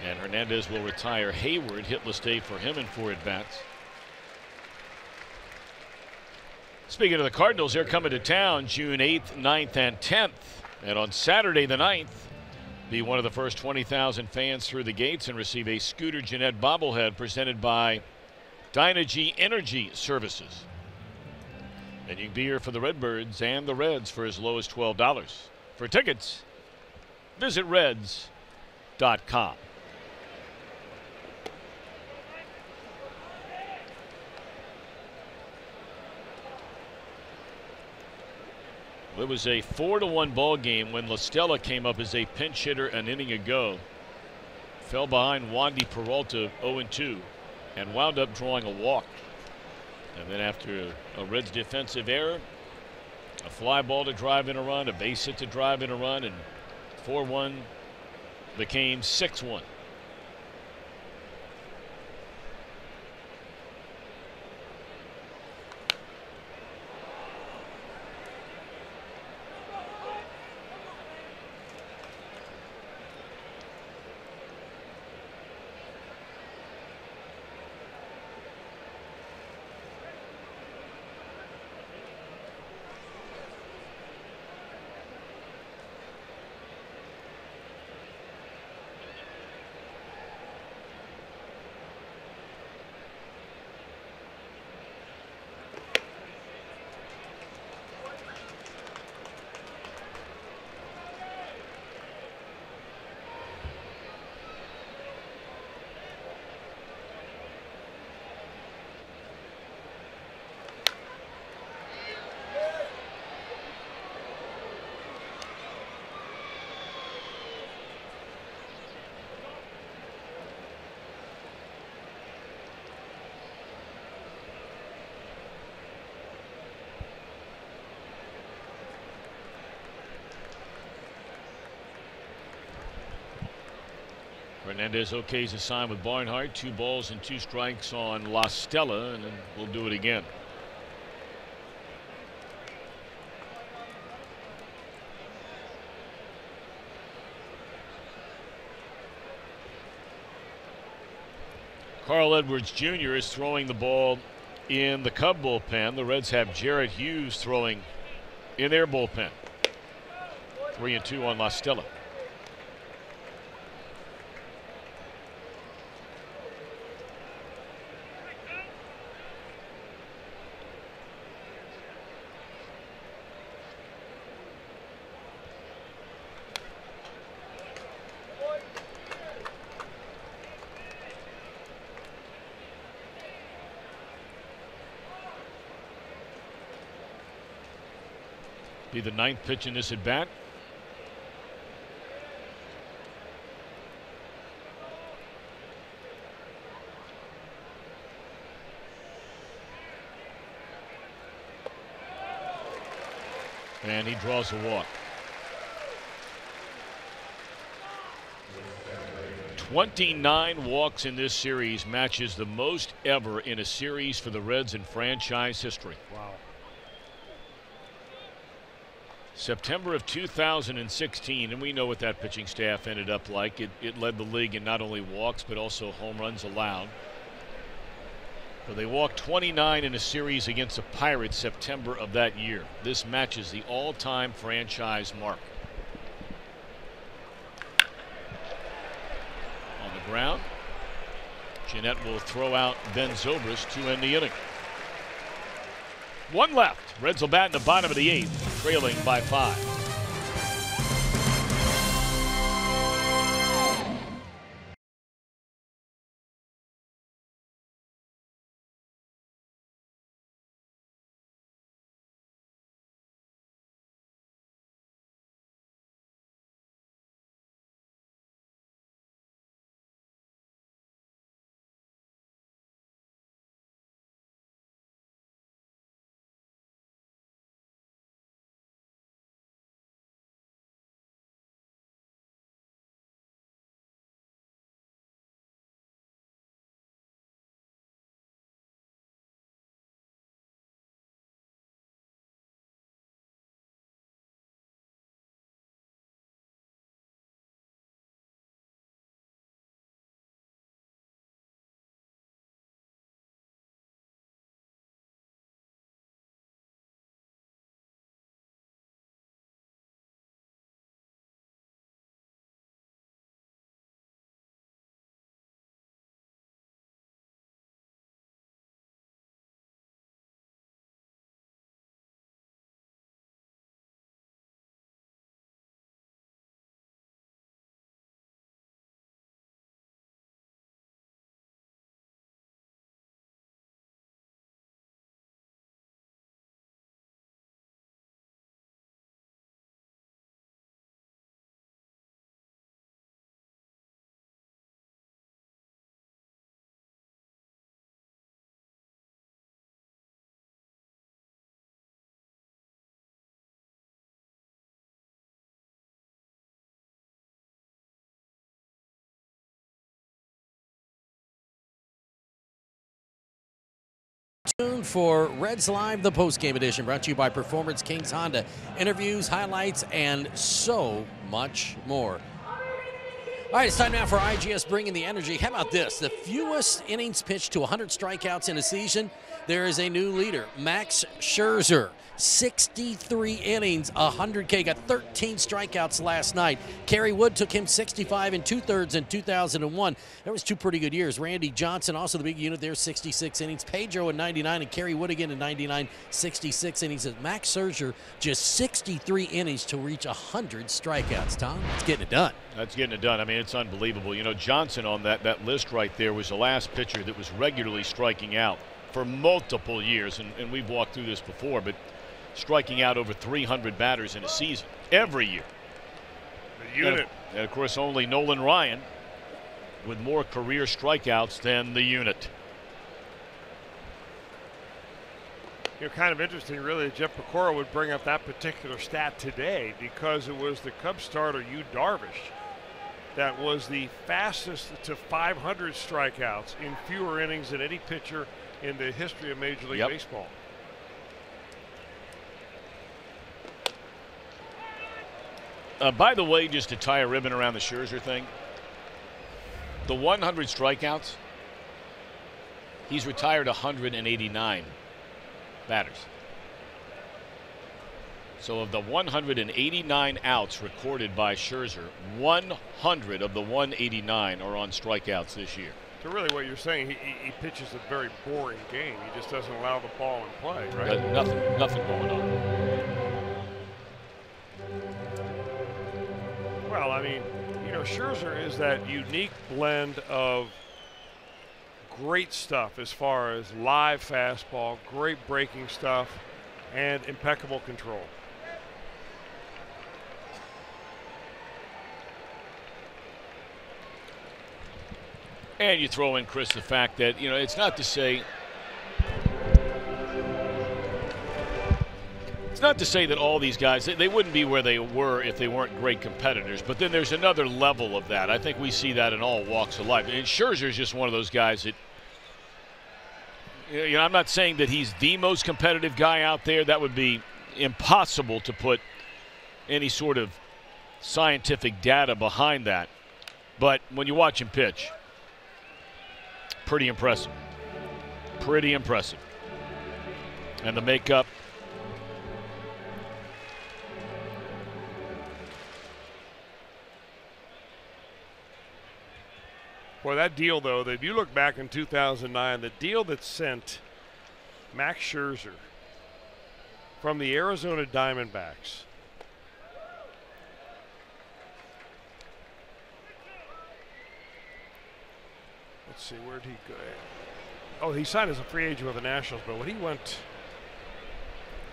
and Hernandez will retire Hayward. Hitless day for him in 4 at-bats. Speaking of the Cardinals, they're coming to town June 8th, 9th, and 10th. And on Saturday the 9th, be one of the first 20,000 fans through the gates and receive a Scooter Jeanette bobblehead presented by Dynegy Energy Services. And you can be here for the Redbirds and the Reds for as low as $12. For tickets, visit Reds.com. It was a 4-1 ball game when La Stella came up as a pinch hitter an inning ago. Fell behind Wandy Peralta 0-2 and wound up drawing a walk. And then after a Reds defensive error, a fly ball to drive in a run, a base hit to drive in a run, and 4-1 became 6-1. Hernandez okays a sign with Barnhart. 2 balls and 2 strikes on La Stella, and then we'll do it again. Carl Edwards Jr. is throwing the ball in the Cub bullpen. The Reds have Jarrett Hughes throwing in their bullpen. 3-2 on La Stella. Be the 9th pitch in this at bat. And he draws a walk. 29 walks in this series, matches the most ever in a series for the Reds in franchise history. Wow. September of 2016, and we know what that pitching staff ended up like. It led the league in not only walks but also home runs allowed. But they walked 29 in a series against the Pirates September of that year. This matches the all-time franchise mark. On the ground, Jeanette will throw out Ben Zobrist to end the inning. 1 left. Reds will bat in the bottom of the 8th, trailing by 5. Tuned for Reds Live, the post-game edition, brought to you by Performance Kings Honda. Interviews, highlights, and so much more. All right, it's time now for IGS bringing the energy. How about this? The fewest innings pitched to 100 strikeouts in a season. There is a new leader, Max Scherzer. 63 innings, 100K, got 13 strikeouts last night. Kerry Wood took him 65 2/3 in 2001. That was 2 pretty good years. Randy Johnson, also the big unit there, 66 innings. Pedro at 99 and Kerry Wood again at 99, 66 innings. Max Scherzer just 63 innings to reach 100 strikeouts. Tom, it's getting it done. That's getting it done. I mean, it's unbelievable. You know, Johnson on that list right there was the last pitcher that was regularly striking out for multiple years, and we've walked through this before, but striking out over 300 batters in a season every year. The unit. And of course, only Nolan Ryan with more career strikeouts than the unit. You know, kind of interesting, really, Jeff Pecora would bring up that particular stat today because it was the Cubs starter, Yu Darvish, that was the fastest to 500 strikeouts in fewer innings than any pitcher in the history of Major League Baseball. By the way, just to tie a ribbon around the Scherzer thing, the 100 strikeouts, he's retired 189 batters. So of the 189 outs recorded by Scherzer, 100 of the 189 are on strikeouts this year. So really what you're saying, he pitches a very boring game. He just doesn't allow the ball in play, right? Nothing going on. Well, I mean, you know, Scherzer is that unique blend of great stuff as far as live fastball, great breaking stuff, and impeccable control. And you throw in, Chris, the fact that, you know, it's not to say that all these guys, they wouldn't be where they were if they weren't great competitors. But then there's another level of that. I think we see that in all walks of life. And Scherzer's just one of those guys that, you know, I'm not saying that he's the most competitive guy out there. That would be impossible to put any sort of scientific data behind that. But when you watch him pitch, pretty impressive. Pretty impressive. And the makeup. Boy, that deal, though, if you look back in 2009, the deal that sent Max Scherzer from the Arizona Diamondbacks let's see, where'd he go? Oh, he signed as a free agent with the Nationals, but when he went,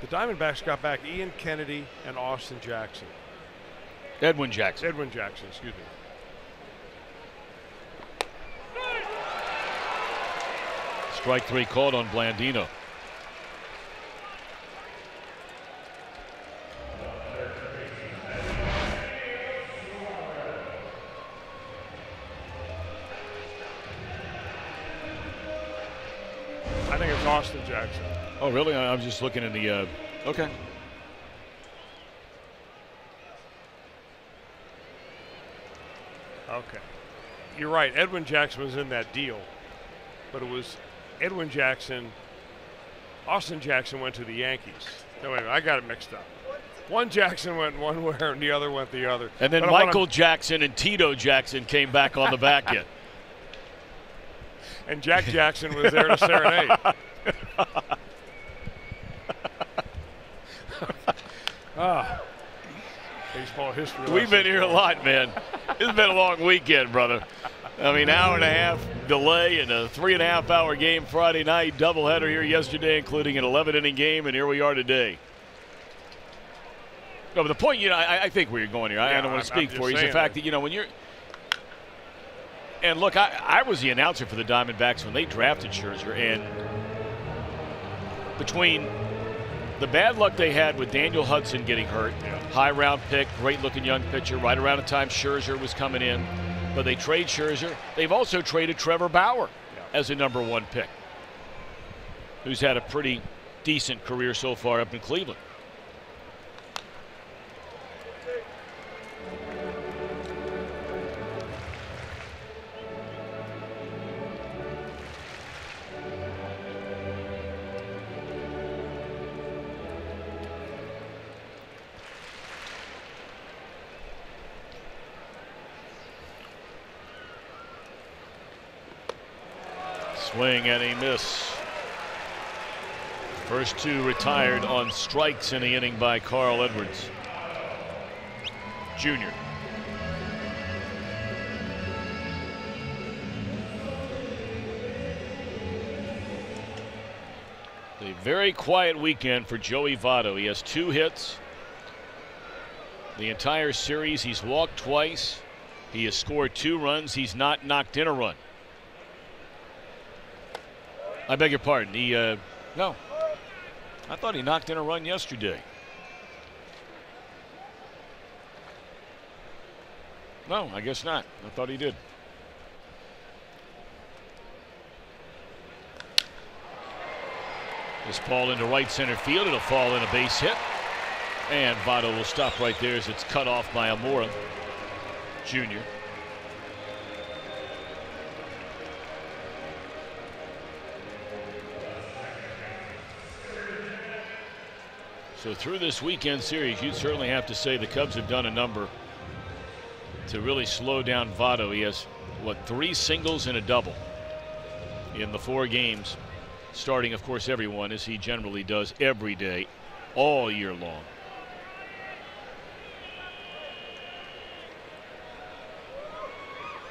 the Diamondbacks got back Ian Kennedy and Austin Jackson. Edwin Jackson, excuse me. Strike 3 called on Blandino. I think it's Austin Jackson. Oh, really? I'm just looking in the, okay. Okay. You're right. Edwin Jackson was in that deal, but it was Edwin Jackson. Austin Jackson went to the Yankees. No, wait a minute, I got it mixed up. One Jackson went one way and the other went the other. And then but Michael Jackson and Tito Jackson came back on the back end. And Jack Jackson was there to serenade. Baseball history. We've been here a lot, man. It's been a long weekend, brother. I mean, hour and a half delay and a 3.5-hour game Friday night, doubleheader here yesterday, including an 11-inning game, and here we are today. No, but the point, you know, I think where you're going here, I don't want to speak for you, is the fact that, you know, when you're – and look, I was the announcer for the Diamondbacks when they drafted Scherzer, and between the bad luck they had with Daniel Hudson getting hurt, high-round pick, great-looking young pitcher, right around the time Scherzer was coming in, but they trade Scherzer. They've also traded Trevor Bauer as a #1 pick, who's had a pretty decent career so far up in Cleveland. Swing and a miss. First two retired on strikes in the inning by Carl Edwards Jr. A very quiet weekend for Joey Votto. He has 2 hits. The entire series, he's walked twice. He has scored 2 runs. He's not knocked in a run. I beg your pardon. No. I thought he knocked in a run yesterday. No, I guess not. I thought he did. This ball into right center field. It'll fall in a base hit. And Votto will stop right there as it's cut off by Amora Jr. So through this weekend series, you'd certainly have to say the Cubs have done a number to really slow down Votto. He has, what, 3 singles and a double in the 4 games, starting, of course, everyone, as he generally does every day, all year long.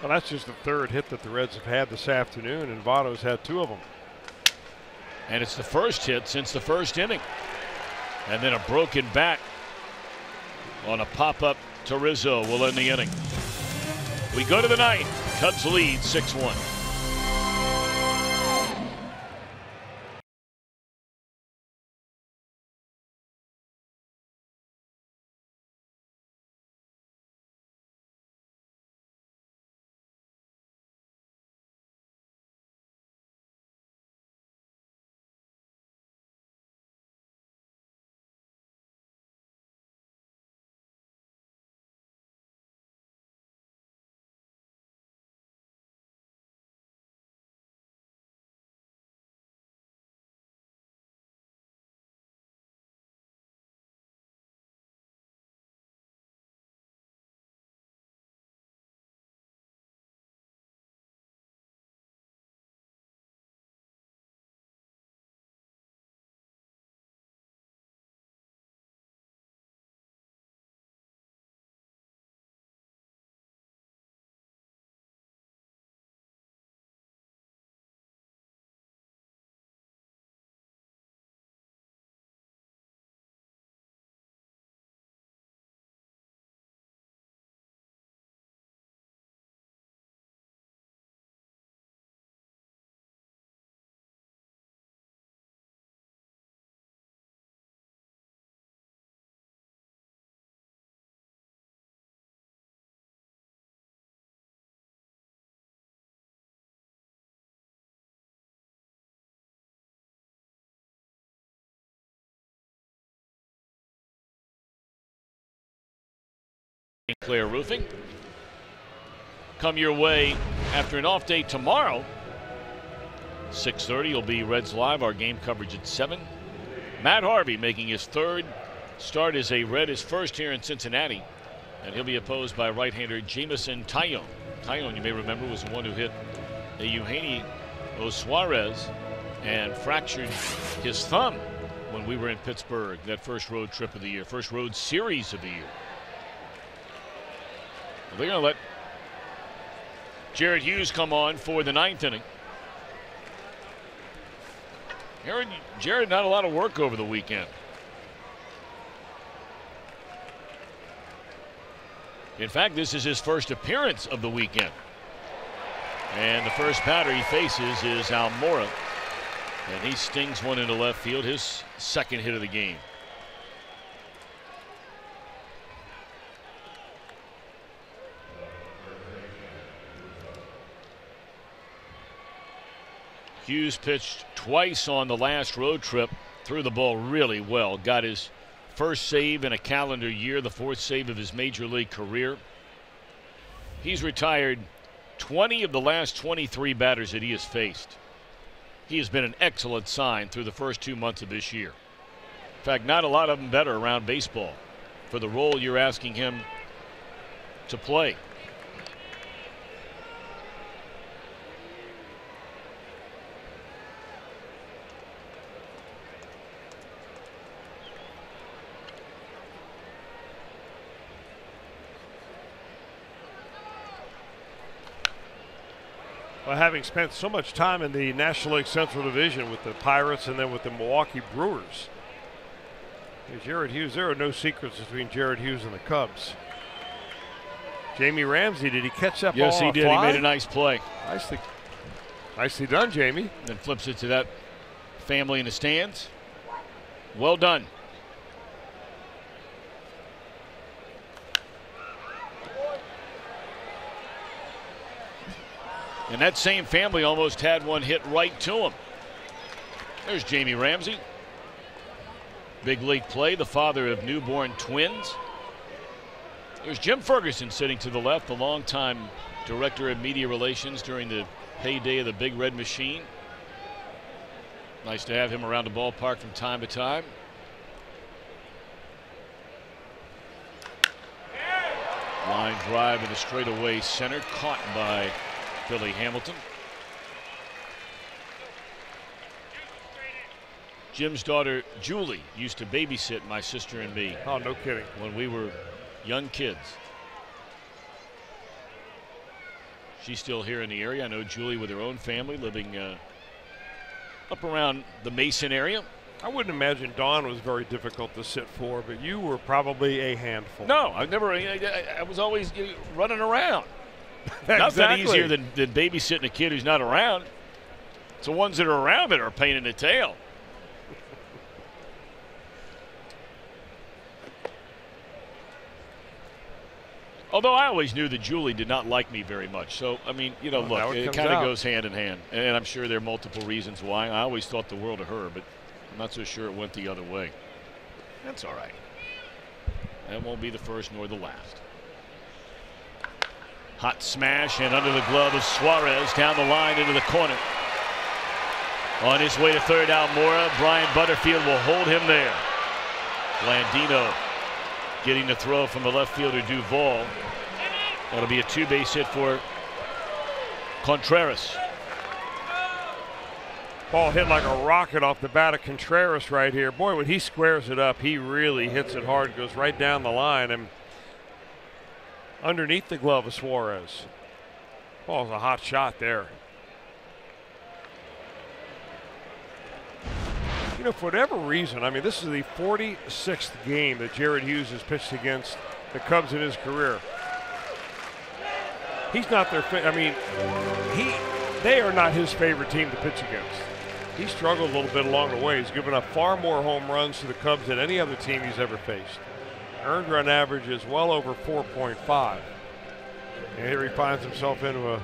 Well, that's just the 3rd hit that the Reds have had this afternoon, and Votto's had 2 of them. And it's the first hit since the 1st inning. And then a broken bat on a pop-up to Rizzo will end the inning. We go to the 9th. Cubs lead 6-1. Claire Roofing. Come your way after an off day tomorrow. 6:30 will be Reds Live, our game coverage at 7. Matt Harvey making his third start as a Red, his first here in Cincinnati. And he'll be opposed by right-hander Jamison Tyone. Tyone, you may remember, was the one who hit a Eugenio Suarez and fractured his thumb when we were in Pittsburgh, that first road trip of the year, first road series of the year. Well, they're going to let Jared Hughes come on for the 9th inning. Jared, not a lot of work over the weekend. In fact, this is his first appearance of the weekend. And the first batter he faces is Almora. And he stings one into left field, his second hit of the game. Hughes pitched twice on the last road trip, threw the ball really well, got his first save in a calendar year, the 4th save of his major league career. He's retired 20 of the last 23 batters that he has faced. He has been an excellent sign through the first 2 months of this year. In fact, not a lot of them better around baseball for the role you're asking him to play. Well, having spent so much time in the National League Central Division with the Pirates and then with the Milwaukee Brewers, Jared Hughes, there are no secrets between Jared Hughes and the Cubs. Jamie Ramsey, did he catch that ball? Yes, he did. He made a nice play. Nicely done, Jamie. Then flips it to that family in the stands. Well done. And that same family almost had one hit right to him. There's Jamie Ramsey. Big league play, the father of newborn twins. There's Jim Ferguson sitting to the left, the longtime director of media relations during the heyday of the Big Red Machine. Nice to have him around the ballpark from time to time. Line drive in the straightaway center, caught by Billy Hamilton. Jim's daughter Julie used to babysit my sister and me. Oh, no kidding. When we were young kids. She's still here in the area. I know Julie with her own family living up around the Mason area. I wouldn't imagine Dawn was very difficult to sit for, but you were probably a handful. No, I was always running around. Exactly. Nothing easier than babysitting a kid who's not around. It's the ones that are around that are a pain in the tail. Although I always knew that Julie did not like me very much. So, I mean, you know, look, it kind of goes hand in hand. And I'm sure there are multiple reasons why. I always thought the world of her, but I'm not so sure it went the other way. That's all right. That won't be the first nor the last. Hot smash and under the glove of Suarez down the line into the corner. On his way to third, Almora. Brian Butterfield will hold him there. Blandino getting the throw from the left fielder Duvall. That'll be a 2-base hit for Contreras. Ball hit like a rocket off the bat of Contreras right here. Boy, when he squares it up, he really hits it hard, goes right down the line and underneath the glove of Suarez. Ball's a hot shot there. You know, for whatever reason, I mean, this is the 46th game that Jared Hughes has pitched against the Cubs in his career. He's not their they are not his favorite team to pitch against. He struggled a little bit along the way. He's given up far more home runs to the Cubs than any other team he's ever faced. Earned run average is well over 4.5. And here he finds himself into a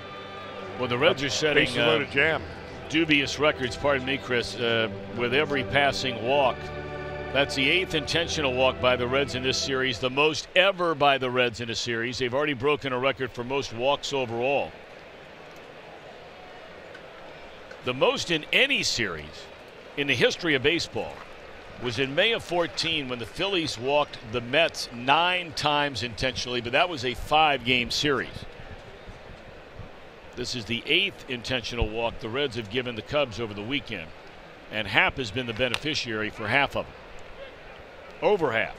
the Reds are setting jam. Dubious records, pardon me, Chris, with every passing walk That's the 8th intentional walk by the Reds in this series, the most ever by the Reds in a series. They've already broken a record for most walks overall. The most in any series in the history of baseball was in May of 14 when the Phillies walked the Mets 9 times intentionally, but that was a 5-game series. This is the 8th intentional walk the Reds have given the Cubs over the weekend, and Happ has been the beneficiary for half of them. Over half.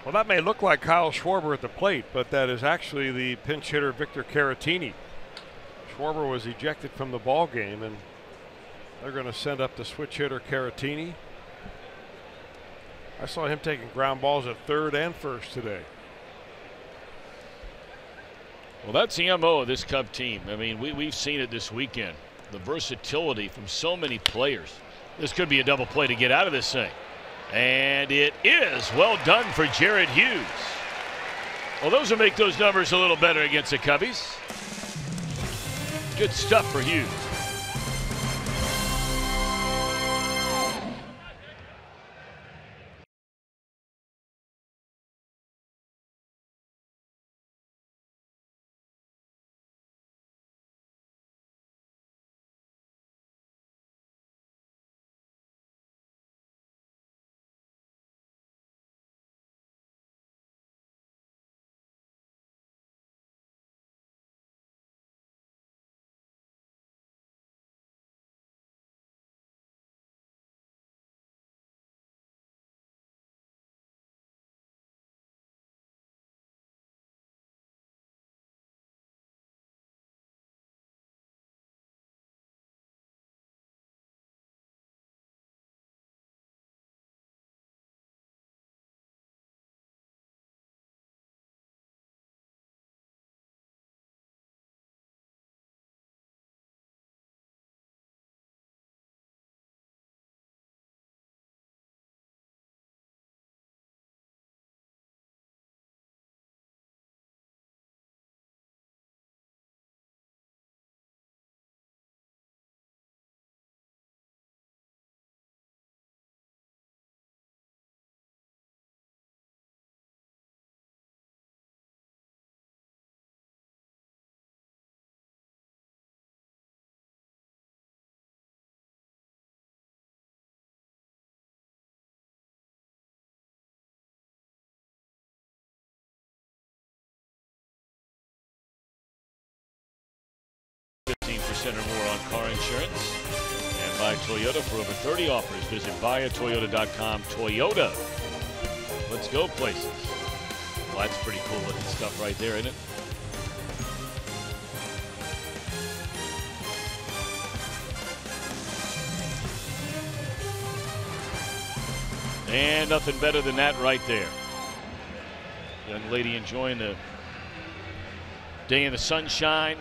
Well, that may look like Kyle Schwarber at the plate, but that is actually the pinch hitter Victor Caratini. Schwarber was ejected from the ball game, and they're going to send up the switch hitter Caratini. I saw him taking ground balls at third and first today. Well, that's the MO of this Cub team. I mean, we've seen it this weekend. The versatility from so many players. This could be a double play to get out of this thing. And it is. Well done for Jared Hughes. Well, those will make those numbers a little better against the Cubbies. Good stuff for Hughes. Or more on car insurance, and by Toyota for over 30 offers. Visit buyatoyota.com. Toyota. Let's go places. Well, that's pretty cool looking stuff right there, isn't it? And nothing better than that right there. Young lady enjoying the day in the sunshine.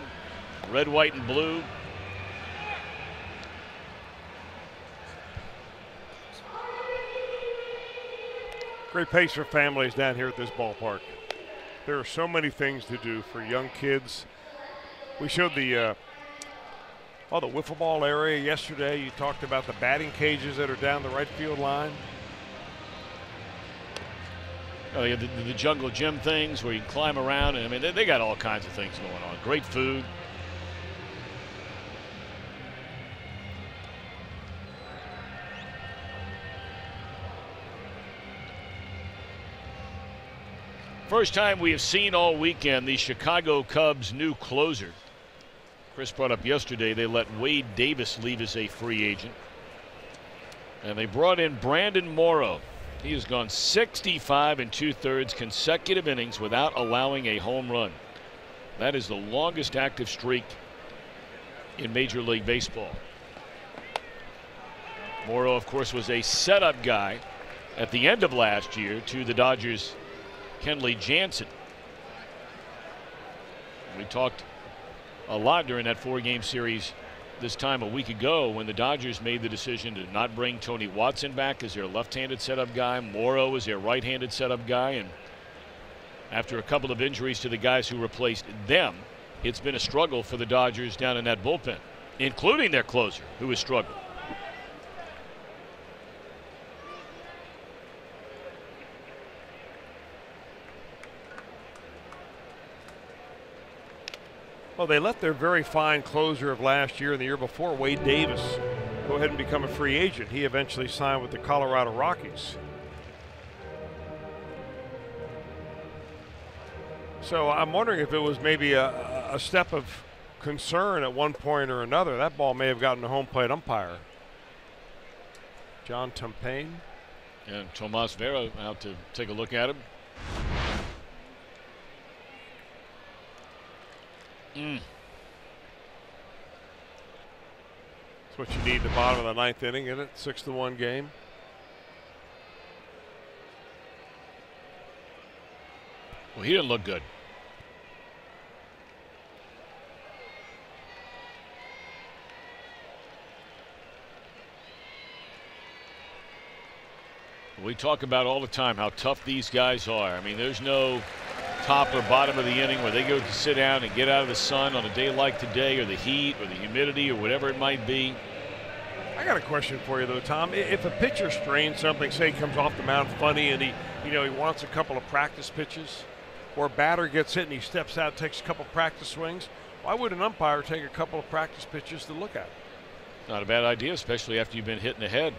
Red, white, and blue. Great pace for families down here at this ballpark. There are so many things to do for young kids. We showed the wiffle ball area yesterday. You talked about the batting cages that are down the right field line. Oh, yeah, the jungle gym things where you can climb around. And I mean, they got all kinds of things going on. Great food. First time we have seen all weekend the Chicago Cubs' new closer. Chris brought up yesterday they let Wade Davis leave as a free agent. And they brought in Brandon Morrow. He has gone 65 2/3 consecutive innings without allowing a home run. That is the longest active streak in Major League Baseball. Morrow, of course, was a setup guy at the end of last year to the Dodgers' Kenley Jansen. We talked a lot during that 4-game series this time a week ago when the Dodgers made the decision to not bring Tony Watson back as their left-handed setup guy. Morrow is their right-handed setup guy, and after a couple of injuries to the guys who replaced them, it's been a struggle for the Dodgers down in that bullpen, including their closer, who has struggled. Well, they let their very fine closer of last year and the year before, Wade Davis, go ahead and become a free agent. He eventually signed with the Colorado Rockies. So I'm wondering if it was maybe a step of concern at one point or another. That ball may have gotten the home plate umpire. John Tumpain. And Tomas Vera out to take a look at him. That's what you need at the bottom of the ninth inning, isn't it? 6-1 game. Well, he didn't look good. We talk about all the time how tough these guys are. I mean, there's no top or bottom of the inning where they go to sit down and get out of the sun on a day like today, or the heat or the humidity or whatever it might be. I got a question for you though, Tom. If a pitcher strains something, say he comes off the mound funny and he wants a couple of practice pitches, or a batter gets hit and he steps out, takes a couple of practice swings, why would an umpire take a couple of practice pitches to look at? Not a bad idea, especially after you've been hit in the head.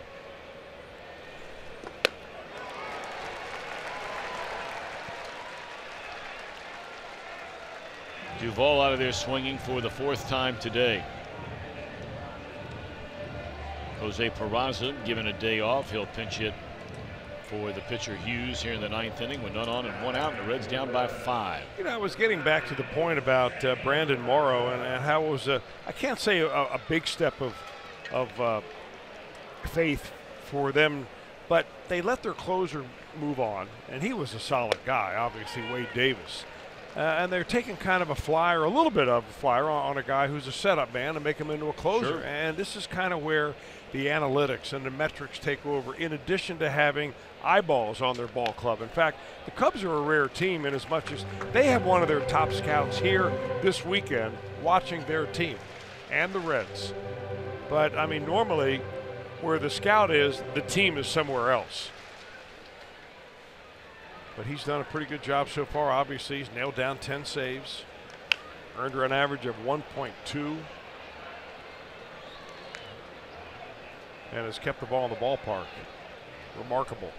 Duvall out of there swinging for the 4th time today. Jose Peraza given a day off. He'll pinch hit for the pitcher Hughes here in the 9th inning with none on and 1 out, and the Reds down by 5. I was getting back to the point about Brandon Morrow and how it was I can't say a big step of faith for them, but they let their closer move on, and he was a solid guy, obviously, Wade Davis. And they're taking kind of a flyer, a little bit of a flyer on a guy who's a setup man and make him into a closer. Sure. And this is kind of where the analytics and the metrics take over, in addition to having eyeballs on their ball club. In fact, the Cubs are a rare team in as much as they have one of their top scouts here this weekend watching their team and the Reds. But, I mean, normally where the scout is, the team is somewhere else. But he's done a pretty good job so far. Obviously, he's nailed down 10 saves, earned her an average of 1.2, and has kept the ball in the ballpark. Remarkable.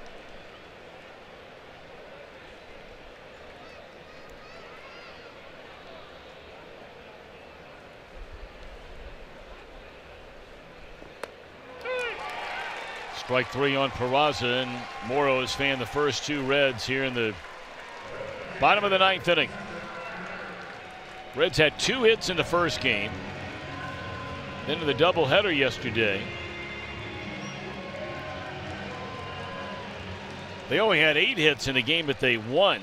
Strike 3 on Peraza, and Morrow has fanned the first 2 Reds here in the bottom of the 9th inning. Reds had 2 hits in the first game. Then in the doubleheader yesterday, they only had 8 hits in the game that they won,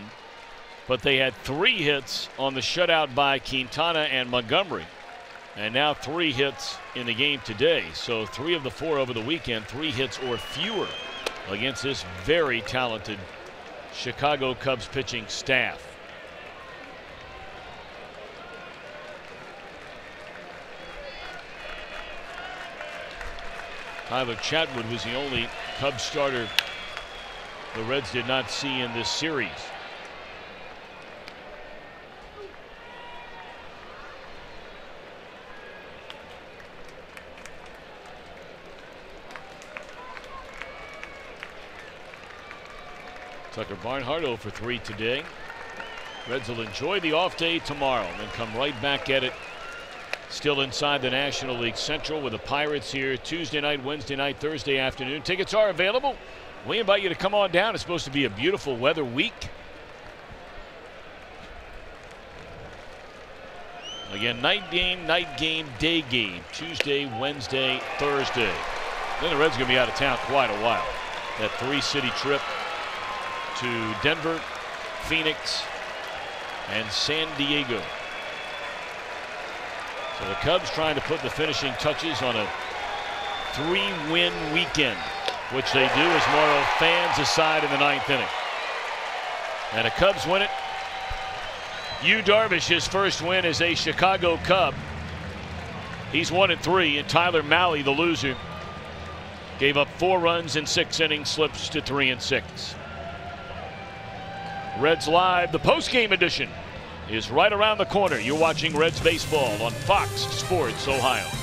but they had 3 hits on the shutout by Quintana and Montgomery. And now 3 hits in the game today. So 3 of the 4 over the weekend, 3 hits or fewer against this very talented Chicago Cubs pitching staff. Tyler Chatwood was the only Cubs starter the Reds did not see in this series. Tucker Barnhart 0 for 3 today. Reds will enjoy the off day tomorrow and then come right back at it. Still inside the National League Central with the Pirates here Tuesday night, Wednesday night, Thursday afternoon. Tickets are available. We invite you to come on down. It's supposed to be a beautiful weather week. Again, night game, day game. Tuesday, Wednesday, Thursday. Then the Reds are going to be out of town quite a while. That 3-city trip to Denver, Phoenix, and San Diego. So the Cubs trying to put the finishing touches on a 3-win weekend, which they do as Morrow fans aside in the 9th inning. And the Cubs win it. Yu Darvish, his first win as a Chicago Cub. He's 1-3, and Tyler Mahle, the loser, gave up 4 runs in 6 innings, slips to 3-6. Reds Live, the post-game edition is right around the corner. You're watching Reds baseball on Fox Sports Ohio.